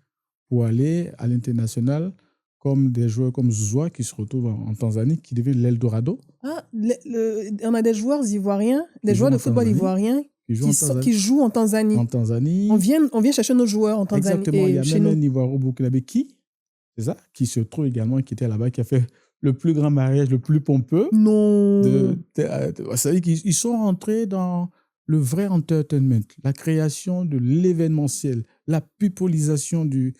pour aller à l'international, comme des joueurs comme Zouzoua qui se retrouvent en Tanzanie, qui deviennent l'Eldorado. On a des joueurs ivoiriens, des joueurs de football ivoiriens qui jouent en Tanzanie. En Tanzanie. On vient chercher nos joueurs en Tanzanie. Exactement, il y a même un Ivoiro burkinabé qui se trouve également, qui était là-bas, qui a fait le plus grand mariage, le plus pompeux. Non. Ça veut dire qu'ils sont rentrés dans le vrai entertainment, la création de l'événementiel, la pupolisation du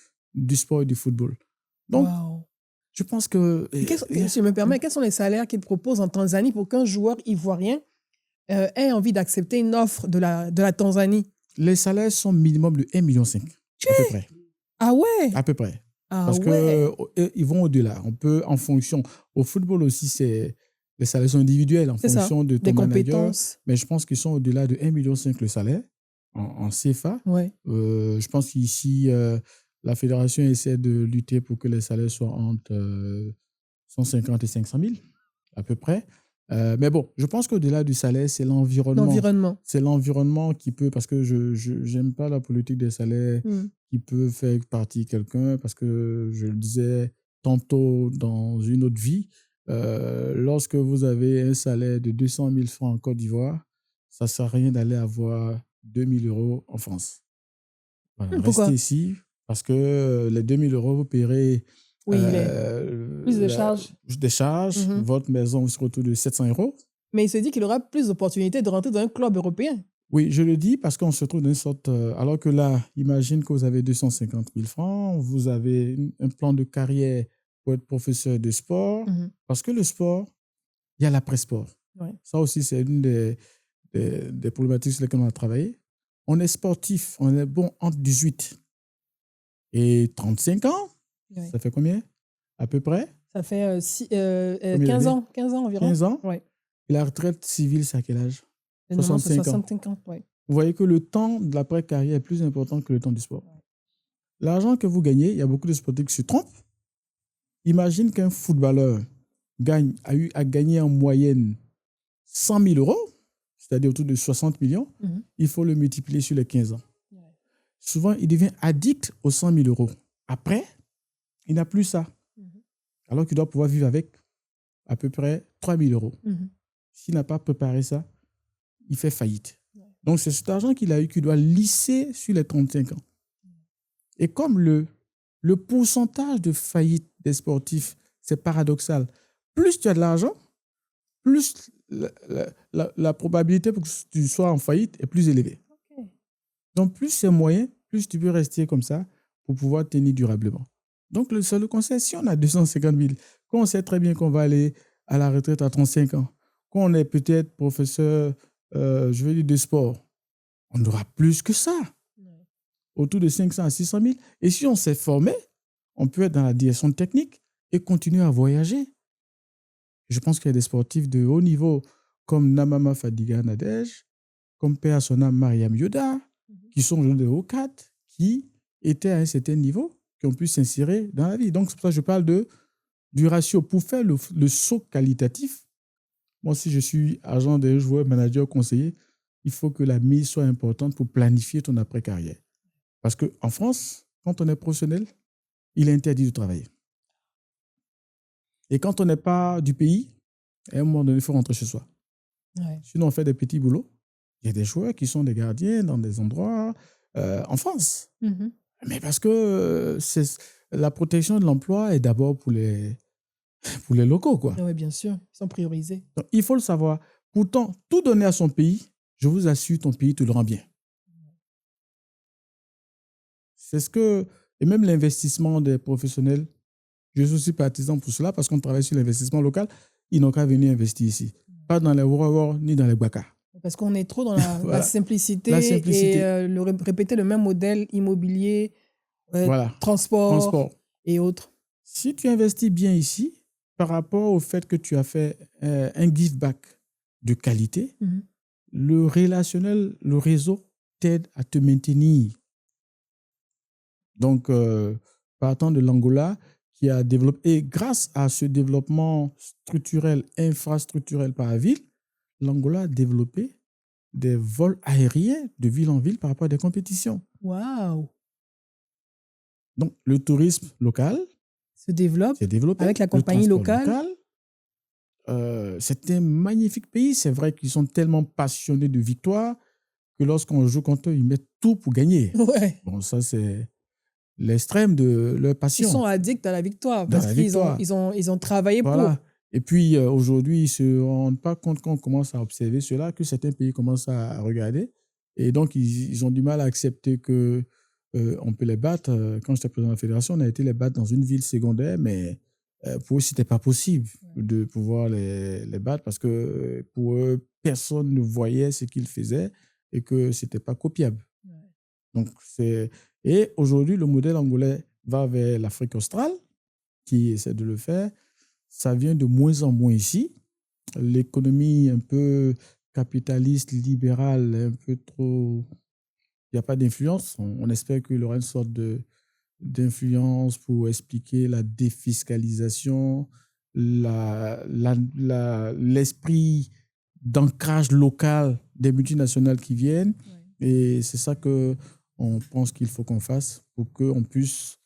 sport et du football. Donc, Wow. je pense que... Si je me permets, quels sont les salaires qu'ils proposent en Tanzanie pour qu'un joueur ivoirien ait envie d'accepter une offre de la Tanzanie? Les salaires sont minimum de 1,5 million, à peu près. Ah ouais? À peu près. Ah Parce ouais. qu'ils vont au-delà. On peut, en fonction... Au football aussi, les salaires sont individuels en fonction de ton des manager. compétences. Mais je pense qu'ils sont au-delà de 1,5 million le salaire en CFA. Ouais. Je pense qu'ici, la fédération essaie de lutter pour que les salaires soient entre 150 et 500 000, à peu près. Mais bon, je pense qu'au-delà du salaire, c'est l'environnement. C'est l'environnement qui peut, parce que je n'aime pas la politique des salaires qui peut faire partie quelqu'un, parce que je le disais tantôt dans une autre vie, lorsque vous avez un salaire de 200 000 francs en Côte d'Ivoire, ça ne sert à rien d'aller avoir 2 000 euros en France. Voilà, restez ici, parce que les 2 000 euros, vous paierez plus de charges. Des charges. Votre maison vous sera autour de 700 euros. Mais il se dit qu'il aura plus d'opportunités de rentrer dans un club européen. Oui, je le dis parce qu'on se trouve dans une sorte... alors que là, imagine que vous avez 250 000 francs, vous avez un plan de carrière pour être professeur de sport. Parce que le sport, il y a l'après-sport. Ouais. Ça aussi, c'est une des problématiques sur lesquelles on a travaillé. On est sportif, on est bon entre 18 et 35 ans. Ouais. Ça fait combien, à peu près? Ça fait 15 ans environ. 15 ans? Ouais. Et la retraite civile, c'est à quel âge? 65 ans. Ouais. Vous voyez que le temps de l'après-carrière est plus important que le temps du sport. Ouais. L'argent que vous gagnez, il y a beaucoup de sportifs qui se trompent. Imagine qu'un footballeur a gagné en moyenne 100 000 euros, c'est-à-dire autour de 60 millions. Il faut le multiplier sur les 15 ans. Ouais. Souvent, il devient addict aux 100 000 euros. Après, il n'a plus ça. Alors qu'il doit pouvoir vivre avec à peu près 3 000 euros. S'il n'a pas préparé ça, il fait faillite. Ouais. Donc, c'est cet argent qu'il a eu qu'il doit lisser sur les 35 ans. Et comme le pourcentage de faillite des sportifs, c'est paradoxal. Plus tu as de l'argent, plus la probabilité pour que tu sois en faillite est plus élevée. Okay. Donc, plus c'est moyen, plus tu peux rester comme ça pour pouvoir tenir durablement. Donc, le seul conseil, si on a 250 000, quand on sait très bien qu'on va aller à la retraite à 35 ans, quand on est peut-être professeur, de sport, on aura plus que ça. Ouais. Autour de 500 à 600 000. Et si on s'est formé, on peut être dans la direction technique et continuer à voyager. Je pense qu'il y a des sportifs de haut niveau comme Namama Fadiga Nadej, comme Père Sona Mariam Yoda, qui sont de haut cadre, qui étaient à un certain niveau, qui ont pu s'insérer dans la vie. Donc, c'est pour ça que je parle du ratio. Pour faire le saut qualitatif, moi, si je suis agent de joueur, manager, conseiller, il faut que la mise soit importante pour planifier ton après-carrière. Parce qu'en France, quand on est professionnel, il est interdit de travailler. Et quand on n'est pas du pays, à un moment donné, il faut rentrer chez soi. Ouais. Sinon, on fait des petits boulots. Il y a des joueurs qui sont des gardiens dans des endroits en France. Mais parce que la protection de l'emploi est d'abord pour les locaux, quoi. Oui, bien sûr. Ils sont priorisés. Donc, il faut le savoir. Pourtant, tout donner à son pays, je vous assure, ton pays te le rend bien. C'est ce que... Et même l'investissement des professionnels, je suis aussi partisan pour cela parce qu'on travaille sur l'investissement local. Ils n'ont qu'à venir investir ici. Pas dans les Wourawar ni dans les Baka. Parce qu'on est trop dans la simplicité. Et répéter le même modèle immobilier, transport et autres. Si tu investis bien ici, par rapport au fait que tu as fait un give back de qualité, le relationnel, le réseau t'aide à te maintenir. Donc, partant de l'Angola, qui a développé, et grâce à ce développement structurel, infrastructurel par la ville, l'Angola a développé des vols aériens de ville en ville par rapport à des compétitions. Waouh! Donc, le tourisme local se développe avec la compagnie locale. C'est un magnifique pays. C'est vrai qu'ils sont tellement passionnés de victoire que lorsqu'on joue contre eux, ils mettent tout pour gagner. Ouais. Bon, ça, c'est l'extrême de leur passion. Ils sont addicts à la victoire Dans parce la qu'ils victoire. ils ont travaillé pour. Voilà. Et puis, aujourd'hui, ils ne se rendent pas compte quand on commence à observer cela, que certains pays commencent à regarder. Et donc, ils ont du mal à accepter que on peut les battre. Quand j'étais président de la fédération, on a été les battre dans une ville secondaire, mais pour eux, ce n'était pas possible de pouvoir les battre parce que pour eux, personne ne voyait ce qu'ils faisaient et que ce n'était pas copiable. Ouais. Donc, et aujourd'hui, le modèle angolais va vers l'Afrique australe, qui essaie de le faire. Ça vient de moins en moins ici. L'économie un peu capitaliste, libérale, un peu trop... Il n'y a pas d'influence. On espère qu'il y aura une sorte d'influence pour expliquer la défiscalisation, l'esprit d'ancrage local des multinationales qui viennent. Ouais. Et c'est ça qu'on pense qu'il faut qu'on fasse pour qu'on puisse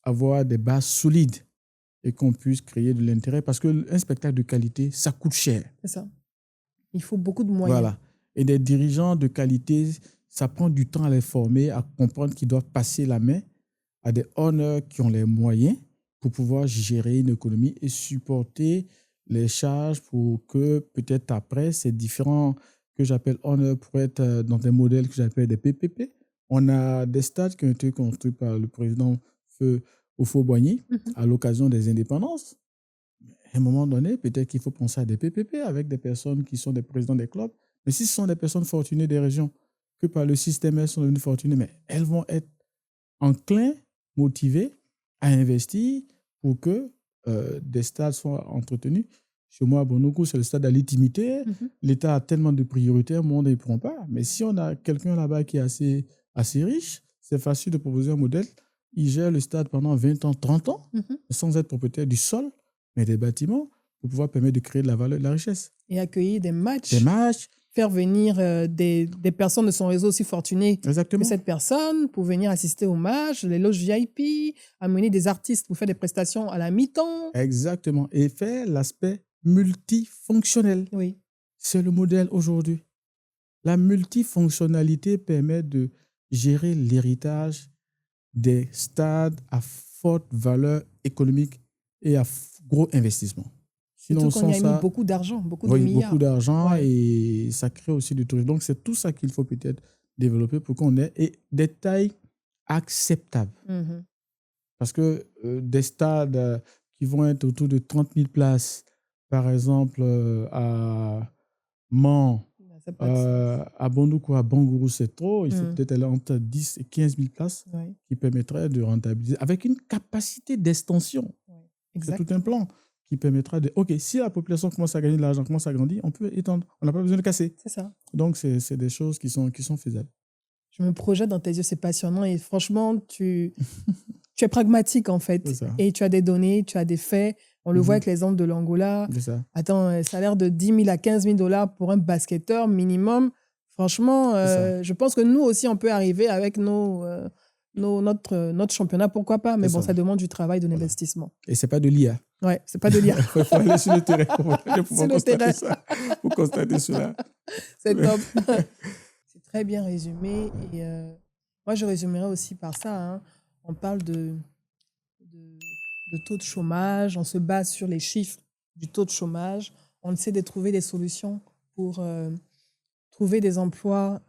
avoir des bases solides et qu'on puisse créer de l'intérêt. Parce qu'un spectacle de qualité, ça coûte cher. C'est ça. Il faut beaucoup de moyens. Voilà. Et des dirigeants de qualité, ça prend du temps à les former, à comprendre qu'ils doivent passer la main à des owners qui ont les moyens pour pouvoir gérer une économie et supporter les charges pour que peut-être après, ces différents que j'appelle owners pourraient être dans des modèles que j'appelle des PPP. On a des stades qui ont été construits par le président Houphouët-Boigny à l'occasion des indépendances. À un moment donné, peut-être qu'il faut penser à des PPP avec des personnes qui sont des présidents des clubs. Mais si ce sont des personnes fortunées des régions, que par le système, elles sont devenues fortunées, mais elles vont être enclins, motivées à investir pour que des stades soient entretenus. Chez moi, à Bonoukou, c'est le stade à l'intimité. L'État a tellement de priorités, le monde ne prend pas. Mais si on a quelqu'un là-bas qui est assez riche, c'est facile de proposer un modèle. Il gère le stade pendant 20 ans, 30 ans, sans être propriétaire du sol, mais des bâtiments, pour pouvoir permettre de créer de la valeur et de la richesse. Et accueillir des matchs. Des matchs. Faire venir des personnes de son réseau aussi fortunées Exactement. que cette personne pour venir assister aux matchs, les loges VIP, amener des artistes pour faire des prestations à la mi-temps. Exactement. Et faire l'aspect multifonctionnel. Oui. C'est le modèle aujourd'hui. La multifonctionnalité permet de gérer l'héritage des stades à forte valeur économique et à gros investissement. Sinon, quand il y a mis beaucoup d'argent, beaucoup de milliards. Beaucoup d'argent et ça crée aussi du tourisme. Donc, c'est tout ça qu'il faut peut-être développer pour qu'on ait des tailles acceptables. Parce que des stades qui vont être autour de 30 000 places, par exemple, à Mans, à Bonoukou, à Bangourou, c'est trop. Il faut peut-être aller entre 10 et 15 000 places qui permettraient de rentabiliser avec une capacité d'extension. C'est tout un plan qui permettra de... OK, si la population commence à gagner de l'argent, commence à grandir, on peut étendre. On n'a pas besoin de casser. C'est ça. Donc, c'est des choses qui sont faisables. Je me projette dans tes yeux, c'est passionnant. Et franchement, tu es pragmatique, en fait. Et tu as des données, tu as des faits. On le voit avec l'exemple de l'Angola. Attends, un salaire de 10 000 à 15 000 $ pour un basketteur minimum. Franchement, je pense que nous aussi, on peut arriver avec notre championnat, pourquoi pas. Mais bon, ça demande du travail, de l'investissement. Et ce n'est pas de l'IA. Ouais, c'est pas de l'IA. Il faut aller sur le terrain pour constater cela. C'est top. C'est très bien résumé. Et moi, je résumerai aussi par ça. Hein. On parle de taux de chômage. On se base sur les chiffres du taux de chômage. On essaie de trouver des solutions pour trouver des emplois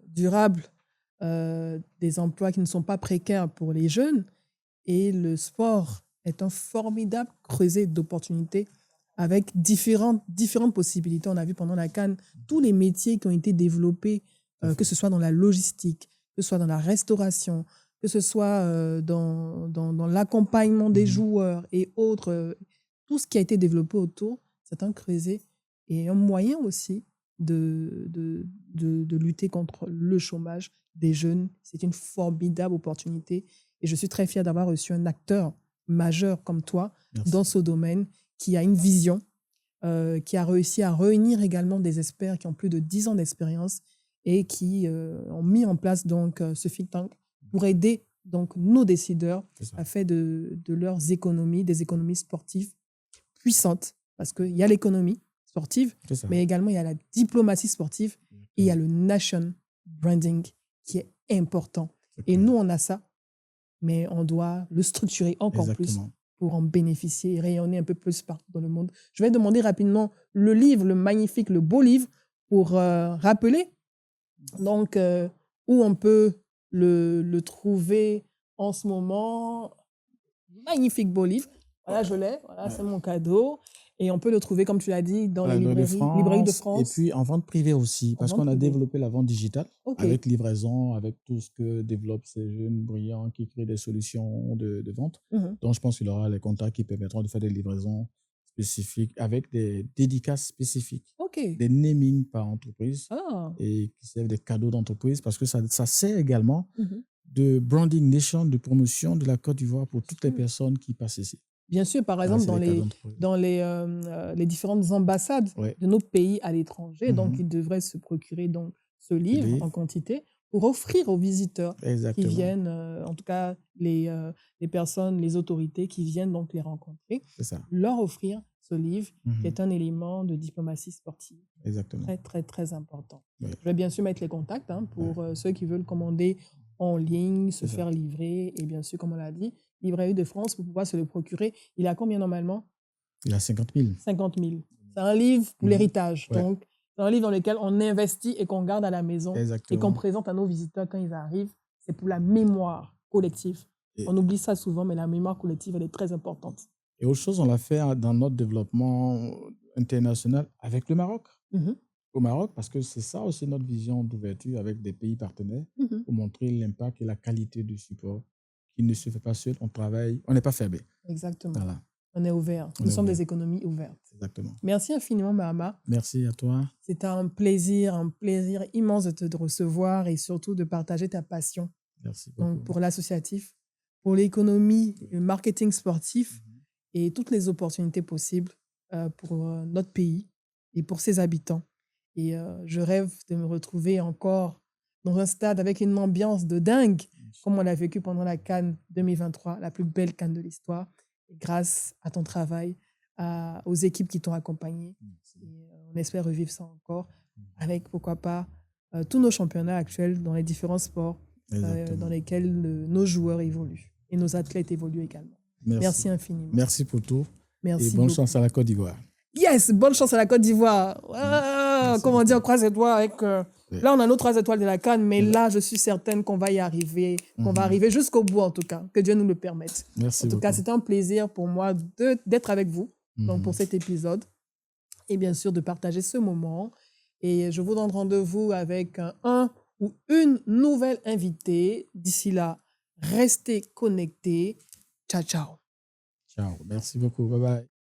durables, des emplois qui ne sont pas précaires pour les jeunes. Et le sport est un formidable creuset d'opportunités avec différentes possibilités. On a vu pendant la CAN tous les métiers qui ont été développés, que ce soit dans la logistique, que ce soit dans la restauration, que ce soit dans l'accompagnement des joueurs et autres. Tout ce qui a été développé autour, c'est un creuset et un moyen aussi de lutter contre le chômage des jeunes. C'est une formidable opportunité et je suis très fière d'avoir reçu un acteur majeur comme toi dans ce domaine qui a une vision, qui a réussi à réunir également des experts qui ont plus de 10 ans d'expérience et qui ont mis en place donc ce think tank pour aider donc nos décideurs à faire de leurs économies, des économies sportives puissantes, parce qu'il y a l'économie sportive, mais également il y a la diplomatie sportive et il y a le nation branding qui est important. Et nous, on a ça mais on doit le structurer encore plus Exactement. pour en bénéficier et rayonner un peu plus partout dans le monde. Je vais demander rapidement le livre, le magnifique, le beau livre, pour rappeler donc où on peut le trouver en ce moment. Magnifique beau livre. Voilà, je l'ai. Voilà, Ouais. c'est mon cadeau. Et on peut le trouver, comme tu l'as dit, dans les Librairie de librairies de France et France. puis en vente privée aussi, En parce vente qu'on a privée. développé la vente digitale OK. avec livraison, avec tout ce que développent ces jeunes brillants qui créent des solutions de vente. Mhm. Donc, je pense qu'il aura les contacts qui permettront de faire des livraisons spécifiques avec des dédicaces spécifiques, OK. des namings par entreprise Ah. et qui servent des cadeaux d'entreprise parce que ça sert également Mhm. de branding nation, de promotion de la Côte d'Ivoire pour toutes les Mhm. personnes qui passent ici. Bien sûr, par Ah, exemple, c'est dans des cadeaux les, d'entreprise. dans les différentes ambassades Ouais. de nos pays à l'étranger. Donc, Mhm. ils devraient se procurer donc, ce livre livre. en quantité pour offrir aux visiteurs qui Exactement. viennent, en tout cas les personnes, les autorités qui viennent donc les rencontrer, C'est ça. leur offrir ce livre qui Mhm. est un élément de diplomatie sportive Exactement. très, très, très important. Ouais. Je vais bien sûr mettre les contacts pour ceux qui veulent commander en ligne, se C'est ça. faire livrer. Et bien sûr, comme on l'a dit, Librairie de France, pour pouvoir se le procurer. Il a combien normalement? Il a 50 000. 50 000. C'est un livre pour Mhm. l'héritage. Ouais. Donc, c'est un livre dans lequel on investit et qu'on garde à la maison et qu'on Exactement. présente à nos visiteurs quand ils arrivent. C'est pour la mémoire collective. Et, On oublie ça souvent, mais la mémoire collective, elle est très importante. et autre chose, on l'a fait dans notre développement international avec le Maroc. Mhm. Au Maroc, parce que c'est ça aussi notre vision d'ouverture avec des pays partenaires, Mhm. pour montrer l'impact et la qualité du support qui ne se fait pas seul. On travaille, on n'est pas fermé. Exactement. Voilà, On est ouvert. On Nous est sommes ouvert. des économies ouvertes. Exactement. Merci infiniment, Mahama. Merci à toi. C'était un plaisir immense de te recevoir et surtout de partager ta passion Merci beaucoup. donc, pour l'associatif, pour l'économie, le marketing sportif et toutes les opportunités possibles pour notre pays et pour ses habitants. Et je rêve de me retrouver encore dans un stade avec une ambiance de dingue, comme on l'a vécu pendant la CAN 2023, la plus belle CAN de l'histoire, grâce à ton travail, aux équipes qui t'ont accompagné. Et, on espère revivre ça encore avec, pourquoi pas, tous nos championnats actuels dans les différents sports dans lesquels nos joueurs évoluent et nos athlètes évoluent également. Merci infiniment. Merci pour tout. Merci et bonne beaucoup. chance à la Côte d'Ivoire. Yes, bonne chance à la Côte d'Ivoire. Comment dire, croise les doigts avec... Là, on a nos 3 étoiles de la CAN, mais là, je suis certaine qu'on va y arriver, qu'on va arriver jusqu'au bout, en tout cas. Que Dieu nous le permette. Merci en tout beaucoup. cas, c'était un plaisir pour moi d'être avec vous donc pour cet épisode et bien sûr de partager ce moment. Et je vous donne rendez-vous avec un ou une nouvelle invitée. D'ici là, restez connectés. Ciao, ciao. Ciao. Merci beaucoup. Bye bye.